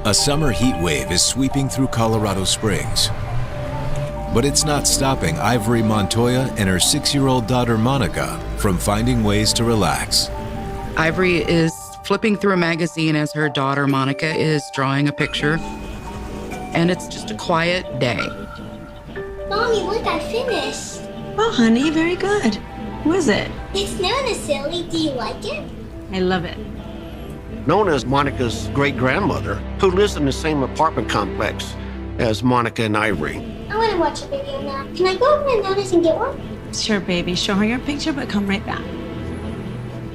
A summer heat wave is sweeping through Colorado Springs. But it's not stopping Ivory Montoya and her 6-year-old daughter Monica from finding ways to relax. Ivory is flipping through a magazine as her daughter Monica is drawing a picture. And it's just a quiet day. Mommy, look, I finished. Oh, honey, very good. Who is it? It's Nona, silly. Do you like it? I love it. Nona is Monica's great-grandmother, who lives in the same apartment complex as Monica and Ivory. I want to watch a video now. Can I go over to Nona's and get one? Sure, baby. Show her your picture, but come right back.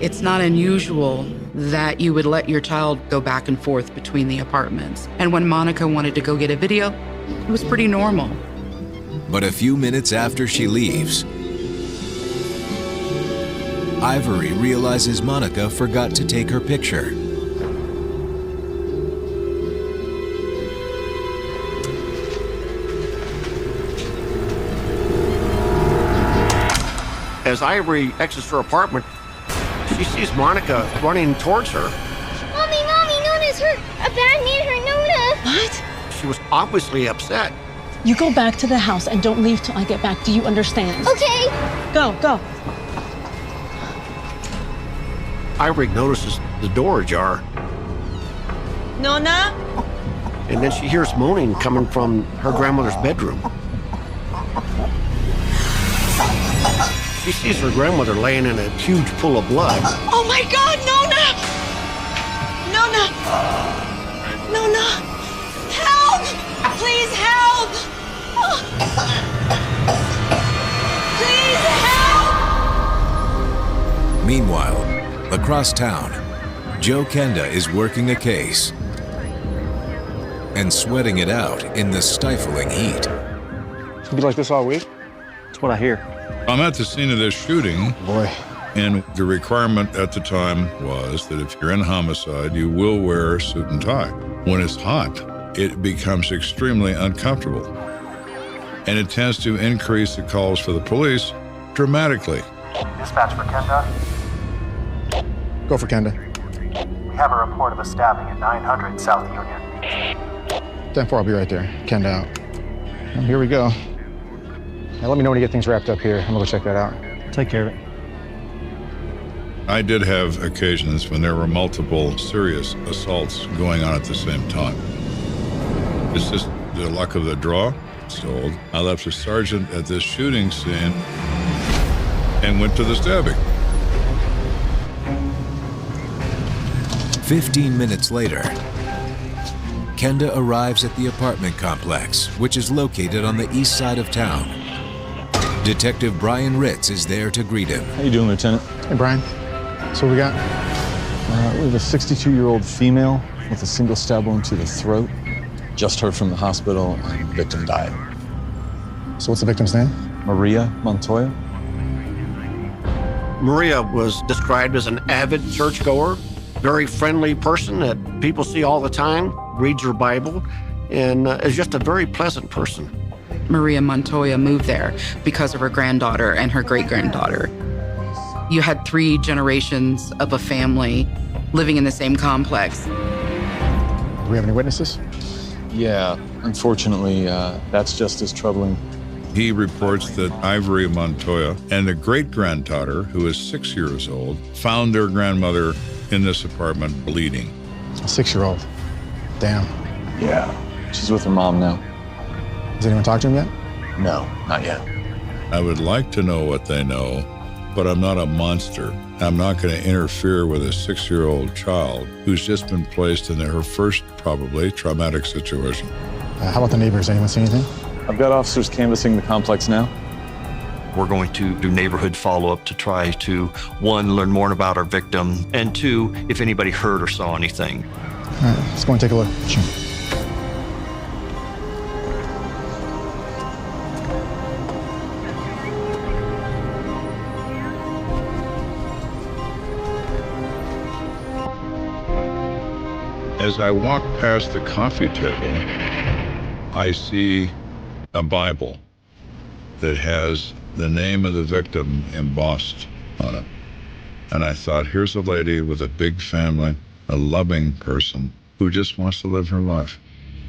It's not unusual that you would let your child go back and forth between the apartments. And when Monica wanted to go get a video, it was pretty normal. But a few minutes after she leaves, Ivory realizes Monica forgot to take her picture. As Ivory exits her apartment, she sees Monica running towards her. Mommy, Nona's hurt. A bad man hurt Nona. What? She was obviously upset. You go back to the house and don't leave till I get back. Do you understand? Okay. Go, go. Ivory notices the door ajar, Nona? and then she hears moaning coming from her grandmother's bedroom. She sees her grandmother laying in a huge pool of blood. Oh my God, Nona! Nona! Nona! Help! Please help! Please help! Meanwhile, across town, Joe Kenda is working a case and sweating it out in the stifling heat. It's gonna be like this all week? That's what I hear. I'm at the scene of this shooting. Boy. And the requirement at the time was that if you're in homicide, you will wear a suit and tie. When it's hot, it becomes extremely uncomfortable. And it tends to increase the calls for the police dramatically. Dispatch for Kenda. Go for Kenda. We have a report of a stabbing at 900 South Union. 10-4, I'll be right there. Kenda out. Well, here we go. Now let me know when you get things wrapped up here. I'm gonna go check that out. Take care of it. I did have occasions when there were multiple serious assaults going on at the same time. It's just the luck of the draw. So I left a sergeant at this shooting scene and went to the stabbing. 15 minutes later, Kenda arrives at the apartment complex, which is located on the east side of town. Detective Brian Ritz is there to greet him. How you doing, Lieutenant? Hey, Brian. So what we got? We have a 62-year-old female with a single stab wound to the throat. Just heard from the hospital, and the victim died. So what's the victim's name? Maria Montoya. Maria was described as an avid churchgoer, very friendly person that people see all the time, reads her Bible, and is just a very pleasant person. Maria Montoya moved there because of her granddaughter and her great-granddaughter. You had 3 generations of a family living in the same complex. Do we have any witnesses? Yeah, unfortunately, that's just as troubling. He reports that Ivory Montoya and the great-granddaughter, who is 6 years old, found their grandmother in this apartment bleeding. A 6-year-old. Damn. Yeah, she's with her mom now. Has anyone talked to him yet? No, not yet. I would like to know what they know, but I'm not a monster. I'm not going to interfere with a 6-year-old child who's just been placed in her first, probably, traumatic situation. How about the neighbors? Anyone see anything? I've got officers canvassing the complex now. We're going to do neighborhood follow-up to try to, 1, learn more about our victim, and 2, if anybody heard or saw anything. All right, let's go and take a look. Sure. As I walk past the coffee table, I see a Bible that has the name of the victim embossed on it. And I thought, here's a lady with a big family, a loving person, who just wants to live her life.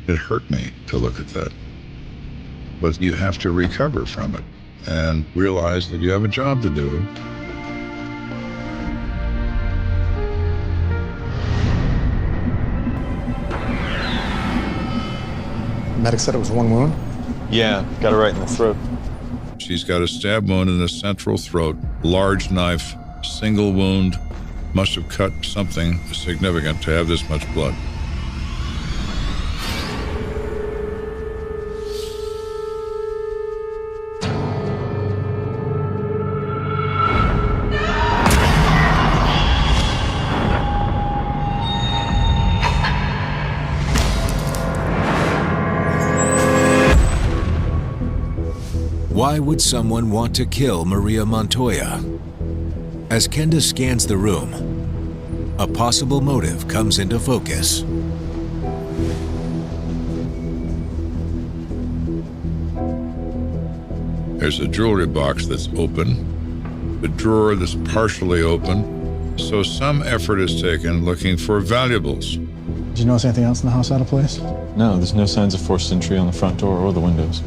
It hurt me to look at that. But you have to recover from it and realize that you have a job to do. Medic said it was one wound? Yeah, got it right in the throat. She's got a stab wound in the central throat, large knife, single wound, must have cut something significant to have this much blood. Why would someone want to kill Maria Montoya? As Kenda scans the room, a possible motive comes into focus. There's a jewelry box that's open, the drawer that's partially open, so some effort is taken looking for valuables. Did you notice anything else in the house out of place? No, there's no signs of forced entry on the front door or the windows.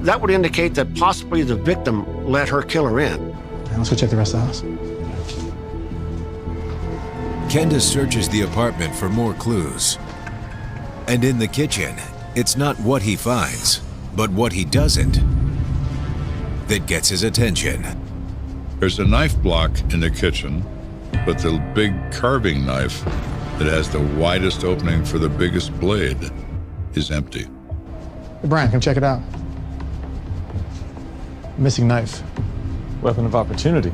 That would indicate that possibly the victim let her killer in. Right, let's go check the rest of the house. Kenda searches the apartment for more clues. And in the kitchen, it's not what he finds, but what he doesn't that gets his attention. There's a knife block in the kitchen, but the big carving knife that has the widest opening for the biggest blade is empty. Hey, Brian, come check it out. Missing knife. Weapon of opportunity.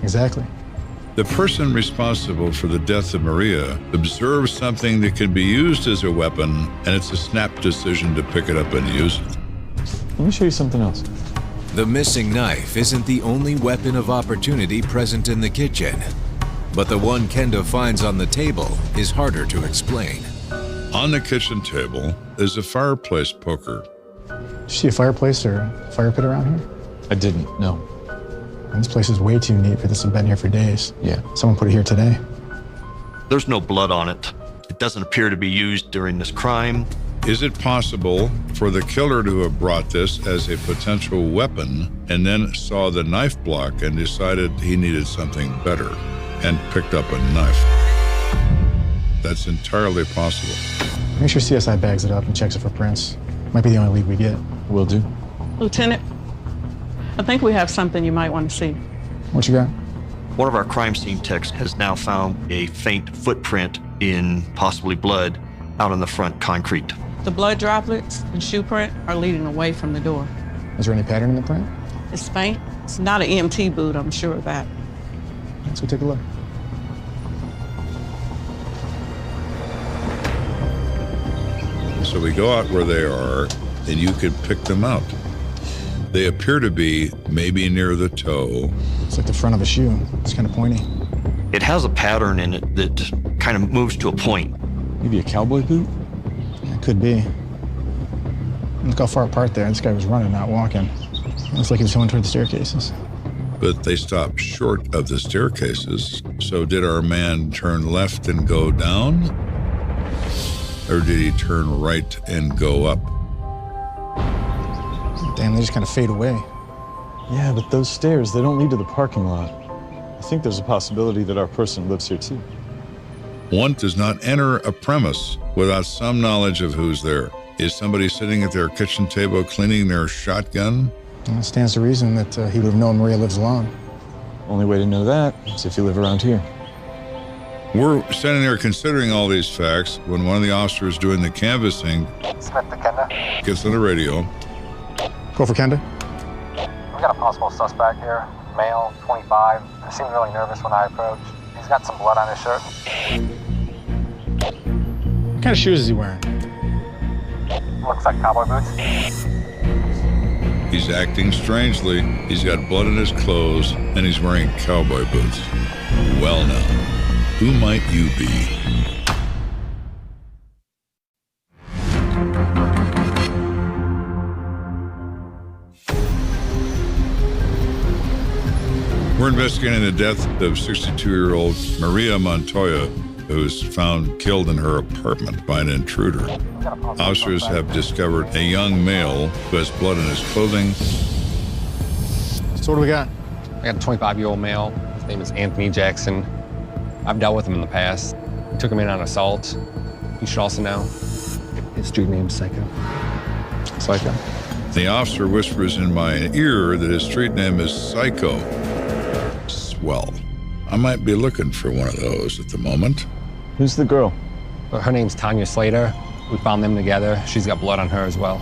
Exactly. The person responsible for the death of Maria observes something that can be used as a weapon, and it's a snap decision to pick it up and use it. Let me show you something else. The missing knife isn't the only weapon of opportunity present in the kitchen, but the one Kenda finds on the table is harder to explain. On the kitchen table is a fireplace poker. Did you see a fireplace or a fire pit around here? I didn't, no. And this place is way too neat for this to have been here for days. Yeah. Someone put it here today. There's no blood on it. It doesn't appear to be used during this crime. Is it possible for the killer to have brought this as a potential weapon and then saw the knife block and decided he needed something better and picked up a knife? That's entirely possible. Make sure CSI bags it up and checks it for prints. Might be the only lead we get. Will do. Lieutenant, I think we have something you might want to see. What you got? One of our crime scene techs has now found a faint footprint in possibly blood out on the front concrete. The blood droplets and shoe print are leading away from the door. Is there any pattern in the print? It's faint. It's not an EMT boot, I'm sure of that. Let's go take a look. So we go out where they are, and you can pick them out. They appear to be maybe near the toe. It's like the front of a shoe. It's kind of pointy. It has a pattern in it that kind of moves to a point. Maybe a cowboy boot? Yeah, it could be. Look how far apart there. This guy was running, not walking. Looks like he was going toward the staircases. But they stopped short of the staircases. So did our man turn left and go down? Or did he turn right and go up? Damn, they just kind of fade away. Yeah, but those stairs, they don't lead to the parking lot. I think there's a possibility that our person lives here too. One does not enter a premise without some knowledge of who's there. Is somebody sitting at their kitchen table cleaning their shotgun? Well, it stands to reason that he would have known Maria lives alone. Only way to know that is if you live around here. We're standing there considering all these facts when one of the officers doing the canvassing Smith to Kenda. gets on the radio. Go for Kenda. We got a possible suspect here. Male, 25. He seemed really nervous when I approached. He's got some blood on his shirt. What kind of shoes is he wearing? Looks like cowboy boots. He's acting strangely. He's got blood in his clothes, and he's wearing cowboy boots. Well now, who might you be? We're investigating the death of 62-year-old Maria Montoya. who was found killed in her apartment by an intruder. Officers have discovered a young male who has blood in his clothing. So what do we got? I got a 25-year-old male. His name is Anthony Jackson. I've dealt with him in the past. Took him in on assault. You should also know his street name's Psycho. Psycho. The officer whispers in my ear that his street name is Psycho. Swell. I might be looking for one of those at the moment. Who's the girl? Her name's Tanya Slater. We found them together. She's got blood on her as well.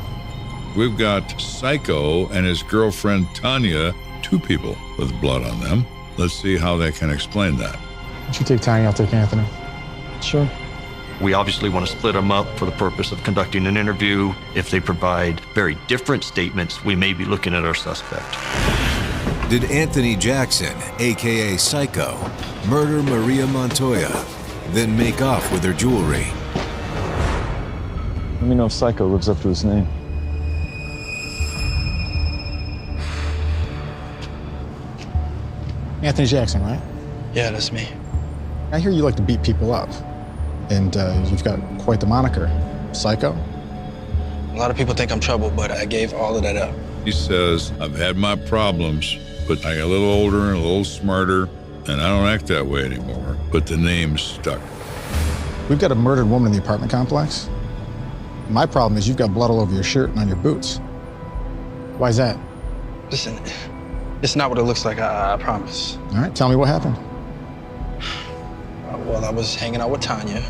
We've got Psycho and his girlfriend Tanya, 2 people with blood on them. Let's see how they can explain that. You take Tanya, I'll take Anthony. Sure. We obviously want to split them up for the purpose of conducting an interview. If they provide very different statements, we may be looking at our suspect. Did Anthony Jackson, aka Psycho, murder Maria Montoya, then make off with her jewelry? Let me know if Psycho lives up to his name. Anthony Jackson, right? Yeah, that's me. I hear you like to beat people up. And you've got quite the moniker. Psycho? A lot of people think I'm trouble, but I gave all of that up. He says, I've had my problems, but I got a little older and a little smarter, and I don't act that way anymore. But the name's stuck. We've got a murdered woman in the apartment complex. My problem is you've got blood all over your shirt and on your boots. Why is that? Listen, it's not what it looks like, I promise. All right, tell me what happened. Well, I was hanging out with Tanya.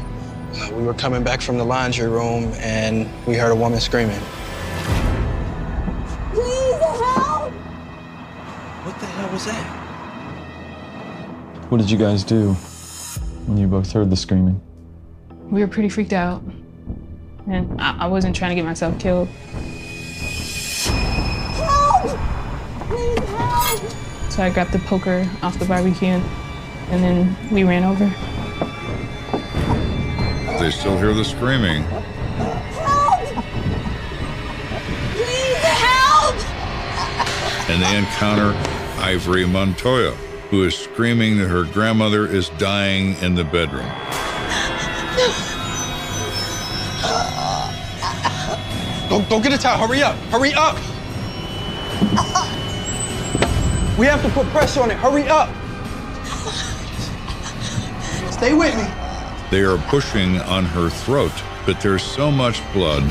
We were coming back from the laundry room, and we heard a woman screaming. Please help! What the hell was that? What did you guys do when you both heard the screaming? We were pretty freaked out, and I wasn't trying to get myself killed. Help! Please help! So I grabbed the poker off the barbecue, and then we ran over. They still hear the screaming. Help! Please help! And they encounter Ivory Montoya, who is screaming that her grandmother is dying in the bedroom. Go get a towel, hurry up, hurry up! We have to put pressure on it, hurry up! Stay with me. They are pushing on her throat, but there's so much blood.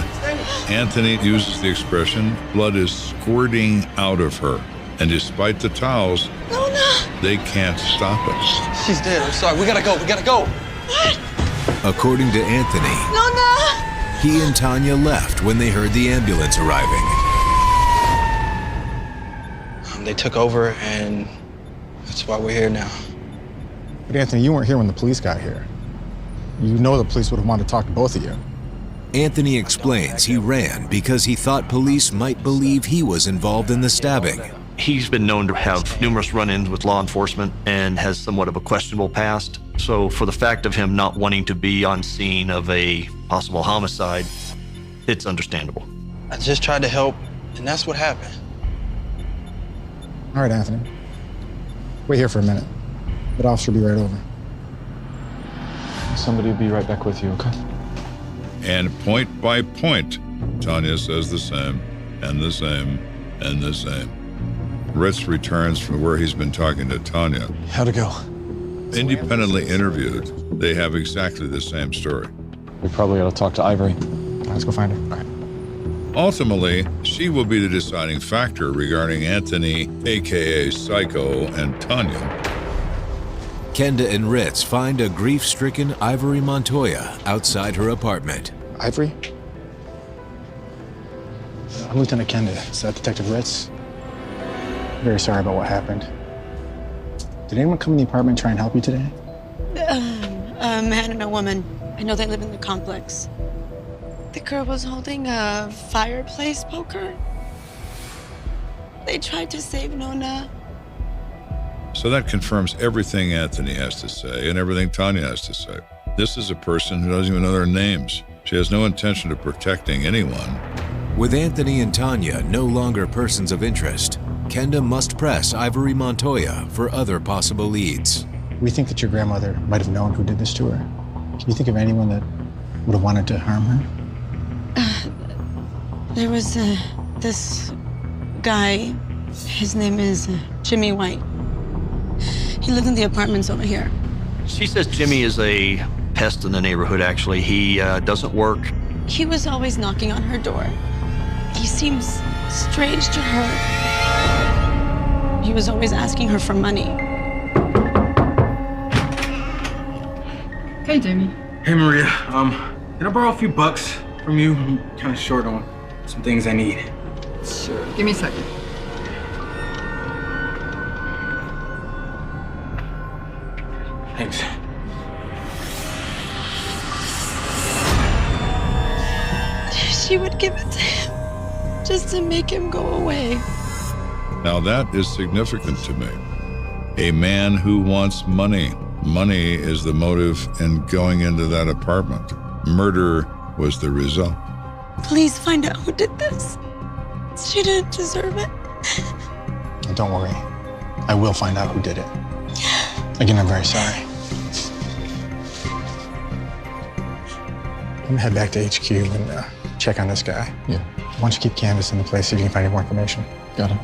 Anthony uses the expression, blood is squirting out of her. And despite the towels, they can't stop it. She's dead, I'm sorry, we gotta go. What? According to Anthony, he and Tanya left when they heard the ambulance arriving. They took over, and that's why we're here now. But Anthony, you weren't here when the police got here. You know the police would have wanted to talk to both of you. Anthony explains he ran because he thought police might believe he was involved in the stabbing. He's been known to have numerous run-ins with law enforcement and has somewhat of a questionable past. So for the fact of him not wanting to be on scene of a possible homicide, it's understandable. I just tried to help, and that's what happened. All right, Anthony. Wait here for a minute. That officer will be right over. Somebody will be right back with you, okay? And point by point, Tanya says the same, and the same, and the same. Ritz returns from where he's been talking to Tanya. How'd it go? Independently interviewed, they have exactly the same story. We probably ought to talk to Ivory. Let's go find her. All right. Ultimately, she will be the deciding factor regarding Anthony, aka Psycho, and Tanya. Kenda and Ritz find a grief-stricken Ivory Montoya outside her apartment. Ivory? I'm Lieutenant Kenda. Is that Detective Ritz? Very sorry about what happened. Did anyone come in the apartment and try and help you today? A man and a woman. I know they live in the complex. The girl was holding a fireplace poker. They tried to save Nona. So that confirms everything Anthony has to say and everything Tanya has to say. This is a person who doesn't even know their names. She has no intention of protecting anyone. With Anthony and Tanya no longer persons of interest, Kenda must press Ivory Montoya for other possible leads. We think that your grandmother might have known who did this to her. Can you think of anyone that would have wanted to harm her? There was this guy. His name is Jimmy White. He lived in the apartments over here. She says Jimmy is a pest in the neighborhood, actually. He doesn't work. He was always knocking on her door. He seems strange to her. He was always asking her for money. Hey, Jimmy. Hey, Maria. Can I borrow a few bucks from you? I'm kind of short on some things I need. Sure. Give me a second. Thanks. She would give it to him just to make him go away. Now that is significant to me. A man who wants money. Money is the motive in going into that apartment. Murder was the result. Please find out who did this. She didn't deserve it. Don't worry. I will find out who did it. Again, I'm very sorry. I'm gonna head back to HQ and check on this guy. Yeah. Why don't you keep canvassing the place, see if you can find any more information. Got it.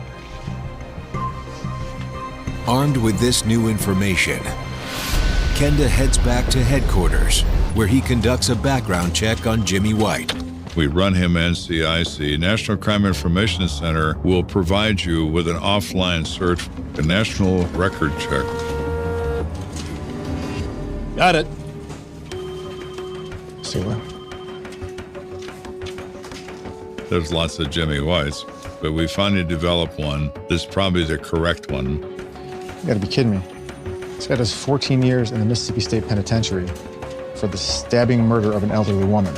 Armed with this new information, Kenda heads back to headquarters, where he conducts a background check on Jimmy White. We run him NCIC. National Crime Information Center will provide you with an offline search, a national record check. Got it. See what? There's lots of Jimmy Whites, but we finally developed one that's probably the correct one. You gotta be kidding me. This guy does 14 years in the Mississippi State Penitentiary for the stabbing murder of an elderly woman.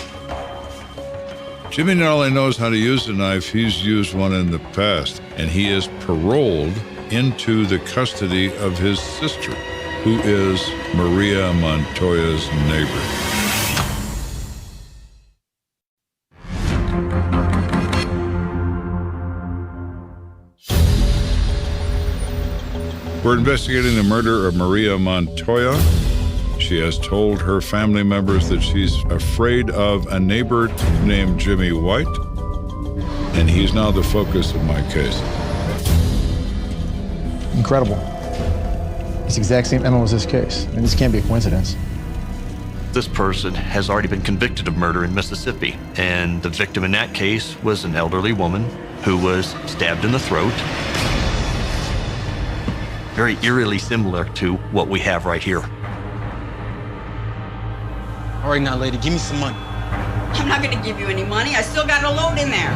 Jimmy not only knows how to use a knife, he's used one in the past, and he is paroled into the custody of his sister, who is Maria Montoya's neighbor. We're investigating the murder of Maria Montoya. She has told her family members that she's afraid of a neighbor named Jimmy White, and he's now the focus of my case. Incredible. It's the exact same MO as this case, and this can't be a coincidence. This person has already been convicted of murder in Mississippi, and the victim in that case was an elderly woman who was stabbed in the throat. Very eerily similar to what we have right here. All right, now, lady, give me some money. I'm not gonna give you any money. I still got a load in there.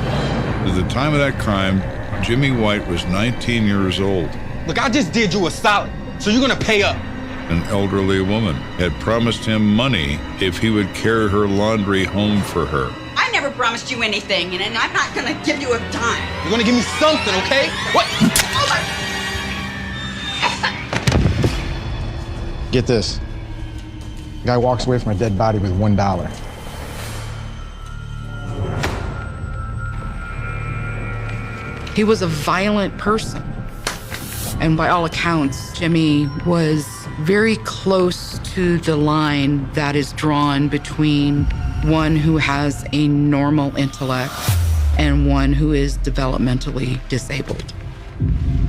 At the time of that crime, Jimmy White was 19 years old. Look, I just did you a solid, so you're gonna pay up. An elderly woman had promised him money if he would carry her laundry home for her. I never promised you anything, and I'm not gonna give you a dime. You're gonna give me something, okay? What? Get this. The guy walks away from a dead body with $1. He was a violent person. And by all accounts, Jimmy was very close to the line that is drawn between one who has a normal intellect and one who is developmentally disabled.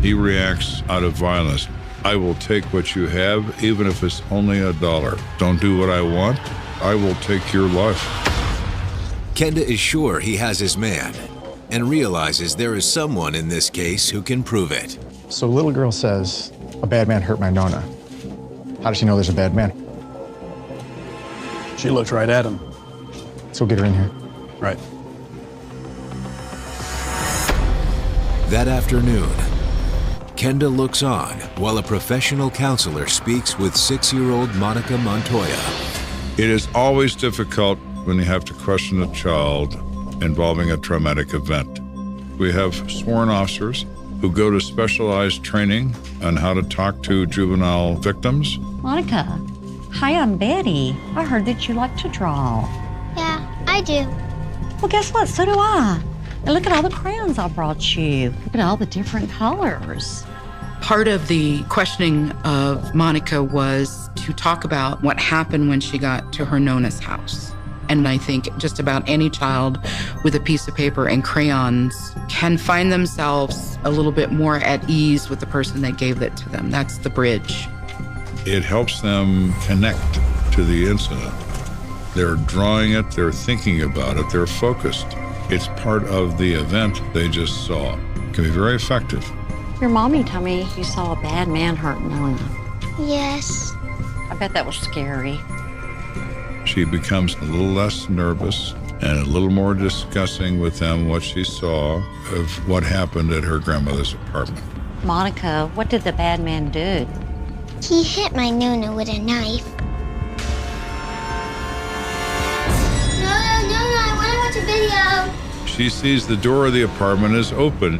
He reacts out of violence. I will take what you have, even if it's only $1. Don't do what I want, I will take your life. Kenda is sure he has his man and realizes there is someone in this case who can prove it. So the little girl says, a bad man hurt my Nona. How does she know there's a bad man? She looked right at him. Let's go get her in here. Right. That afternoon, Kenda looks on while a professional counselor speaks with 6-year-old Monica Montoya. It is always difficult when you have to question a child involving a traumatic event. We have sworn officers who go to specialized training on how to talk to juvenile victims. Monica, hi, I'm Betty. I heard that you like to draw. Yeah, I do. Well, guess what? So do I. And look at all the crayons I brought you. Look at all the different colors. Part of the questioning of Monica was to talk about what happened when she got to her Nona's house. And I think just about any child with a piece of paper and crayons can find themselves a little bit more at ease with the person that gave it to them. That's the bridge. It helps them connect to the incident. They're drawing it, they're thinking about it, they're focused. It's part of the event they just saw. It can be very effective. Your mommy told me you saw a bad man hurt Nona. Yes. I bet that was scary. She becomes a little less nervous and a little more discussing with them what she saw of what happened at her grandmother's apartment. Monica, what did the bad man do? He hit my Nona with a knife. No, I want to watch a video. She sees the door of the apartment is open.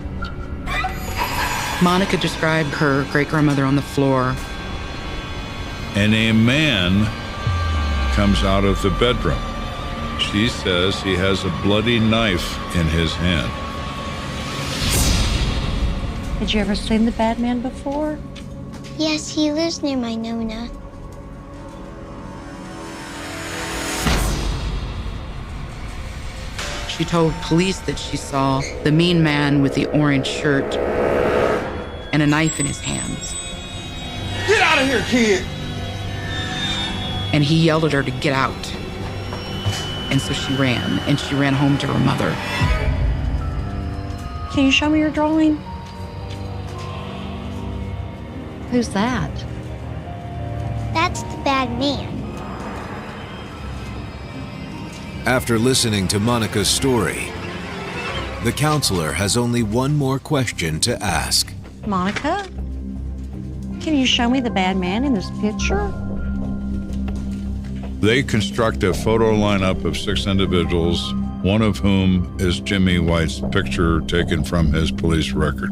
Monica described her great-grandmother on the floor. And a man comes out of the bedroom. She says he has a bloody knife in his hand. Had you ever seen the bad man before? Yes, he lives near my Nona. She told police that she saw the mean man with the orange shirt and a knife in his hands. Get out of here, kid! And he yelled at her to get out. And so she ran, and she ran home to her mother. Can you show me your drawing? Who's that? That's the bad man. After listening to Monica's story, the counselor has only one more question to ask. Monica? Can you show me the bad man in this picture? They construct a photo lineup of 6 individuals, one of whom is Jimmy White's picture taken from his police record.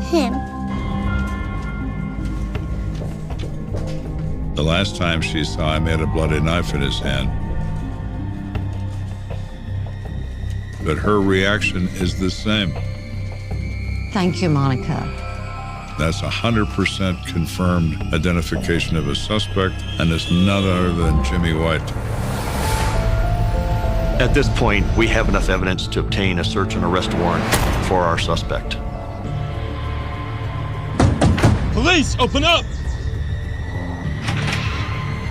Him. The last time she saw him, he had a bloody knife in his hand. But her reaction is the same. Thank you, Monica. That's 100% confirmed identification of a suspect, and it's none other than Jimmy White. At this point, we have enough evidence to obtain a search and arrest warrant for our suspect. Police, open up!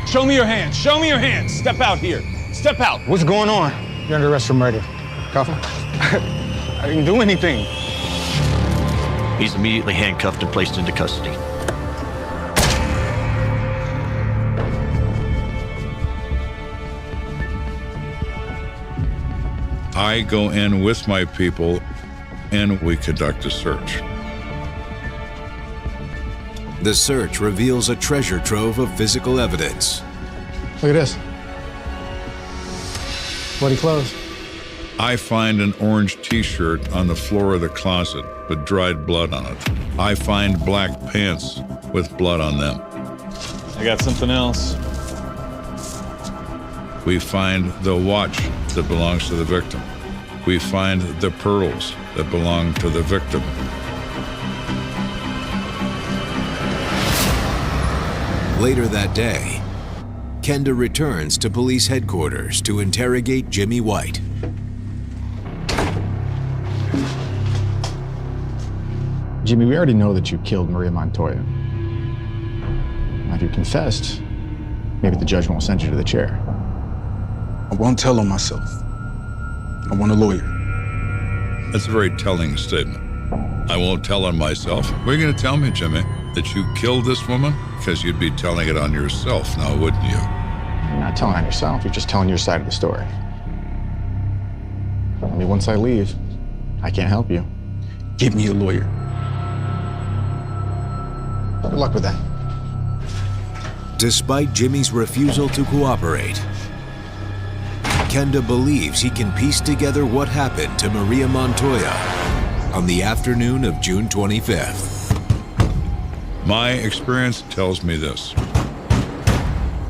Show me your hands. Show me your hands. Step out here. Step out. What's going on? You're under arrest for murder. Cuff him. I didn't do anything. He's immediately handcuffed and placed into custody. I go in with my people, and we conduct a search. The search reveals a treasure trove of physical evidence. Look at this. Bloody clothes. I find an orange t-shirt on the floor of the closet with dried blood on it. I find black pants with blood on them. I got something else. We find the watch that belongs to the victim. We find the pearls that belong to the victim. Later that day, Kenda returns to police headquarters to interrogate Jimmy White. Jimmy, we already know that you killed Maria Montoya. Now, if you confessed, maybe the judge won't send you to the chair. I won't tell on myself. I want a lawyer. That's a very telling statement. I won't tell on myself. What are you going to tell me, Jimmy? That you killed this woman? Because you'd be telling it on yourself now, wouldn't you? You're not telling on yourself, you're just telling your side of the story. I mean, once I leave, I can't help you. Give me a lawyer. Good luck with that. Despite Jimmy's refusal to cooperate, Kenda believes he can piece together what happened to Maria Montoya on the afternoon of June 25th. My experience tells me this.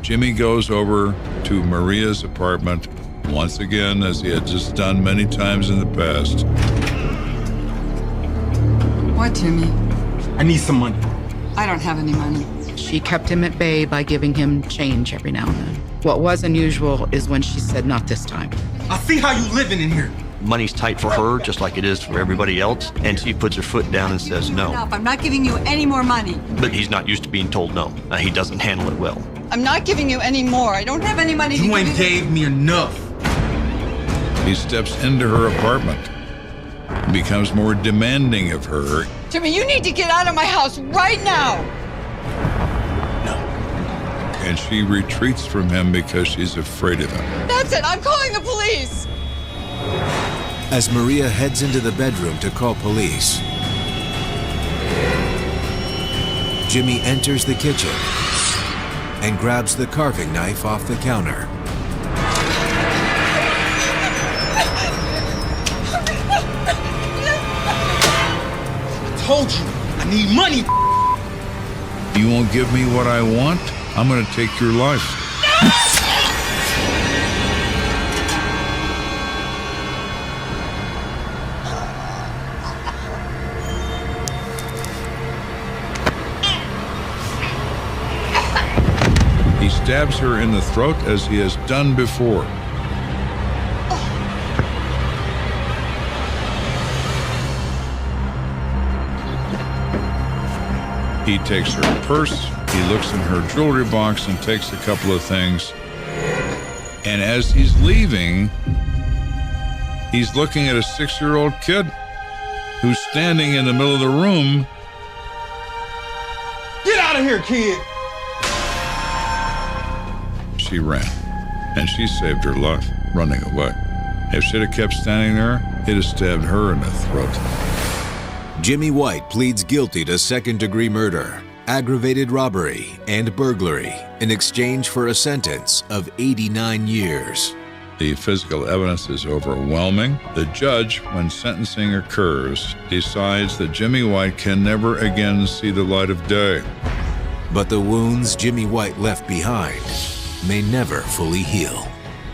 Jimmy goes over to Maria's apartment once again, as he had just done many times in the past. What, Jimmy? I need some money. I don't have any money. She kept him at bay by giving him change every now and then. What was unusual is when she said, not this time. I see how you living in here. Money's tight for her, just like it is for everybody else, and she puts her foot down and says no. Enough. I'm not giving you any more money. But he's not used to being told no. He doesn't handle it well. I'm not giving you any more. I don't have any money to You give ain't you. gave me enough. He steps into her apartment, becomes more demanding of her. Jimmy, you need to get out of my house right now. And she retreats from him because she's afraid of him. That's it. I'm calling the police. As Maria heads into the bedroom to call police, Jimmy enters the kitchen and grabs the carving knife off the counter. I told you, I need money. You won't give me what I want? I'm gonna take your life. He stabs her in the throat as he has done before. He takes her purse, he looks in her jewelry box and takes a couple of things. And as he's leaving, he's looking at a 6-year-old kid who's standing in the middle of the room. Get out of here, kid. She ran, and she saved her life, running away. If she'd have kept standing there, it'd have stabbed her in the throat. Jimmy White pleads guilty to second-degree murder, aggravated robbery, and burglary in exchange for a sentence of 89 years. The physical evidence is overwhelming. The judge, when sentencing occurs, decides that Jimmy White can never again see the light of day. But the wounds Jimmy White left behind may never fully heal.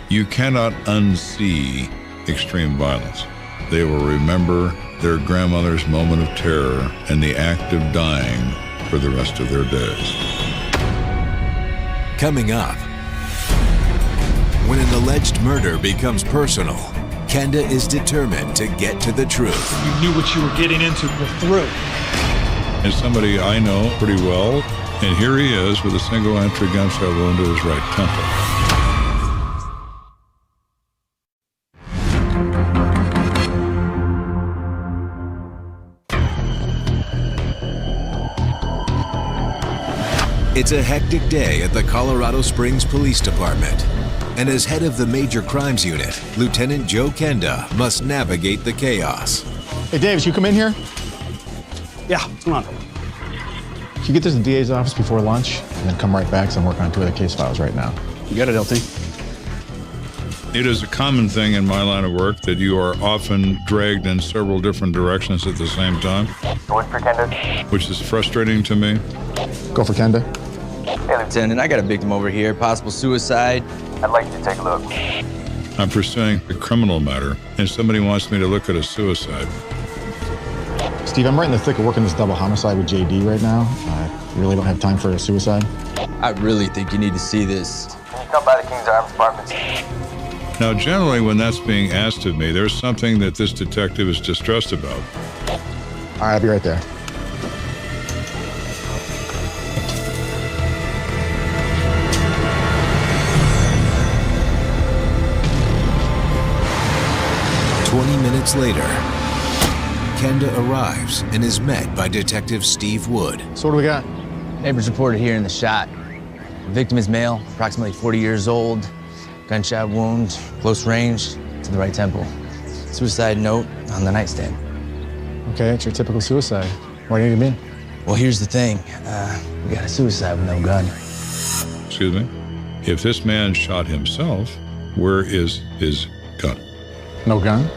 You cannot unsee extreme violence. They will remember their grandmother's moment of terror and the act of dying for the rest of their days. Coming up, when an alleged murder becomes personal, Kenda is determined to get to the truth. You knew what you were getting into. You're through. As somebody I know pretty well, and here he is with a single entry gunshot wound to his right temple. It's a hectic day at the Colorado Springs Police Department. And as head of the Major Crimes Unit, Lt.Joe Kenda must navigate the chaos. Hey, Davis, you come in here? Yeah, what's going on? Can you get to the DA's office before lunch and then come right back because I'm working on 2 other case files right now. You got it, LT. It is a common thing in my line of work that you are often dragged in several different directions at the same time. Going for Kenda. Which is frustrating to me. Go for Kenda. Hey, Lieutenant, I got a victim over here, possible suicide. I'd like you to take a look. I'm pursuing a criminal matter, and somebody wants me to look at a suicide. Steve, I'm right in the thick of working this double homicide with JD right now. I really don't have time for a suicide. I really think you need to see this. Can you come by the King's Arms Apartments? Now, generally, when that's being asked of me, there's something that this detective is distressed about. All right, I'll be right there. Minutes later, Kenda arrives and is met by Detective Steve Wood. So what do we got? Neighbors reported hearing the shot. The victim is male, approximately 40 years old. Gunshot wound, close range, to the right temple. Suicide note on the nightstand. Okay, it's your typical suicide. Why do you need me? Well, here's the thing. We got a suicide with no gun. Excuse me? If this man shot himself, where is his gun? No gun?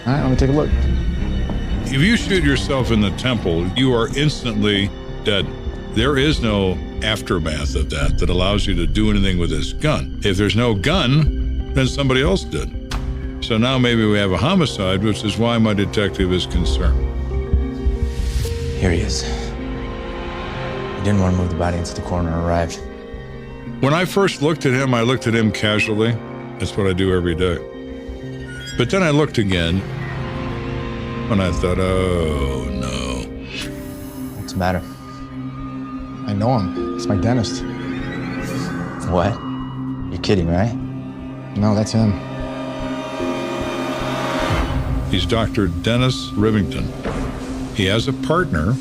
All right, let me take a look. If you shoot yourself in the temple, you are instantly dead. There is no aftermath of that allows you to do anything with this gun. If there's no gun, then somebody else did. So now maybe we have a homicide, which is why my detective is concerned. Here he is. He didn't want to move the body until the coroner arrived. When I first looked at him, I looked at him casually. That's what I do every day. But then I looked again, and I thought, oh, no. What's the matter? I know him. It's my dentist. What? You're kidding, right? No, that's him. He's Dr. Dennis Rivington. He has a partner.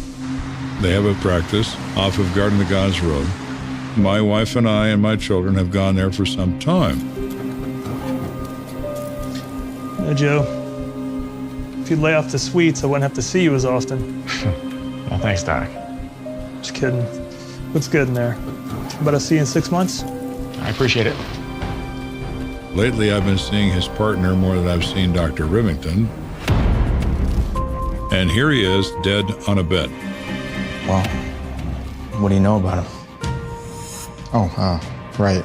They have a practice off of Garden of Gods Road. My wife and I and my children have gone there for some time. Joe, if you'd lay off the sweets, I wouldn't have to see you as often. Well, thanks, Doc. Just kidding. What's good in there? But I'll see you in 6 months? I appreciate it. Lately, I've been seeing his partner more than I've seen Dr. Rivington. And here he is, dead on a bed. Well, what do you know about him? Right.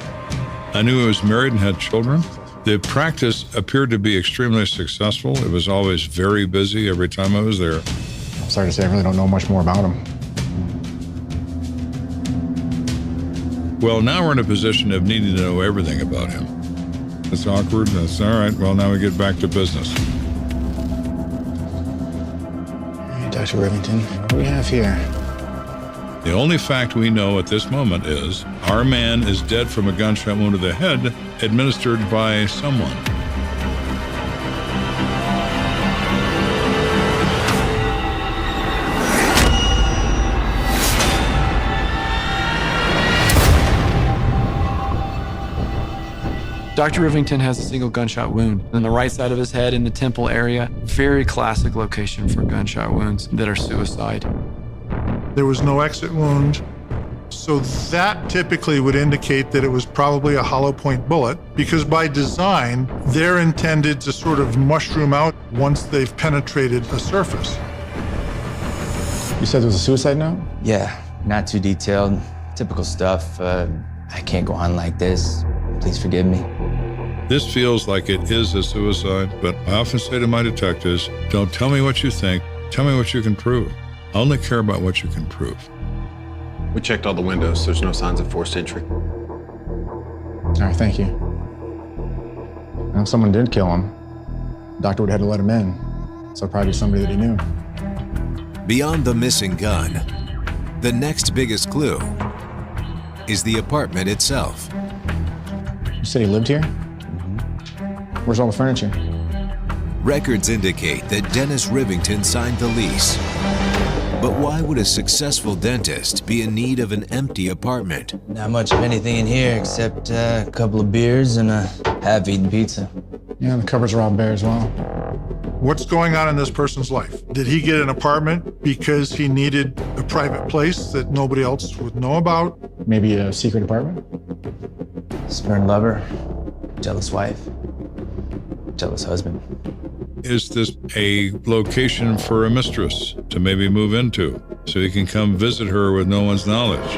I knew he was married and had children. The practice appeared to be extremely successful. It was always very busy every time I was there. I'm sorry to say, I really don't know much more about him. Well, now we're in a position of needing to know everything about him. It's awkward. That's all right. Well, now we get back to business. Dr. Rivington, what do we have here? The only fact we know at this moment is our man is dead from a gunshot wound to the head administered by someone. Dr. Rivington has a single gunshot wound on the right side of his head in the temple area. Very classic location for gunshot wounds that are suicide. There was no exit wound, so that typically would indicate that it was probably a hollow point bullet, because by design, they're intended to sort of mushroom out once they've penetrated a surface. You said there was a suicide note? Yeah, not too detailed. Typical stuff. I can't go on like this. Please forgive me. This feels like it is a suicide, but I often say to my detectives, don't tell me what you think, tell me what you can prove. I only care about what you can prove. We checked all the windows. There's no signs of forced entry. All right, thank you. Now, if someone did kill him, the doctor would have had to let him in. So probably somebody that he knew. Beyond the missing gun, the next biggest clue is the apartment itself. You said he lived here? Where's all the furniture? Records indicate that Dennis Rivington signed the lease. But why would a successful dentist be in need of an empty apartment? Not much of anything in here except a couple of beers and a half-eaten pizza. Yeah, the cupboards are all bare as well. What's going on in this person's life? Did he get an apartment because he needed a private place that nobody else would know about? Maybe a secret apartment? Stern lover, jealous wife, jealous husband. Is this a location for a mistress to maybe move into so he can come visit her with no one's knowledge?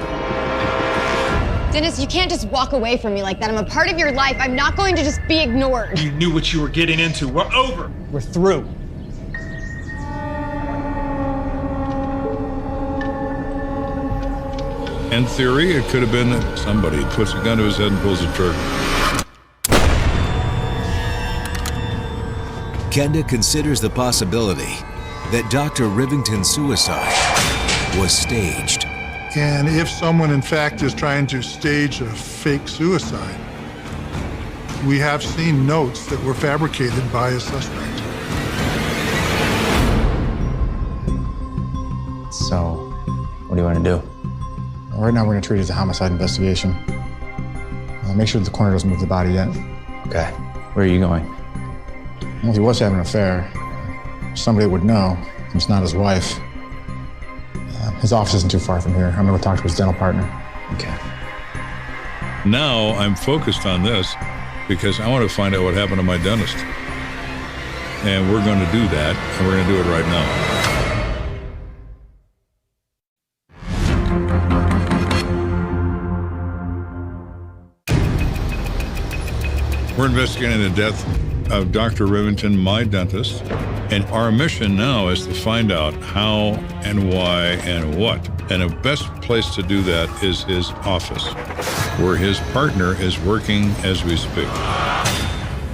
Dennis, you can't just walk away from me like that. I'm a part of your life. I'm not going to just be ignored. You knew what you were getting into. We're over. We're through. In theory, it could have been that somebody puts a gun to his head and pulls the trigger. Kenda considers the possibility that Dr. Rivington's suicide was staged. And if someone, in fact, is trying to stage a fake suicide, we have seen notes that were fabricated by a suspect. So, what do you want to do? Well, right now, we're going to treat it as a homicide investigation. Make sure that the coroner doesn't move the body yet. Okay. Where are you going? Well, if he was having an affair, somebody would know. It's not his wife. His office isn't too far from here. I'm going to talk to his dental partner. Okay. Now I'm focused on this because I want to find out what happened to my dentist. And we're going to do that, and we're going to do it right now. We're investigating the death of Dr. Rivington, my dentist, and our mission now is to find out how and why and what. And the best place to do that is his office, where his partner is working as we speak.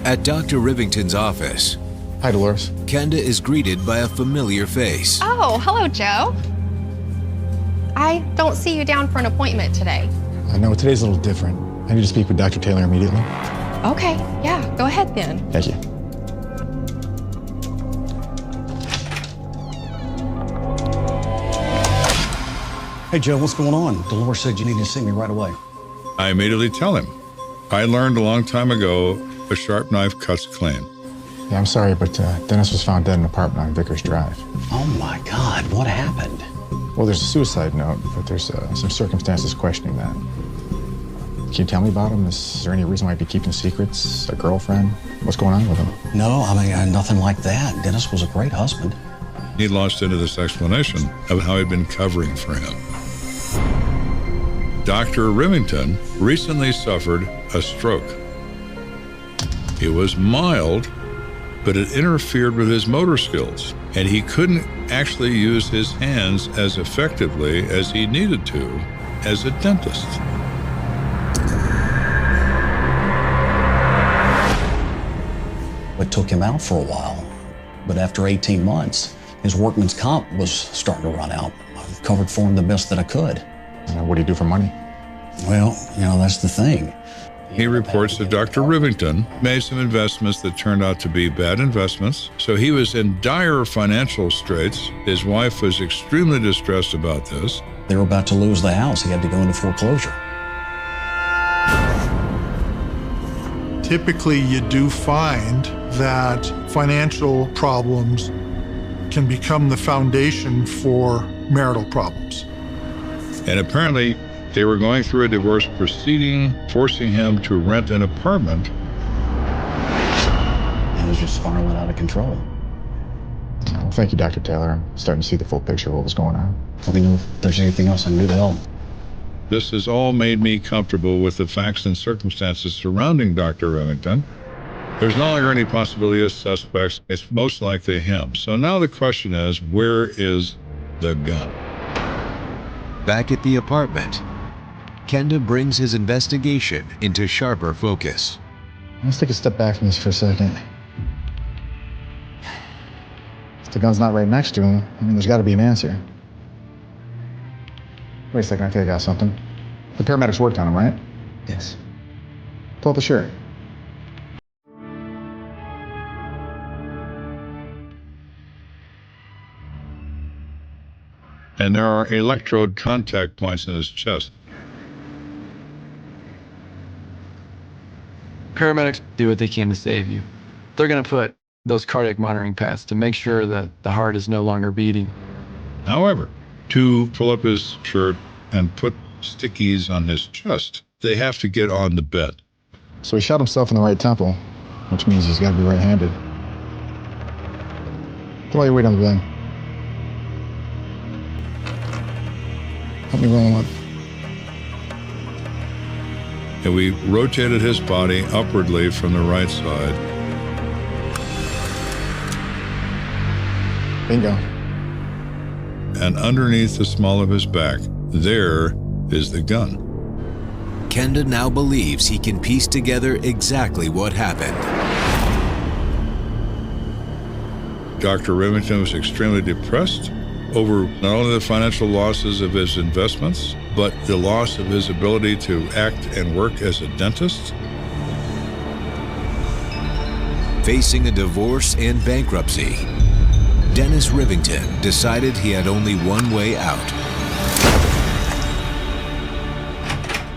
At Dr. Rivington's office, hi, Dolores. Kenda is greeted by a familiar face. Oh, hello, Joe. I don't see you down for an appointment today. I know today's a little different. I need to speak with Dr. Taylor immediately. Okay, yeah, go ahead then. Thank you. Hey, Joe, what's going on? Dolores said you needed to see me right away. I immediately tell him. I learned a long time ago, a sharp knife cuts clean. Yeah, I'm sorry, but Dennis was found dead in an apartment on Vickers Drive. Oh, my God, what happened? Well, there's a suicide note, but there's some circumstances questioning that. Can you tell me about him? Is there any reason why he'd be keeping secrets? A girlfriend? What's going on with him? No, I mean, nothing like that. Dennis was a great husband. He launched into this explanation of how he'd been covering for him. Dr. Rivington recently suffered a stroke. It was mild, but it interfered with his motor skills, and he couldn't actually use his hands as effectively as he needed to as a dentist. It took him out for a while, but after 18 months, his workman's comp was starting to run out. I covered for him the best that I could. What do you do for money? Well, that's the thing. He reports that Dr. Rivington made some investments that turned out to be bad investments, so he was in dire financial straits. His wife was extremely distressed about this. They were about to lose the house. He had to go into foreclosure. Typically, you do find that financial problems can become the foundation for marital problems. And apparently, they were going through a divorce proceeding, forcing him to rent an apartment. It was just spiraling out of control. Well, thank you, Dr. Taylor. I'm starting to see the full picture of what was going on. Let me know if there's anything else I can do to help. This has all made me comfortable with the facts and circumstances surrounding Dr. Rivington. There's no longer any possibility of suspects. It's most likely him. So now the question is, where is the gun? Back at the apartment, Kenda brings his investigation into sharper focus. Let's take a step back from this for a second. If the gun's not right next to him, there's got to be an answer. Wait a second, I think I got something. The paramedics worked on him, right? Yes. Pull up the shirt. And there are electrode contact points in his chest. Paramedics do what they can to save you. They're going to put those cardiac monitoring pads to make sure that the heart is no longer beating. However, to pull up his shirt and put stickies on his chest, they have to get on the bed. So he shot himself in the right temple, which means he's got to be right-handed. Put all your weight on the bed. Help me roll him up. And we rotated his body upwardly from the right side. Bingo. And underneath the small of his back, there is the gun. Kenda now believes he can piece together exactly what happened. Dr. Rivington was extremely depressed over not only the financial losses of his investments, but the loss of his ability to act and work as a dentist. Facing a divorce and bankruptcy, Dennis Rivington decided he had only one way out.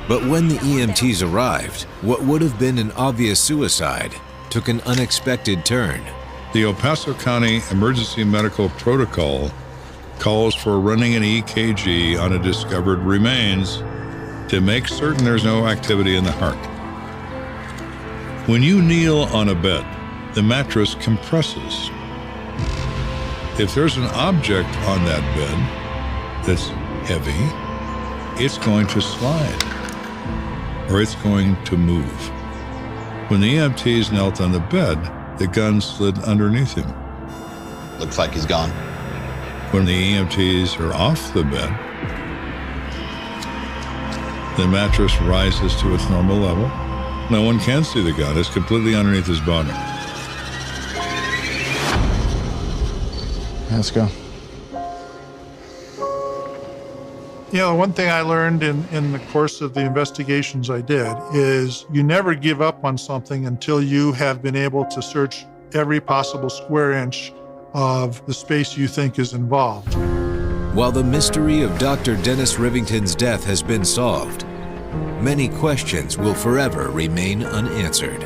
But when the EMTs arrived, what would have been an obvious suicide took an unexpected turn. The El Paso County Emergency Medical Protocol calls for running an EKG on a discovered remains to make certain there's no activity in the heart. When you kneel on a bed, the mattress compresses. If there's an object on that bed that's heavy, it's going to slide or it's going to move. When the EMTs knelt on the bed, the gun slid underneath him. Looks like he's gone. When the EMTs are off the bed, the mattress rises to its normal level. No one can see the gun. It's completely underneath his body. Let's go. You know, one thing I learned in the course of the investigations I did is you never give up on something until you have been able to search every possible square inch of the space you think is involved. While the mystery of Dr. Dennis Rivington's death has been solved, many questions will forever remain unanswered.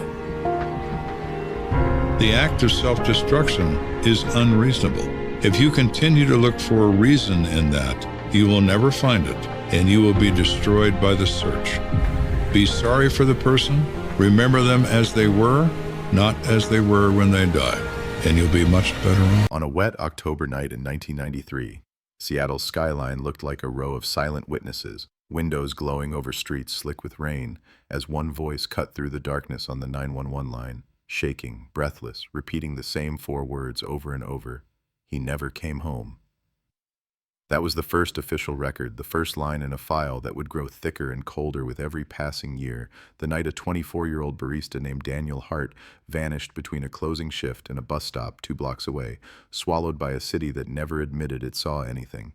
The act of self-destruction is unreasonable. If you continue to look for a reason in that, you will never find it, and you will be destroyed by the search. Be sorry for the person. Remember them as they were, not as they were when they died, and you'll be much better off. On a wet October night in 1993, Seattle's skyline looked like a row of silent witnesses, windows glowing over streets slick with rain, as one voice cut through the darkness on the 911 line, shaking, breathless, repeating the same 4 words over and over. He never came home. That was the first official record, the first line in a file that would grow thicker and colder with every passing year, the night a 24-year-old barista named Daniel Hart vanished between a closing shift and a bus stop 2 blocks away, swallowed by a city that never admitted it saw anything.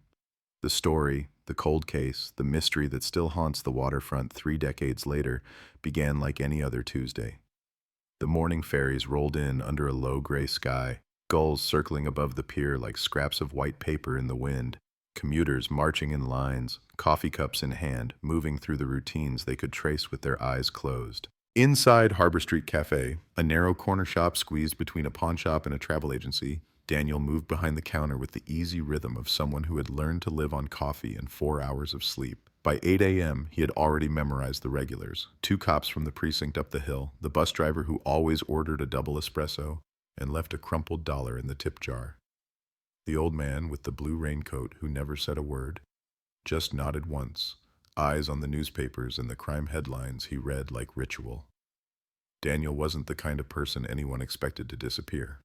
The story, the cold case, the mystery that still haunts the waterfront 3 decades later began like any other Tuesday. The morning ferries rolled in under a low gray sky, gulls circling above the pier like scraps of white paper in the wind, commuters marching in lines, coffee cups in hand, moving through the routines they could trace with their eyes closed. Inside Harbor Street Cafe, a narrow corner shop squeezed between a pawn shop and a travel agency, Daniel moved behind the counter with the easy rhythm of someone who had learned to live on coffee and 4 hours of sleep. By 8 a.m., he had already memorized the regulars. 2 cops from the precinct up the hill, the bus driver who always ordered a double espresso, and left a crumpled dollar in the tip jar. The old man with the blue raincoat who never said a word, just nodded once, eyes on the newspapers and the crime headlines he read like ritual. Daniel wasn't the kind of person anyone expected to disappear.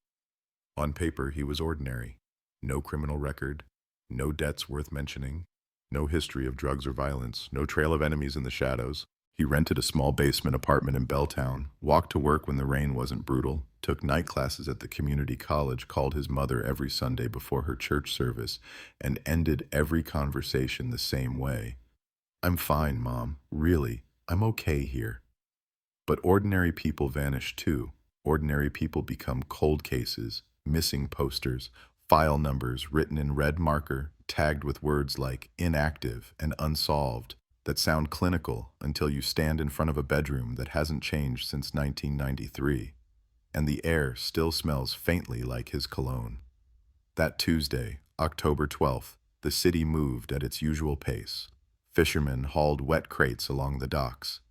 On paper, he was ordinary. No criminal record, no debts worth mentioning, no history of drugs or violence, no trail of enemies in the shadows. He rented a small basement apartment in Belltown, walked to work when the rain wasn't brutal, took night classes at the community college, called his mother every Sunday before her church service, and ended every conversation the same way. "I'm fine, Mom. Really, I'm okay here." But ordinary people vanish too. Ordinary people become cold cases, missing posters, file numbers written in red marker, tagged with words like inactive and unsolved, that sound clinical until you stand in front of a bedroom that hasn't changed since 1993, and the air still smells faintly like his cologne. That Tuesday, October 12th, the city moved at its usual pace. Fishermen hauled wet crates along the docks.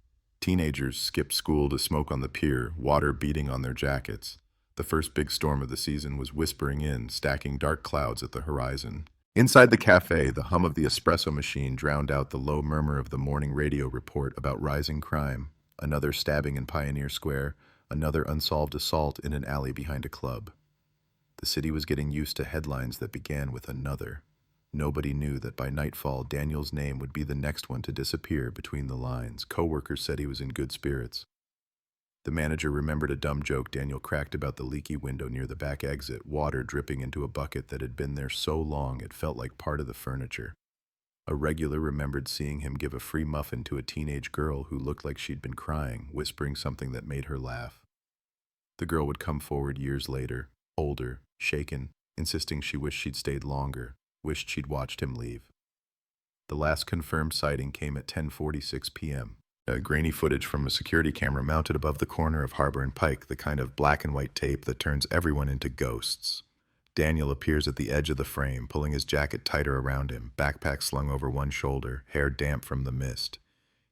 Teenagers skipped school to smoke on the pier, water beating on their jackets. The first big storm of the season was whispering in, stacking dark clouds at the horizon. Inside the cafe, the hum of the espresso machine drowned out the low murmur of the morning radio report about rising crime, another stabbing in Pioneer Square, another unsolved assault in an alley behind a club. The city was getting used to headlines that began with another. Nobody knew that by nightfall, Daniel's name would be the next one to disappear between the lines. Coworkers said he was in good spirits. The manager remembered a dumb joke Daniel cracked about the leaky window near the back exit, water dripping into a bucket that had been there so long it felt like part of the furniture. A regular remembered seeing him give a free muffin to a teenage girl who looked like she'd been crying, whispering something that made her laugh. The girl would come forward years later, older, shaken, insisting she wished she'd stayed longer, wished she'd watched him leave. The last confirmed sighting came at 10:46 p.m. Grainy footage from a security camera mounted above the corner of Harbor and Pike, the kind of black and white tape that turns everyone into ghosts. Daniel appears at the edge of the frame, pulling his jacket tighter around him, backpack slung over one shoulder, hair damp from the mist.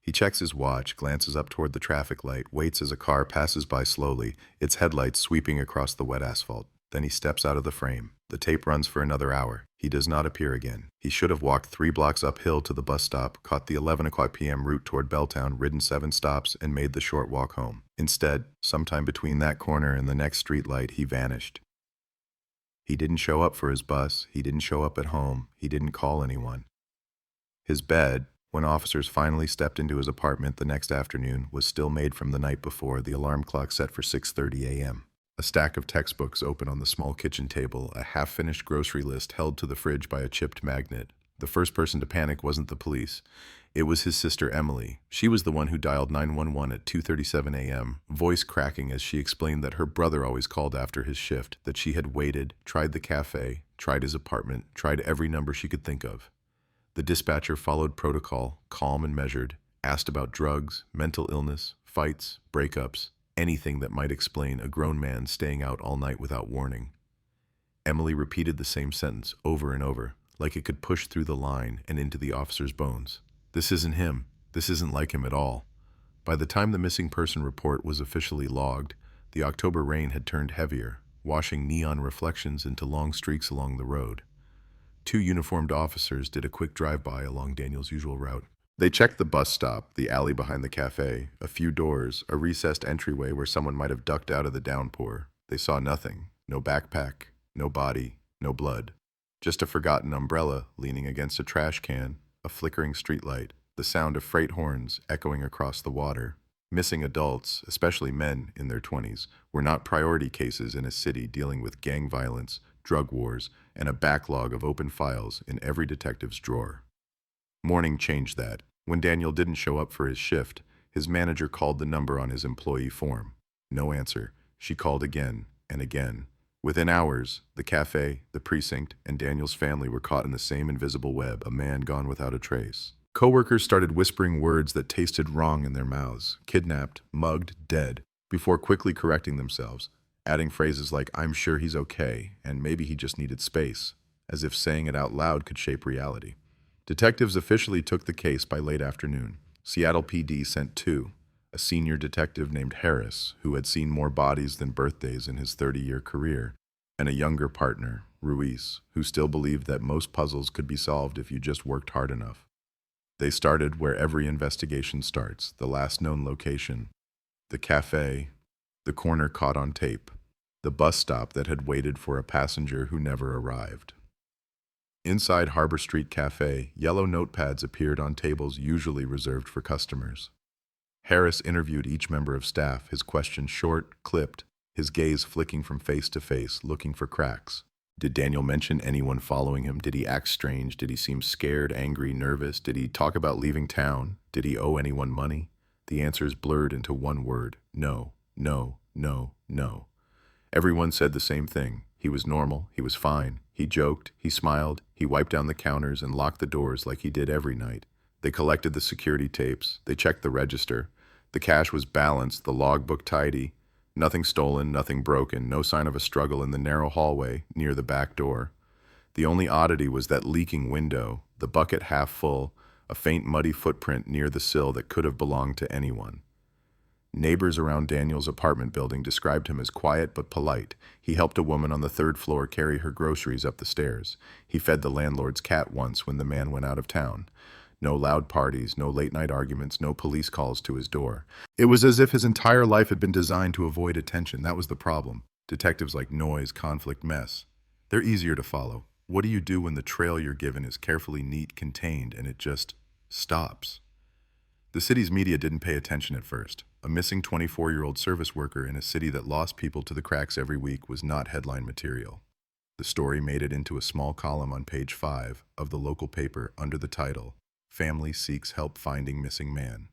He checks his watch, glances up toward the traffic light, waits as a car passes by slowly, its headlights sweeping across the wet asphalt. Then he steps out of the frame. The tape runs for another hour. He does not appear again. He should have walked 3 blocks uphill to the bus stop, caught the 11 o'clock p.m. route toward Belltown, ridden 7 stops, and made the short walk home. Instead, sometime between that corner and the next street light, he vanished. He didn't show up for his bus. He didn't show up at home. He didn't call anyone. His bed, when officers finally stepped into his apartment the next afternoon, was still made from the night before, the alarm clock set for 6:30 a.m. A stack of textbooks open on the small kitchen table, a half-finished grocery list held to the fridge by a chipped magnet. The first person to panic wasn't the police. It was his sister Emily. She was the one who dialed 911 at 2:37 a.m., voice cracking as she explained that her brother always called after his shift, that she had waited, tried the cafe, tried his apartment, tried every number she could think of. The dispatcher followed protocol, calm and measured, asked about drugs, mental illness, fights, breakups, anything that might explain a grown man staying out all night without warning. Emily repeated the same sentence over and over, like it could push through the line and into the officer's bones. This isn't him. This isn't like him at all. By the time the missing person report was officially logged, the October rain had turned heavier, washing neon reflections into long streaks along the road. 2 uniformed officers did a quick drive-by along Daniel's usual route. They checked the bus stop, the alley behind the cafe, a few doors, a recessed entryway where someone might have ducked out of the downpour. They saw nothing. No backpack, no body, no blood. Just a forgotten umbrella leaning against a trash can, a flickering streetlight, the sound of freight horns echoing across the water. Missing adults, especially men in their 20s, were not priority cases in a city dealing with gang violence, drug wars, and a backlog of open files in every detective's drawer. Morning changed that. When Daniel didn't show up for his shift, his manager called the number on his employee form. No answer. She called again and again. Within hours, the cafe, the precinct, and Daniel's family were caught in the same invisible web, a man gone without a trace. Coworkers started whispering words that tasted wrong in their mouths, kidnapped, mugged, dead, before quickly correcting themselves, adding phrases like, "I'm sure he's okay," and "maybe he just needed space," as if saying it out loud could shape reality. Detectives officially took the case by late afternoon. Seattle PD sent 2, a senior detective named Harris, who had seen more bodies than birthdays in his 30-year career, and a younger partner, Ruiz, who still believed that most puzzles could be solved if you just worked hard enough. They started where every investigation starts, the last known location, the cafe, the corner caught on tape, the bus stop that had waited for a passenger who never arrived. Inside Harbor Street Cafe, yellow notepads appeared on tables usually reserved for customers. Harris interviewed each member of staff, his questions short, clipped, his gaze flicking from face to face, looking for cracks. Did Daniel mention anyone following him? Did he act strange? Did he seem scared, angry, nervous? Did he talk about leaving town? Did he owe anyone money? The answers blurred into one word: no, no, no, no. Everyone said the same thing. He was normal, he was fine. He joked, he smiled, he wiped down the counters and locked the doors like he did every night. They collected the security tapes, they checked the register. The cash was balanced, the logbook tidy. Nothing stolen, nothing broken, no sign of a struggle in the narrow hallway near the back door. The only oddity was that leaking window, the bucket half full, a faint muddy footprint near the sill that could have belonged to anyone. Neighbors around Daniel's apartment building described him as quiet but polite. He helped a woman on the 3rd floor carry her groceries up the stairs. He fed the landlord's cat once when the man went out of town. No loud parties, no late-night arguments, no police calls to his door. It was as if his entire life had been designed to avoid attention. That was the problem. Detectives like noise, conflict, mess. They're easier to follow. What do you do when the trail you're given is carefully neat, contained, and it just stops? The city's media didn't pay attention at first. A missing 24-year-old service worker in a city that lost people to the cracks every week was not headline material. The story made it into a small column on page 5 of the local paper under the title, "Family Seeks Help Finding Missing Man."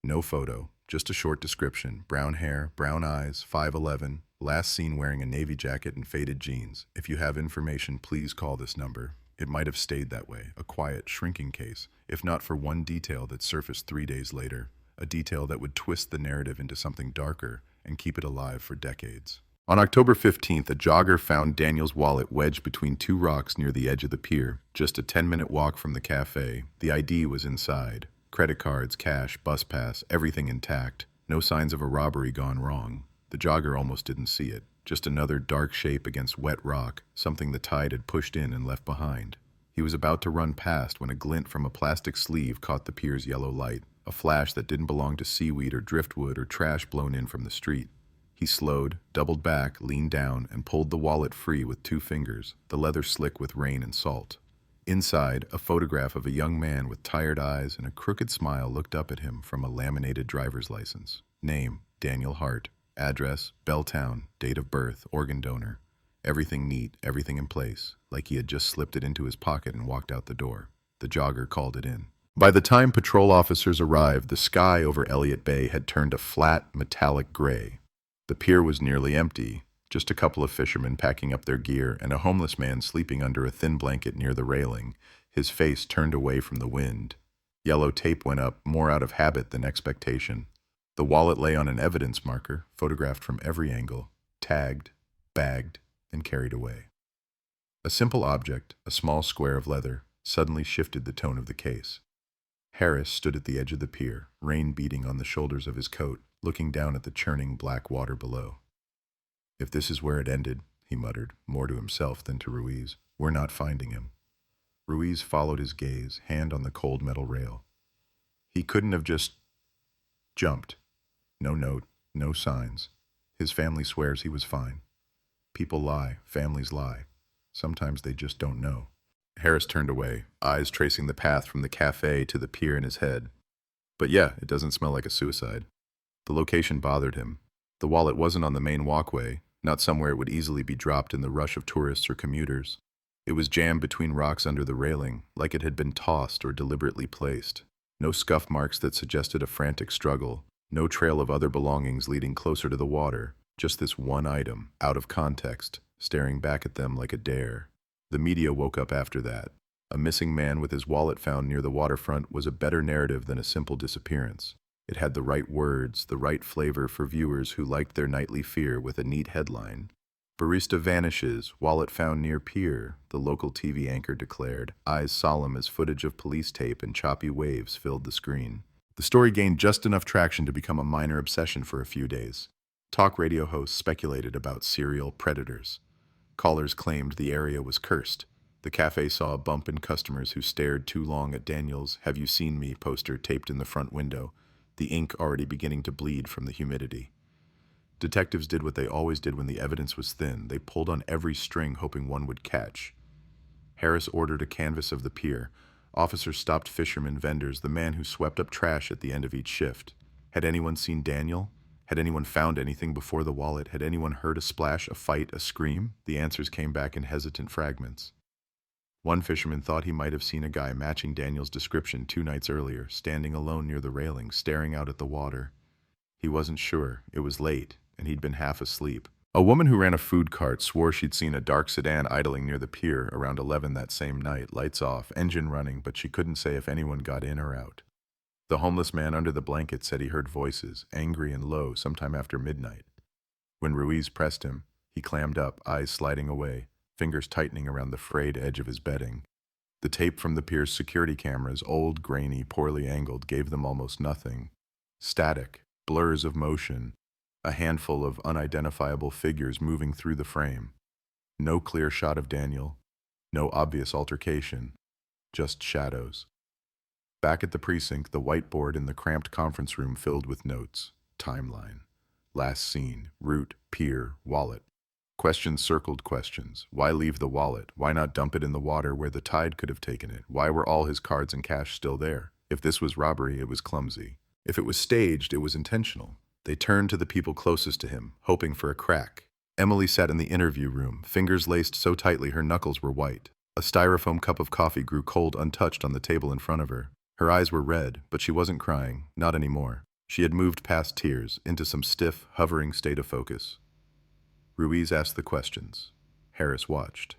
No photo, just a short description: brown hair, brown eyes, 5'11", last seen wearing a navy jacket and faded jeans. If you have information, please call this number. It might have stayed that way, a quiet, shrinking case, if not for one detail that surfaced 3 days later, a detail that would twist the narrative into something darker and keep it alive for decades. On October 15th, a jogger found Daniel's wallet wedged between 2 rocks near the edge of the pier, just a 10-minute walk from the cafe. The ID was inside. Credit cards, cash, bus pass, everything intact. No signs of a robbery gone wrong. The jogger almost didn't see it. just another dark shape against wet rock, something the tide had pushed in and left behind. He was about to run past when a glint from a plastic sleeve caught the pier's yellow light, a flash that didn't belong to seaweed or driftwood or trash blown in from the street. He slowed, doubled back, leaned down, and pulled the wallet free with 2 fingers, the leather slick with rain and salt. Inside, a photograph of a young man with tired eyes and a crooked smile looked up at him from a laminated driver's license. Name, Daniel Hart. Address, Belltown. Date of birth, organ donor. Everything neat, everything in place, like he had just slipped it into his pocket and walked out the door. The jogger called it in. By the time patrol officers arrived, the sky over Elliott Bay had turned a flat, metallic gray. The pier was nearly empty, just a couple of fishermen packing up their gear and a homeless man sleeping under a thin blanket near the railing, his face turned away from the wind. Yellow tape went up, more out of habit than expectation. The wallet lay on an evidence marker, photographed from every angle, tagged, bagged, and carried away. A simple object, a small square of leather, suddenly shifted the tone of the case. Harris stood at the edge of the pier, rain beating on the shoulders of his coat, looking down at the churning black water below. "If this is where it ended," he muttered, more to himself than to Ruiz, "we're not finding him." Ruiz followed his gaze, hand on the cold metal rail. He couldn't have just jumped. No note, no signs. His family swears he was fine. People lie, families lie. Sometimes they just don't know. Harris turned away, eyes tracing the path from the cafe to the pier in his head. But yeah, it doesn't smell like a suicide. The location bothered him. The wallet wasn't on the main walkway, not somewhere it would easily be dropped in the rush of tourists or commuters. It was jammed between rocks under the railing, like it had been tossed or deliberately placed. No scuff marks that suggested a frantic struggle, no trail of other belongings leading closer to the water, just this one item, out of context, staring back at them like a dare. The media woke up after that. A missing man with his wallet found near the waterfront was a better narrative than a simple disappearance. It had the right words, the right flavor for viewers who liked their nightly fear with a neat headline. "Barista vanishes, wallet found near pier," the local TV anchor declared, eyes solemn as footage of police tape and choppy waves filled the screen. The story gained just enough traction to become a minor obsession for a few days. Talk radio hosts speculated about serial predators. Callers claimed the area was cursed. The cafe saw a bump in customers who stared too long at Daniel's "Have you seen me" poster taped in the front window, the ink already beginning to bleed from the humidity. Detectives did what they always did when the evidence was thin. They pulled on every string hoping one would catch. Harris ordered a canvass of the pier. Officers stopped fishermen, vendors, the man who swept up trash at the end of each shift. Had anyone seen Daniel? Had anyone found anything before the wallet? Had anyone heard a splash, a fight, a scream? The answers came back in hesitant fragments. One fisherman thought he might have seen a guy matching Daniel's description 2 nights earlier, standing alone near the railing, staring out at the water. He wasn't sure. It was late, and he'd been half asleep. A woman who ran a food cart swore she'd seen a dark sedan idling near the pier around 11 that same night, lights off, engine running, but she couldn't say if anyone got in or out. The homeless man under the blanket said he heard voices, angry and low, sometime after midnight. When Ruiz pressed him, he clammed up, eyes sliding away, fingers tightening around the frayed edge of his bedding. The tape from the pier's security cameras, old, grainy, poorly angled, gave them almost nothing. Static, blurs of motion, a handful of unidentifiable figures moving through the frame. No clear shot of Daniel, no obvious altercation, just shadows. Back at the precinct, the whiteboard in the cramped conference room filled with notes. Timeline. Last seen. Route. Pier. Wallet. Questions circled questions. Why leave the wallet? Why not dump it in the water where the tide could have taken it? Why were all his cards and cash still there? If this was robbery, it was clumsy. If it was staged, it was intentional. They turned to the people closest to him, hoping for a crack. Emily sat in the interview room, fingers laced so tightly her knuckles were white. A styrofoam cup of coffee grew cold untouched on the table in front of her. Her eyes were red, but she wasn't crying, not anymore. She had moved past tears, into some stiff, hovering state of focus. Ruiz asked the questions. Harris watched.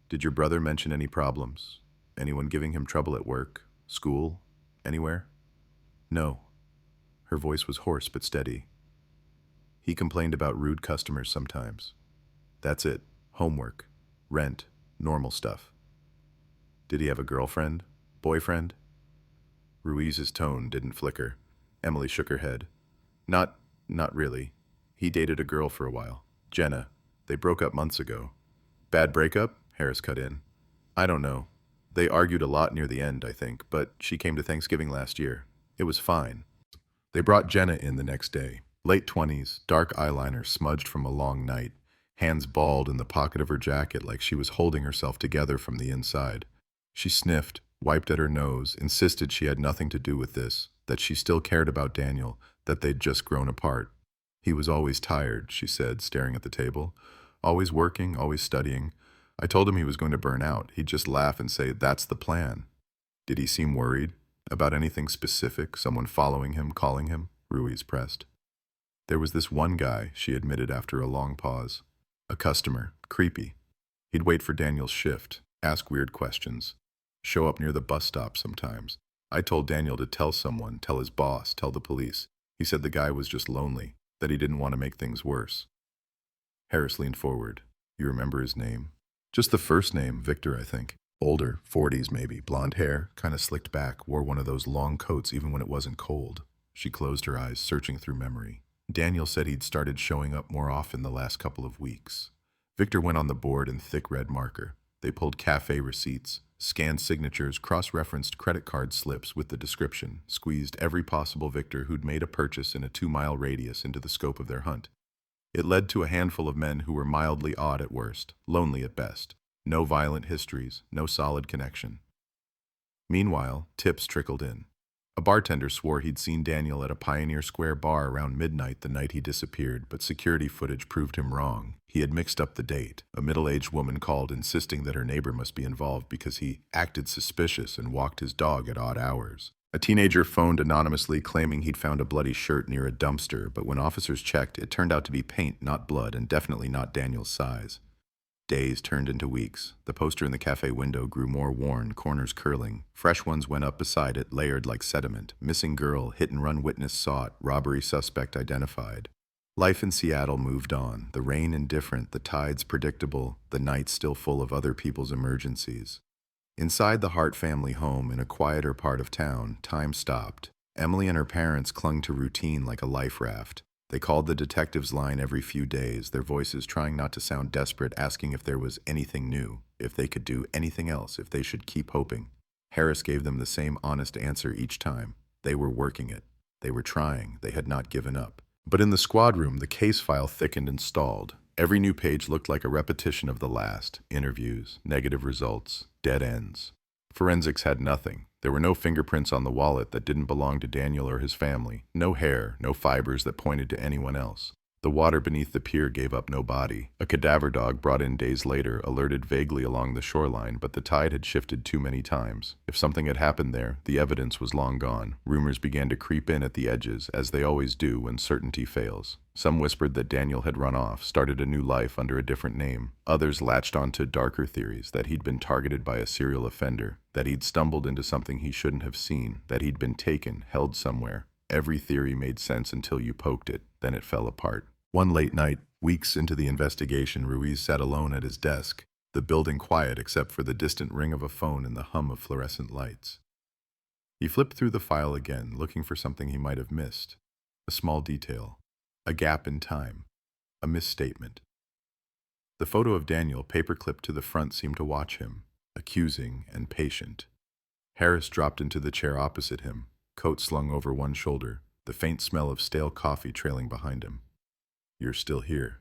"Did your brother mention any problems? Anyone giving him trouble at work, school, anywhere?" "No." Her voice was hoarse but steady. "He complained about rude customers sometimes. That's it. Homework, rent, normal stuff." "Did he have a girlfriend? Boyfriend?" Ruiz's tone didn't flicker. Emily shook her head. Not really. He dated a girl for a while. Jenna. They broke up months ago. Bad breakup? Harris cut in. I don't know. They argued a lot near the end, I think, but she came to Thanksgiving last year. It was fine. They brought Jenna in the next day. Late 20s, dark eyeliner smudged from a long night, hands balled in the pocket of her jacket like she was holding herself together from the inside. She sniffed, wiped at her nose, insisted she had nothing to do with this, that she still cared about Daniel, that they'd just grown apart. He was always tired, she said, staring at the table. Always working, always studying. I told him he was going to burn out. He'd just laugh and say, "That's the plan." Did he seem worried? About anything specific? Someone following him, calling him? Ruiz pressed. There was this one guy, she admitted after a long pause. A customer. Creepy. He'd wait for Daniel's shift, ask weird questions, show up near the bus stop sometimes. I told Daniel to tell someone, tell his boss, tell the police. He said the guy was just lonely, that he didn't want to make things worse. Harris leaned forward. You remember his name? Just the first name, Victor, I think. Older, 40s maybe, blonde hair, kind of slicked back, wore one of those long coats even when it wasn't cold. She closed her eyes, searching through memory. Daniel said he'd started showing up more often the last couple of weeks. Victor went on the board in thick red marker. They pulled cafe receipts, scanned signatures, cross-referenced credit card slips with the description, squeezed every possible Victor who'd made a purchase in a 2-mile radius into the scope of their hunt. It led to a handful of men who were mildly odd at worst, lonely at best. No violent histories, no solid connection. Meanwhile, tips trickled in. A bartender swore he'd seen Daniel at a Pioneer Square bar around midnight the night he disappeared, but security footage proved him wrong. He had mixed up the date. A middle-aged woman called insisting that her neighbor must be involved because he acted suspicious and walked his dog at odd hours. A teenager phoned anonymously claiming he'd found a bloody shirt near a dumpster, but when officers checked, it turned out to be paint, not blood, and definitely not Daniel's size. Days turned into weeks. The poster in the cafe window grew more worn, corners curling. Fresh ones went up beside it, layered like sediment. Missing girl, hit-and-run witness sought, robbery suspect identified. Life in Seattle moved on, the rain indifferent, the tides predictable, the nights still full of other people's emergencies. Inside the Hart family home, in a quieter part of town, time stopped. Emily and her parents clung to routine like a life raft. They called the detectives' line every few days, their voices trying not to sound desperate, asking if there was anything new, if they could do anything else, if they should keep hoping. Harris gave them the same honest answer each time. They were working it. They were trying. They had not given up. But in the squad room, the case file thickened and stalled. Every new page looked like a repetition of the last. Interviews, negative results, dead ends. Forensics had nothing. There were no fingerprints on the wallet that didn't belong to Daniel or his family. No hair, no fibers that pointed to anyone else. The water beneath the pier gave up no body. A cadaver dog brought in days later alerted vaguely along the shoreline, but the tide had shifted too many times. If something had happened there, the evidence was long gone. Rumors began to creep in at the edges, as they always do when certainty fails. Some whispered that Daniel had run off, started a new life under a different name. Others latched onto darker theories, that he'd been targeted by a serial offender, that he'd stumbled into something he shouldn't have seen, that he'd been taken, held somewhere. Every theory made sense until you poked it, then it fell apart. One late night, weeks into the investigation, Ruiz sat alone at his desk, the building quiet except for the distant ring of a phone and the hum of fluorescent lights. He flipped through the file again, looking for something he might have missed. A small detail. A gap in time. A misstatement. The photo of Daniel, paperclipped to the front, seemed to watch him, accusing and patient. Harris dropped into the chair opposite him, coat slung over one shoulder, the faint smell of stale coffee trailing behind him. You're still here.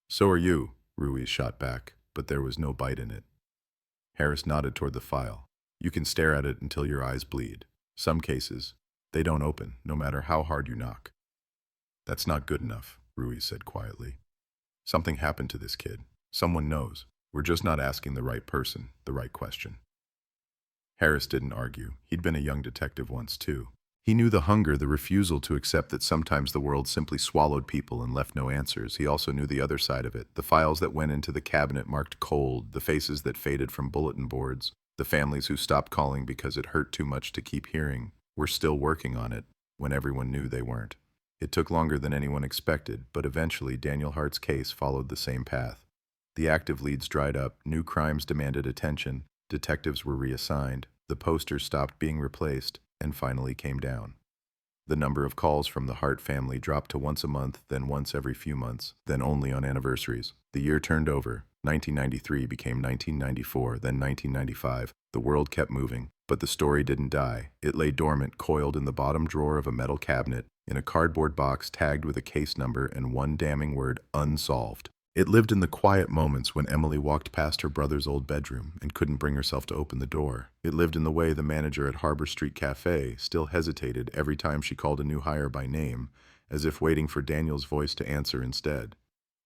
So are you, Ruiz shot back, but there was no bite in it. Harris nodded toward the file. You can stare at it until your eyes bleed. Some cases, they don't open, no matter how hard you knock. That's not good enough, Ruiz said quietly. Something happened to this kid. Someone knows. We're just not asking the right person, the right question. Harris didn't argue. He'd been a young detective once, too. He knew the hunger, the refusal to accept that sometimes the world simply swallowed people and left no answers. He also knew the other side of it, the files that went into the cabinet marked cold, the faces that faded from bulletin boards, the families who stopped calling because it hurt too much to keep hearing. We're still working on it, when everyone knew they weren't. It took longer than anyone expected, but eventually Daniel Hart's case followed the same path. The active leads dried up, new crimes demanded attention, detectives were reassigned, the posters stopped being replaced, and finally came down. The number of calls from the Hart family dropped to once a month, then once every few months, then only on anniversaries. The year turned over. 1993 became 1994, then 1995. The world kept moving, but the story didn't die. It lay dormant, coiled in the bottom drawer of a metal cabinet, in a cardboard box tagged with a case number and one damning word, unsolved. It lived in the quiet moments when Emily walked past her brother's old bedroom and couldn't bring herself to open the door. It lived in the way the manager at Harbor Street Cafe still hesitated every time she called a new hire by name, as if waiting for Daniel's voice to answer instead.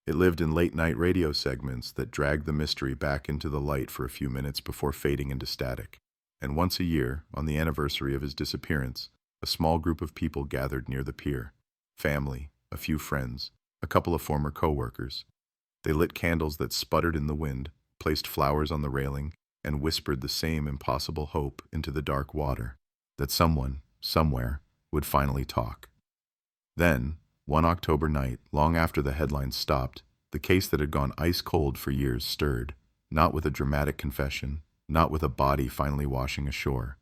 It lived in late-night radio segments that dragged the mystery back into the light for a few minutes before fading into static. And once a year, on the anniversary of his disappearance, a small group of people gathered near the pier. Family, a few friends, a couple of former co-workers. They lit candles that sputtered in the wind, placed flowers on the railing, and whispered the same impossible hope into the dark water, that someone, somewhere, would finally talk. Then, one October night, long after the headlines stopped, the case that had gone ice cold for years stirred, not with a dramatic confession, not with a body finally washing ashore.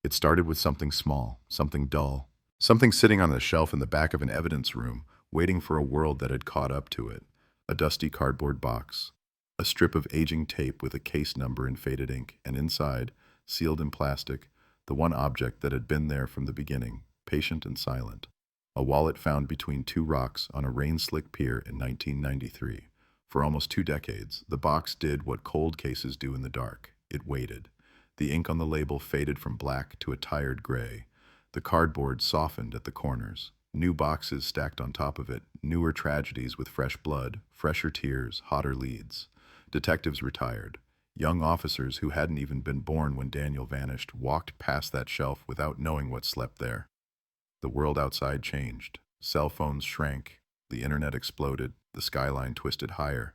It started with something small, something dull, something sitting on a shelf in the back of an evidence room, waiting for a world that had caught up to it. A dusty cardboard box, a strip of aging tape with a case number in faded ink, and inside, sealed in plastic, the one object that had been there from the beginning, patient and silent. A wallet found between two rocks on a rain-slick pier in 1993. For almost 2 decades, the box did what cold cases do in the dark. It waited. The ink on the label faded from black to a tired gray. The cardboard softened at the corners. New boxes stacked on top of it, newer tragedies with fresh blood, fresher tears, hotter leads. Detectives retired. Young officers who hadn't even been born when Daniel vanished walked past that shelf without knowing what slept there. The world outside changed. Cell phones shrank. The internet exploded. The skyline twisted higher.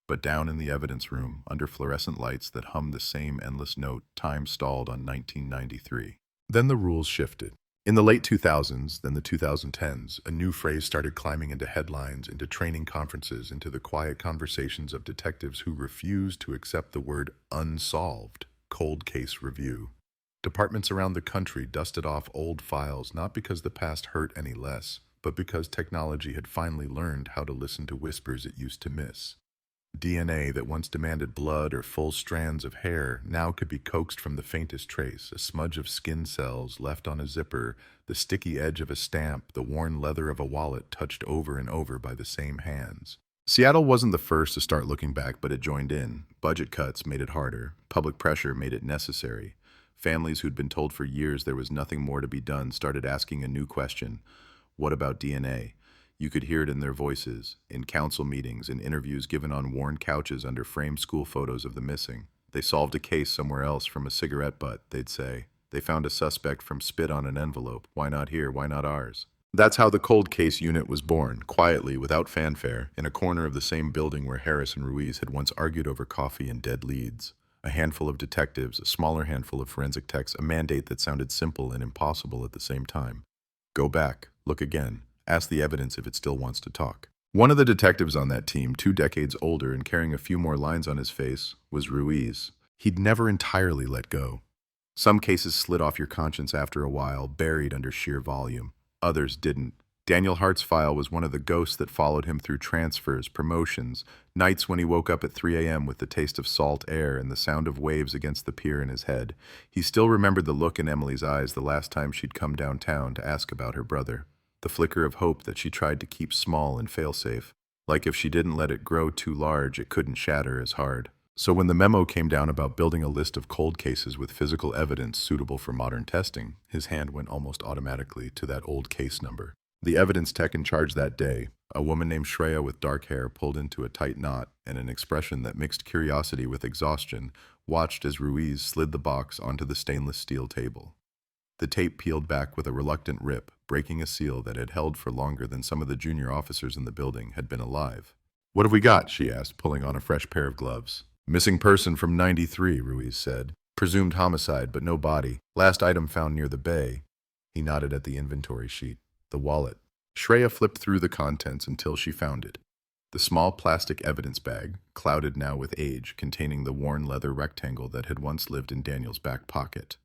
But down in the evidence room, under fluorescent lights that hummed the same endless note, time stalled on 1993. Then the rules shifted. In the late 2000s, then the 2010s, a new phrase started climbing into headlines, into training conferences, into the quiet conversations of detectives who refused to accept the word unsolved, cold case review. Departments around the country dusted off old files not because the past hurt any less, but because technology had finally learned how to listen to whispers it used to miss. DNA that once demanded blood or full strands of hair now could be coaxed from the faintest trace, a smudge of skin cells left on a zipper, the sticky edge of a stamp, the worn leather of a wallet touched over and over by the same hands. Seattle wasn't the first to start looking back, but it joined in. Budget cuts made it harder. Public pressure made it necessary. Families who'd been told for years there was nothing more to be done started asking a new question. What about DNA? You could hear it in their voices, in council meetings, in interviews given on worn couches under framed school photos of the missing. They solved a case somewhere else from a cigarette butt, they'd say. They found a suspect from spit on an envelope. Why not here? Why not ours? That's how the cold case unit was born, quietly, without fanfare, in a corner of the same building where Harris and Ruiz had once argued over coffee and dead leads. A handful of detectives, a smaller handful of forensic techs, a mandate that sounded simple and impossible at the same time. Go back, look again. Ask the evidence if it still wants to talk. One of the detectives on that team, 2 decades older and carrying a few more lines on his face, was Ruiz. He'd never entirely let go. Some cases slid off your conscience after a while, buried under sheer volume. Others didn't. Daniel Hart's file was one of the ghosts that followed him through transfers, promotions, nights when he woke up at 3 a.m. with the taste of salt air and the sound of waves against the pier in his head. He still remembered the look in Emily's eyes the last time she'd come downtown to ask about her brother. The flicker of hope that she tried to keep small and fail-safe. Like if she didn't let it grow too large, it couldn't shatter as hard. So when the memo came down about building a list of cold cases with physical evidence suitable for modern testing, his hand went almost automatically to that old case number. The evidence tech in charge that day, a woman named Shreya with dark hair pulled into a tight knot and an expression that mixed curiosity with exhaustion, watched as Ruiz slid the box onto the stainless steel table. The tape peeled back with a reluctant rip, breaking a seal that had held for longer than some of the junior officers in the building had been alive. "What have we got?" she asked, pulling on a fresh pair of gloves. "Missing person from 93, Ruiz said. "Presumed homicide, but no body. Last item found near the bay." He nodded at the inventory sheet. The wallet. Shreya flipped through the contents until she found it. The small plastic evidence bag, clouded now with age, containing the worn leather rectangle that had once lived in Daniel's back pocket.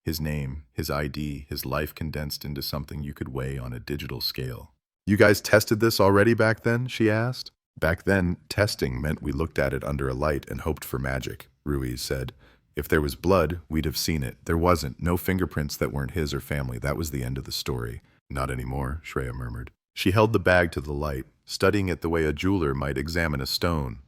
His name, his ID, his life condensed into something you could weigh on a digital scale. "You guys tested this already back then?" she asked. "Back then, testing meant we looked at it under a light and hoped for magic," Ruiz said. "If there was blood, we'd have seen it. There wasn't. No fingerprints that weren't his or family. That was the end of the story." "Not anymore," Shreya murmured. She held the bag to the light, studying it the way a jeweler might examine a stone.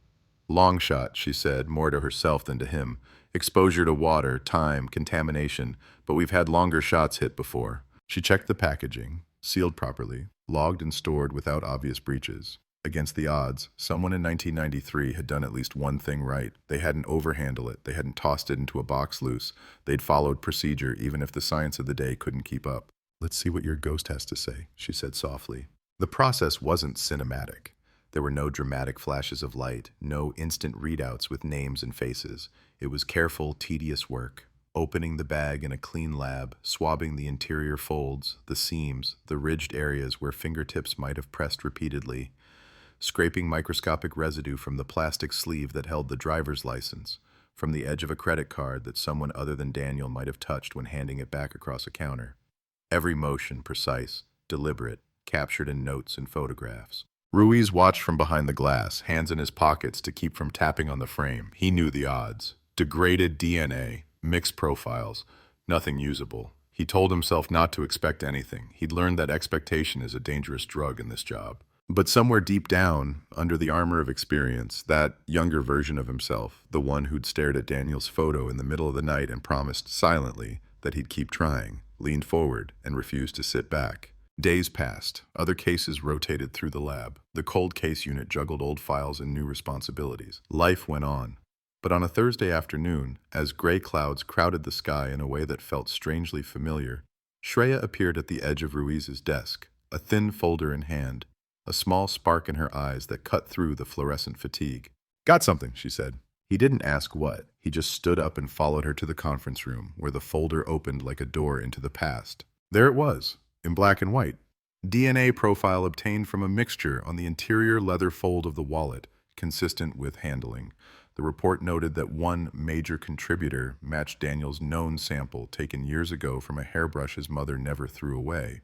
"Long shot," she said, more to herself than to him. "Exposure to water, time, contamination, but we've had longer shots hit before." She checked the packaging, sealed properly, logged and stored without obvious breaches. Against the odds, someone in 1993 had done at least one thing right. They hadn't overhandled it. They hadn't tossed it into a box loose. They'd followed procedure, even if the science of the day couldn't keep up. "Let's see what your ghost has to say," she said softly. The process wasn't cinematic. There were no dramatic flashes of light, no instant readouts with names and faces. It was careful, tedious work. Opening the bag in a clean lab, swabbing the interior folds, the seams, the ridged areas where fingertips might have pressed repeatedly, scraping microscopic residue from the plastic sleeve that held the driver's license, from the edge of a credit card that someone other than Daniel might have touched when handing it back across a counter. Every motion precise, deliberate, captured in notes and photographs. Ruiz watched from behind the glass, hands in his pockets to keep from tapping on the frame. He knew the odds. Degraded DNA, mixed profiles, nothing usable. He told himself not to expect anything. He'd learned that expectation is a dangerous drug in this job. But somewhere deep down, under the armor of experience, that younger version of himself, the one who'd stared at Daniel's photo in the middle of the night and promised silently that he'd keep trying, leaned forward and refused to sit back. Days passed. Other cases rotated through the lab. The cold case unit juggled old files and new responsibilities. Life went on. But on a Thursday afternoon, as gray clouds crowded the sky in a way that felt strangely familiar, Shreya appeared at the edge of Ruiz's desk, a thin folder in hand, a small spark in her eyes that cut through the fluorescent fatigue. "Got something," she said. He didn't ask what. He just stood up and followed her to the conference room, where the folder opened like a door into the past. There it was, in black and white. DNA profile obtained from a mixture on the interior leather fold of the wallet, consistent with handling. The report noted that one major contributor matched Daniel's known sample taken years ago from a hairbrush his mother never threw away.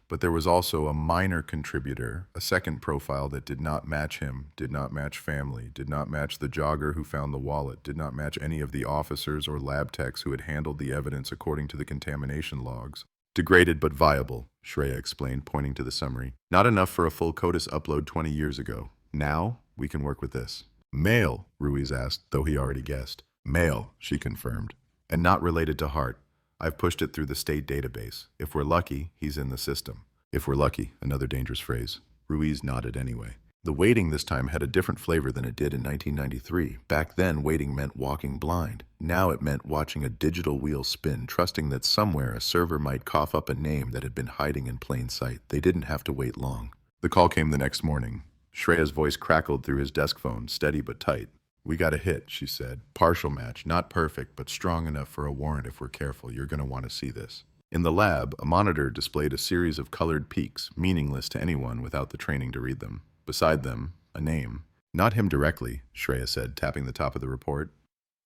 But there was also a minor contributor, a second profile that did not match him, did not match family, did not match the jogger who found the wallet, did not match any of the officers or lab techs who had handled the evidence according to the contamination logs. "Degraded but viable," Shreya explained, pointing to the summary. "Not enough for a full CODIS upload 20 years ago. Now, we can work with this." "Male?" Ruiz asked, though he already guessed. "Male," she confirmed. "And not related to Hart. I've pushed it through the state database. If we're lucky, he's in the system." If we're lucky, another dangerous phrase. Ruiz nodded anyway. The waiting this time had a different flavor than it did in 1993. Back then, waiting meant walking blind. Now it meant watching a digital wheel spin, trusting that somewhere a server might cough up a name that had been hiding in plain sight. They didn't have to wait long. The call came the next morning. Shreya's voice crackled through his desk phone, steady but tight. "We got a hit," she said. "Partial match, not perfect, but strong enough for a warrant if we're careful. You're going to want to see this." In the lab, a monitor displayed a series of colored peaks, meaningless to anyone without the training to read them. Beside them, a name. "Not him directly," Shreya said, tapping the top of the report,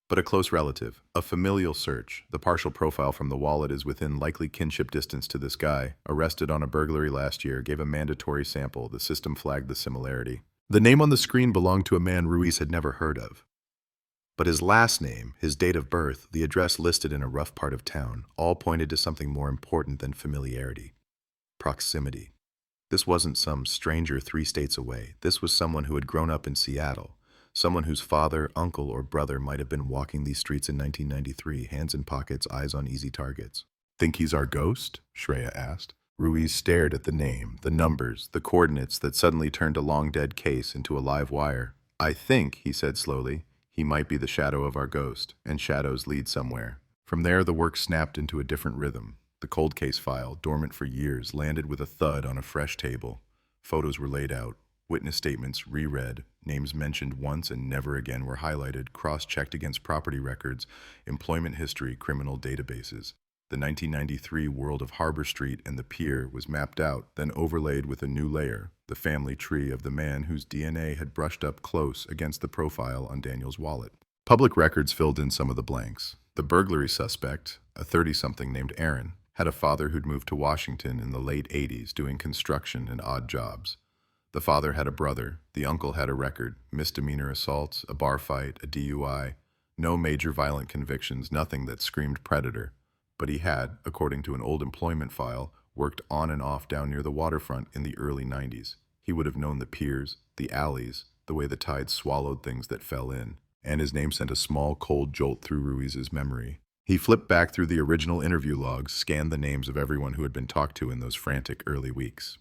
"but a close relative. A familial search. The partial profile from the wallet is within likely kinship distance to this guy. Arrested on a burglary last year, gave a mandatory sample. The system flagged the similarity." The name on the screen belonged to a man Ruiz had never heard of. But his last name, his date of birth, the address listed in a rough part of town, all pointed to something more important than familiarity. Proximity. This wasn't some stranger 3 states away. This was someone who had grown up in Seattle. Someone whose father, uncle, or brother might have been walking these streets in 1993, hands in pockets, eyes on easy targets. "Think he's our ghost?" Shreya asked. Ruiz stared at the name, the numbers, the coordinates that suddenly turned a long-dead case into a live wire. "I think," he said slowly, "he might be the shadow of our ghost, and shadows lead somewhere." From there, the work snapped into a different rhythm. The cold case file, dormant for years, landed with a thud on a fresh table. Photos were laid out, witness statements reread, names mentioned once and never again were highlighted, cross-checked against property records, employment history, criminal databases. The 1993 world of Harbor Street and the pier was mapped out, then overlaid with a new layer, the family tree of the man whose DNA had brushed up close against the profile on Daniel's wallet. Public records filled in some of the blanks. The burglary suspect, a 30-something named Aaron, had a father who'd moved to Washington in the late 80s doing construction and odd jobs. The father had a brother, the uncle had a record, misdemeanor assaults, a bar fight, a DUI, no major violent convictions, nothing that screamed predator. But he had, according to an old employment file, worked on and off down near the waterfront in the early 90s. He would have known the piers, the alleys, the way the tide swallowed things that fell in. And his name sent a small, cold jolt through Ruiz's memory. He flipped back through the original interview logs, scanned the names of everyone who had been talked to in those frantic early weeks.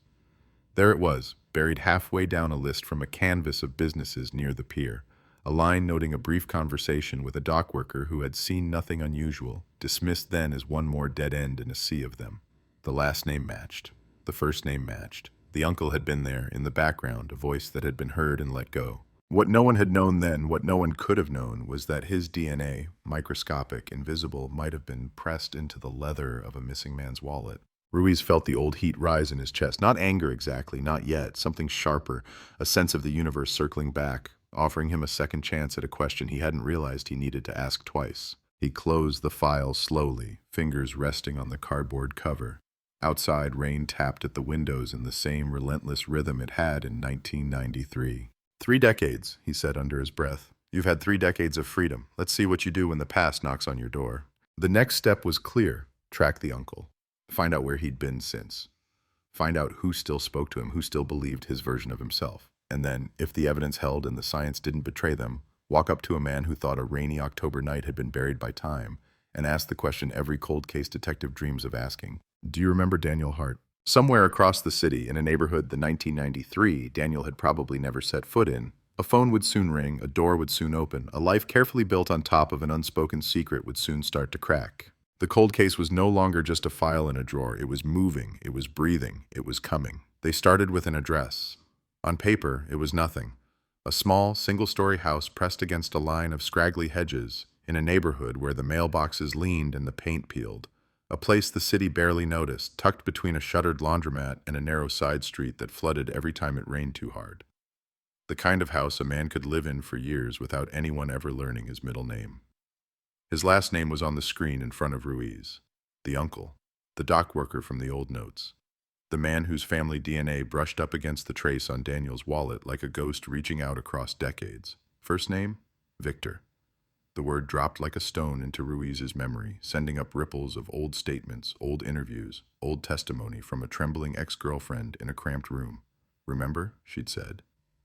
There it was, buried halfway down a list from a canvas of businesses near the pier, a line noting a brief conversation with a dock worker who had seen nothing unusual, dismissed then as one more dead end in a sea of them. The last name matched. The first name matched. The uncle had been there, in the background, a voice that had been heard and let go. What no one had known then, what no one could have known, was that his DNA, microscopic, invisible, might have been pressed into the leather of a missing man's wallet. Ruiz felt the old heat rise in his chest. Not anger exactly, not yet. Something sharper, a sense of the universe circling back, offering him a second chance at a question he hadn't realized he needed to ask twice. He closed the file slowly, fingers resting on the cardboard cover. Outside, rain tapped at the windows in the same relentless rhythm it had in 1993. 3 decades, he said under his breath. You've had 3 decades of freedom. Let's see what you do when the past knocks on your door. The next step was clear. Track the uncle. Find out where he'd been since. Find out who still spoke to him, who still believed his version of himself. And then, if the evidence held and the science didn't betray them, walk up to a man who thought a rainy October night had been buried by time and ask the question every cold case detective dreams of asking. Do you remember Daniel Hart? Somewhere across the city, in a neighborhood the 1993 Daniel had probably never set foot in, a phone would soon ring, a door would soon open, a life carefully built on top of an unspoken secret would soon start to crack. The cold case was no longer just a file in a drawer. It was moving, it was breathing, it was coming. They started with an address. On paper, it was nothing. A small, single-story house pressed against a line of scraggly hedges in a neighborhood where the mailboxes leaned and the paint peeled. A place the city barely noticed, tucked between a shuttered laundromat and a narrow side street that flooded every time it rained too hard. The kind of house a man could live in for years without anyone ever learning his middle name. His last name was on the screen in front of Ruiz. The uncle, the dock worker from the old notes. The man whose family DNA brushed up against the trace on Daniel's wallet like a ghost reaching out across decades. First name? Victor. The word dropped like a stone into Ruiz's memory, sending up ripples of old statements, old interviews, old testimony from a trembling ex-girlfriend in a cramped room. Remember? She'd said.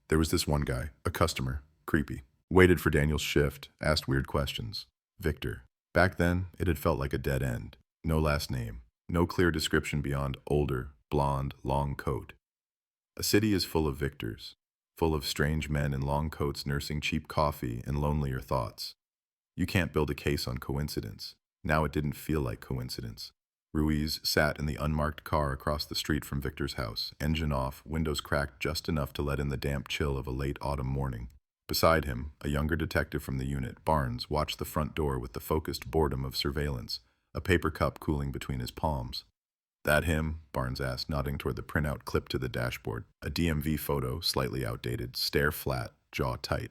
There was this one guy, a customer, creepy. Waited for Daniel's shift, asked weird questions. Victor. Back then, it had felt like a dead end. No last name. No clear description beyond older, blonde, long coat. A city is full of Victors, full of strange men in long coats nursing cheap coffee and lonelier thoughts. You can't build a case on coincidence. Now it didn't feel like coincidence. Ruiz sat in the unmarked car across the street from Victor's house, engine off, windows cracked just enough to let in the damp chill of a late autumn morning. Beside him, a younger detective from the unit, Barnes, watched the front door with the focused boredom of surveillance, a paper cup cooling between his palms. That him? Barnes asked, nodding toward the printout clipped to the dashboard. A DMV photo, slightly outdated, stare flat, jaw tight.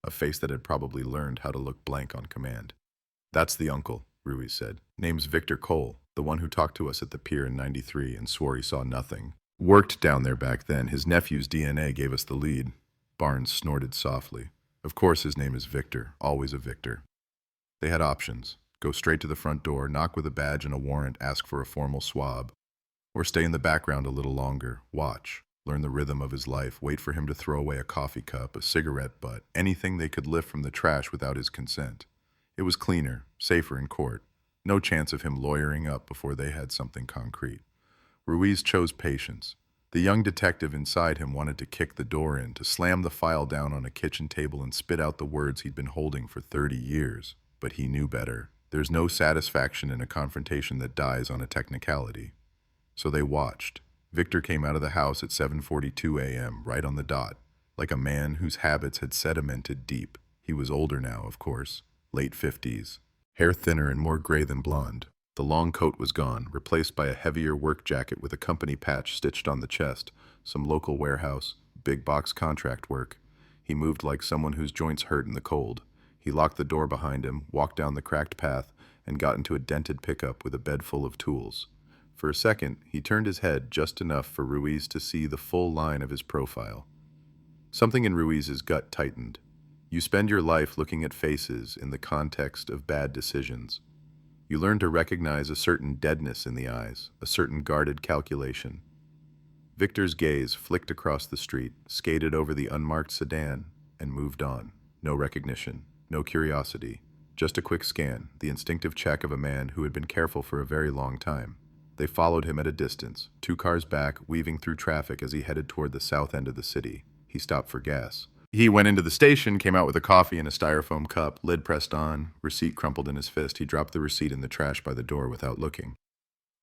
A face that had probably learned how to look blank on command. That's the uncle, Ruiz said. Name's Victor Cole, the one who talked to us at the pier in '93 and swore he saw nothing. Worked down there back then. His nephew's DNA gave us the lead. Barnes snorted softly. Of course his name is Victor, always a Victor. They had options. Go straight to the front door, knock with a badge and a warrant, ask for a formal swab. Or stay in the background a little longer, watch. Learn the rhythm of his life, wait for him to throw away a coffee cup, a cigarette butt, anything they could lift from the trash without his consent. It was cleaner, safer in court. No chance of him lawyering up before they had something concrete. Ruiz chose patience. The young detective inside him wanted to kick the door in, to slam the file down on a kitchen table and spit out the words he'd been holding for 30 years. But he knew better. There's no satisfaction in a confrontation that dies on a technicality. So they watched. Victor came out of the house at 7:42 a.m., right on the dot, like a man whose habits had sedimented deep. He was older now, of course, late 50s. Hair thinner and more gray than blonde. The long coat was gone, replaced by a heavier work jacket with a company patch stitched on the chest, some local warehouse, big box contract work. He moved like someone whose joints hurt in the cold. He locked the door behind him, walked down the cracked path, and got into a dented pickup with a bed full of tools. For a second, he turned his head just enough for Ruiz to see the full line of his profile. Something in Ruiz's gut tightened. You spend your life looking at faces in the context of bad decisions. You learn to recognize a certain deadness in the eyes, a certain guarded calculation. Victor's gaze flicked across the street, skated over the unmarked sedan, and moved on. No recognition, no curiosity, just a quick scan, the instinctive check of a man who had been careful for a very long time. They followed him at a distance, 2 cars back, weaving through traffic as he headed toward the south end of the city. He stopped for gas. He went into the station, came out with a coffee in a styrofoam cup, lid pressed on, receipt crumpled in his fist. He dropped the receipt in the trash by the door without looking.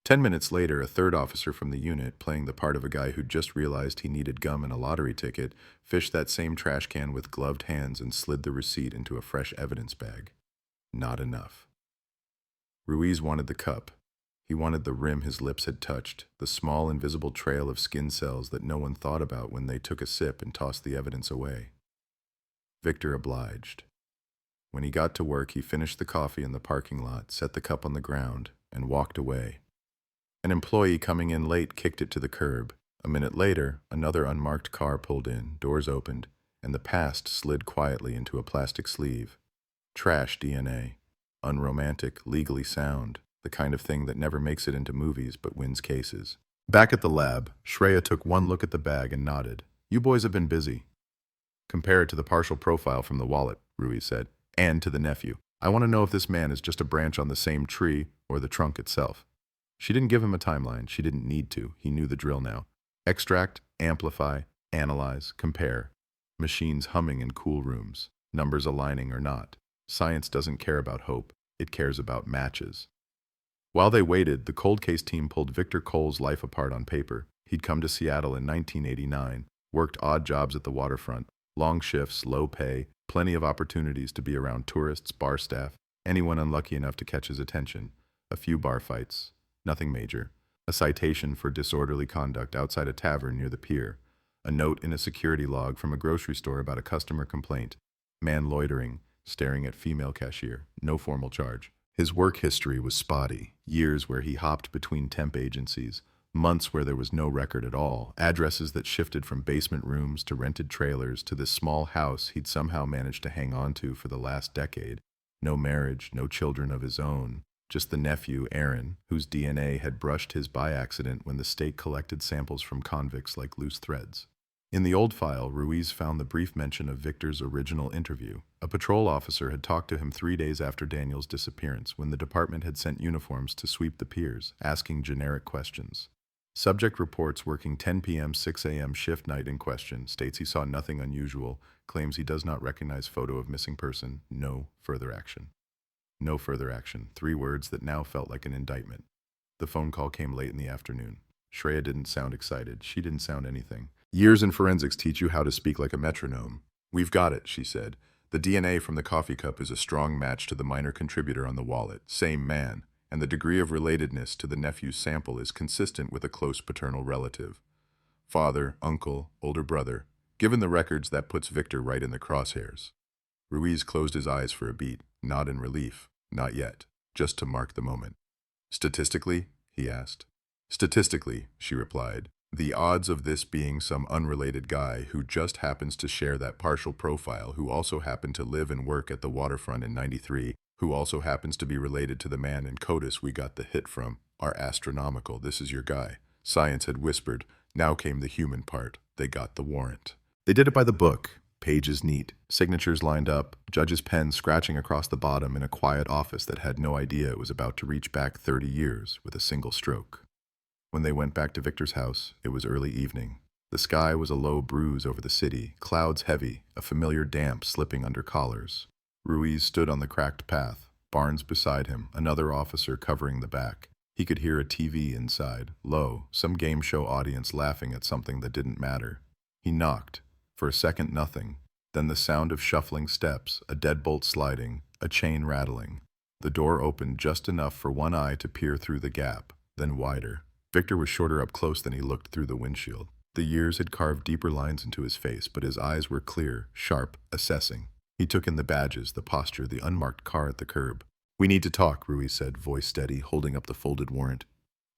10 minutes later, a third officer from the unit, playing the part of a guy who'd just realized he needed gum and a lottery ticket, fished that same trash can with gloved hands and slid the receipt into a fresh evidence bag. Not enough. Ruiz wanted the cup. He wanted the rim his lips had touched, the small invisible trail of skin cells that no one thought about when they took a sip and tossed the evidence away. Victor obliged. When he got to work, he finished the coffee in the parking lot, set the cup on the ground, and walked away. An employee coming in late kicked it to the curb. A minute later, another unmarked car pulled in, doors opened, and the past slid quietly into a plastic sleeve. Trash DNA. Unromantic, legally sound, the kind of thing that never makes it into movies but wins cases. Back at the lab, Shreya took one look at the bag and nodded. You boys have been busy. Compare it to the partial profile from the wallet, Ruiz said, and to the nephew. I want to know if this man is just a branch on the same tree or the trunk itself. She didn't give him a timeline. She didn't need to. He knew the drill now. Extract, amplify, analyze, compare. Machines humming in cool rooms. Numbers aligning or not. Science doesn't care about hope. It cares about matches. While they waited, the cold case team pulled Victor Cole's life apart on paper. He'd come to Seattle in 1989, worked odd jobs at the waterfront, long shifts, low pay, plenty of opportunities to be around tourists, bar staff, anyone unlucky enough to catch his attention. A few bar fights. Nothing major. A citation for disorderly conduct outside a tavern near the pier. A note in a security log from a grocery store about a customer complaint. Man loitering, staring at female cashier. No formal charge. His work history was spotty. Years where he hopped between temp agencies. Months where there was no record at all. Addresses that shifted from basement rooms to rented trailers to this small house he'd somehow managed to hang on to for the last decade. No marriage, no children of his own. Just the nephew, Aaron, whose DNA had brushed his by accident when the state collected samples from convicts like loose threads. In the old file, Ruiz found the brief mention of Victor's original interview. A patrol officer had talked to him 3 days after Daniel's disappearance, when the department had sent uniforms to sweep the piers, asking generic questions. Subject reports working 10 p.m., 6 a.m. shift night in question, states he saw nothing unusual, claims he does not recognize photo of missing person, no further action. No further action. 3 words that now felt like an indictment. The phone call came late in the afternoon. Shreya didn't sound excited. She didn't sound anything. Years in forensics teach you how to speak like a metronome. We've got it, she said. The DNA from the coffee cup is a strong match to the minor contributor on the wallet. Same man. And the degree of relatedness to the nephew's sample is consistent with a close paternal relative. Father, uncle, older brother. Given the records, that puts Victor right in the crosshairs. Ruiz closed his eyes for a beat, not in relief. Not yet, just to mark the moment. Statistically, he asked. Statistically, she replied, the odds of this being some unrelated guy who just happens to share that partial profile, who also happened to live and work at the waterfront in '93, who also happens to be related to the man in CODIS we got the hit from, are astronomical. This is your guy. Science had whispered. Now came the human part. They got the warrant. They did it by the book. Pages neat, signatures lined up, judge's pen scratching across the bottom in a quiet office that had no idea it was about to reach back 30 years with a single stroke. When they went back to Victor's house, it was early evening. The sky was a low bruise over the city, clouds heavy, a familiar damp slipping under collars. Ruiz stood on the cracked path, Barnes beside him, another officer covering the back. He could hear a TV inside, low, some game show audience laughing at something that didn't matter. He knocked. For a second, nothing. Then the sound of shuffling steps, a deadbolt sliding, a chain rattling. The door opened just enough for one eye to peer through the gap, then wider. Victor was shorter up close than he looked through the windshield. The years had carved deeper lines into his face, but his eyes were clear, sharp, assessing. He took in the badges, the posture, the unmarked car at the curb. We need to talk, Ruiz said, voice steady, holding up the folded warrant.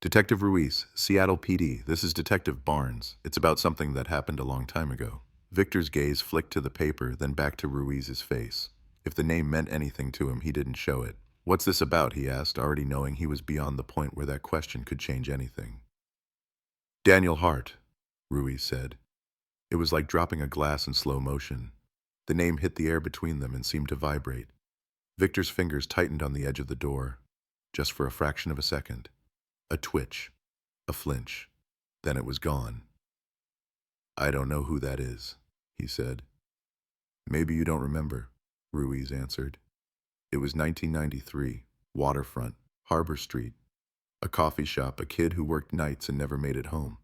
Detective Ruiz, Seattle PD, this is Detective Barnes. It's about something that happened a long time ago. Victor's gaze flicked to the paper, then back to Ruiz's face. If the name meant anything to him, he didn't show it. What's this about, he asked, already knowing he was beyond the point where that question could change anything. Daniel Hart, Ruiz said. It was like dropping a glass in slow motion. The name hit the air between them and seemed to vibrate. Victor's fingers tightened on the edge of the door, just for a fraction of a second. A twitch, a flinch. Then it was gone. I don't know who that is, he said. Maybe you don't remember, Ruiz answered. It was 1993, waterfront, Harbor Street. A coffee shop, a kid who worked nights and never made it home.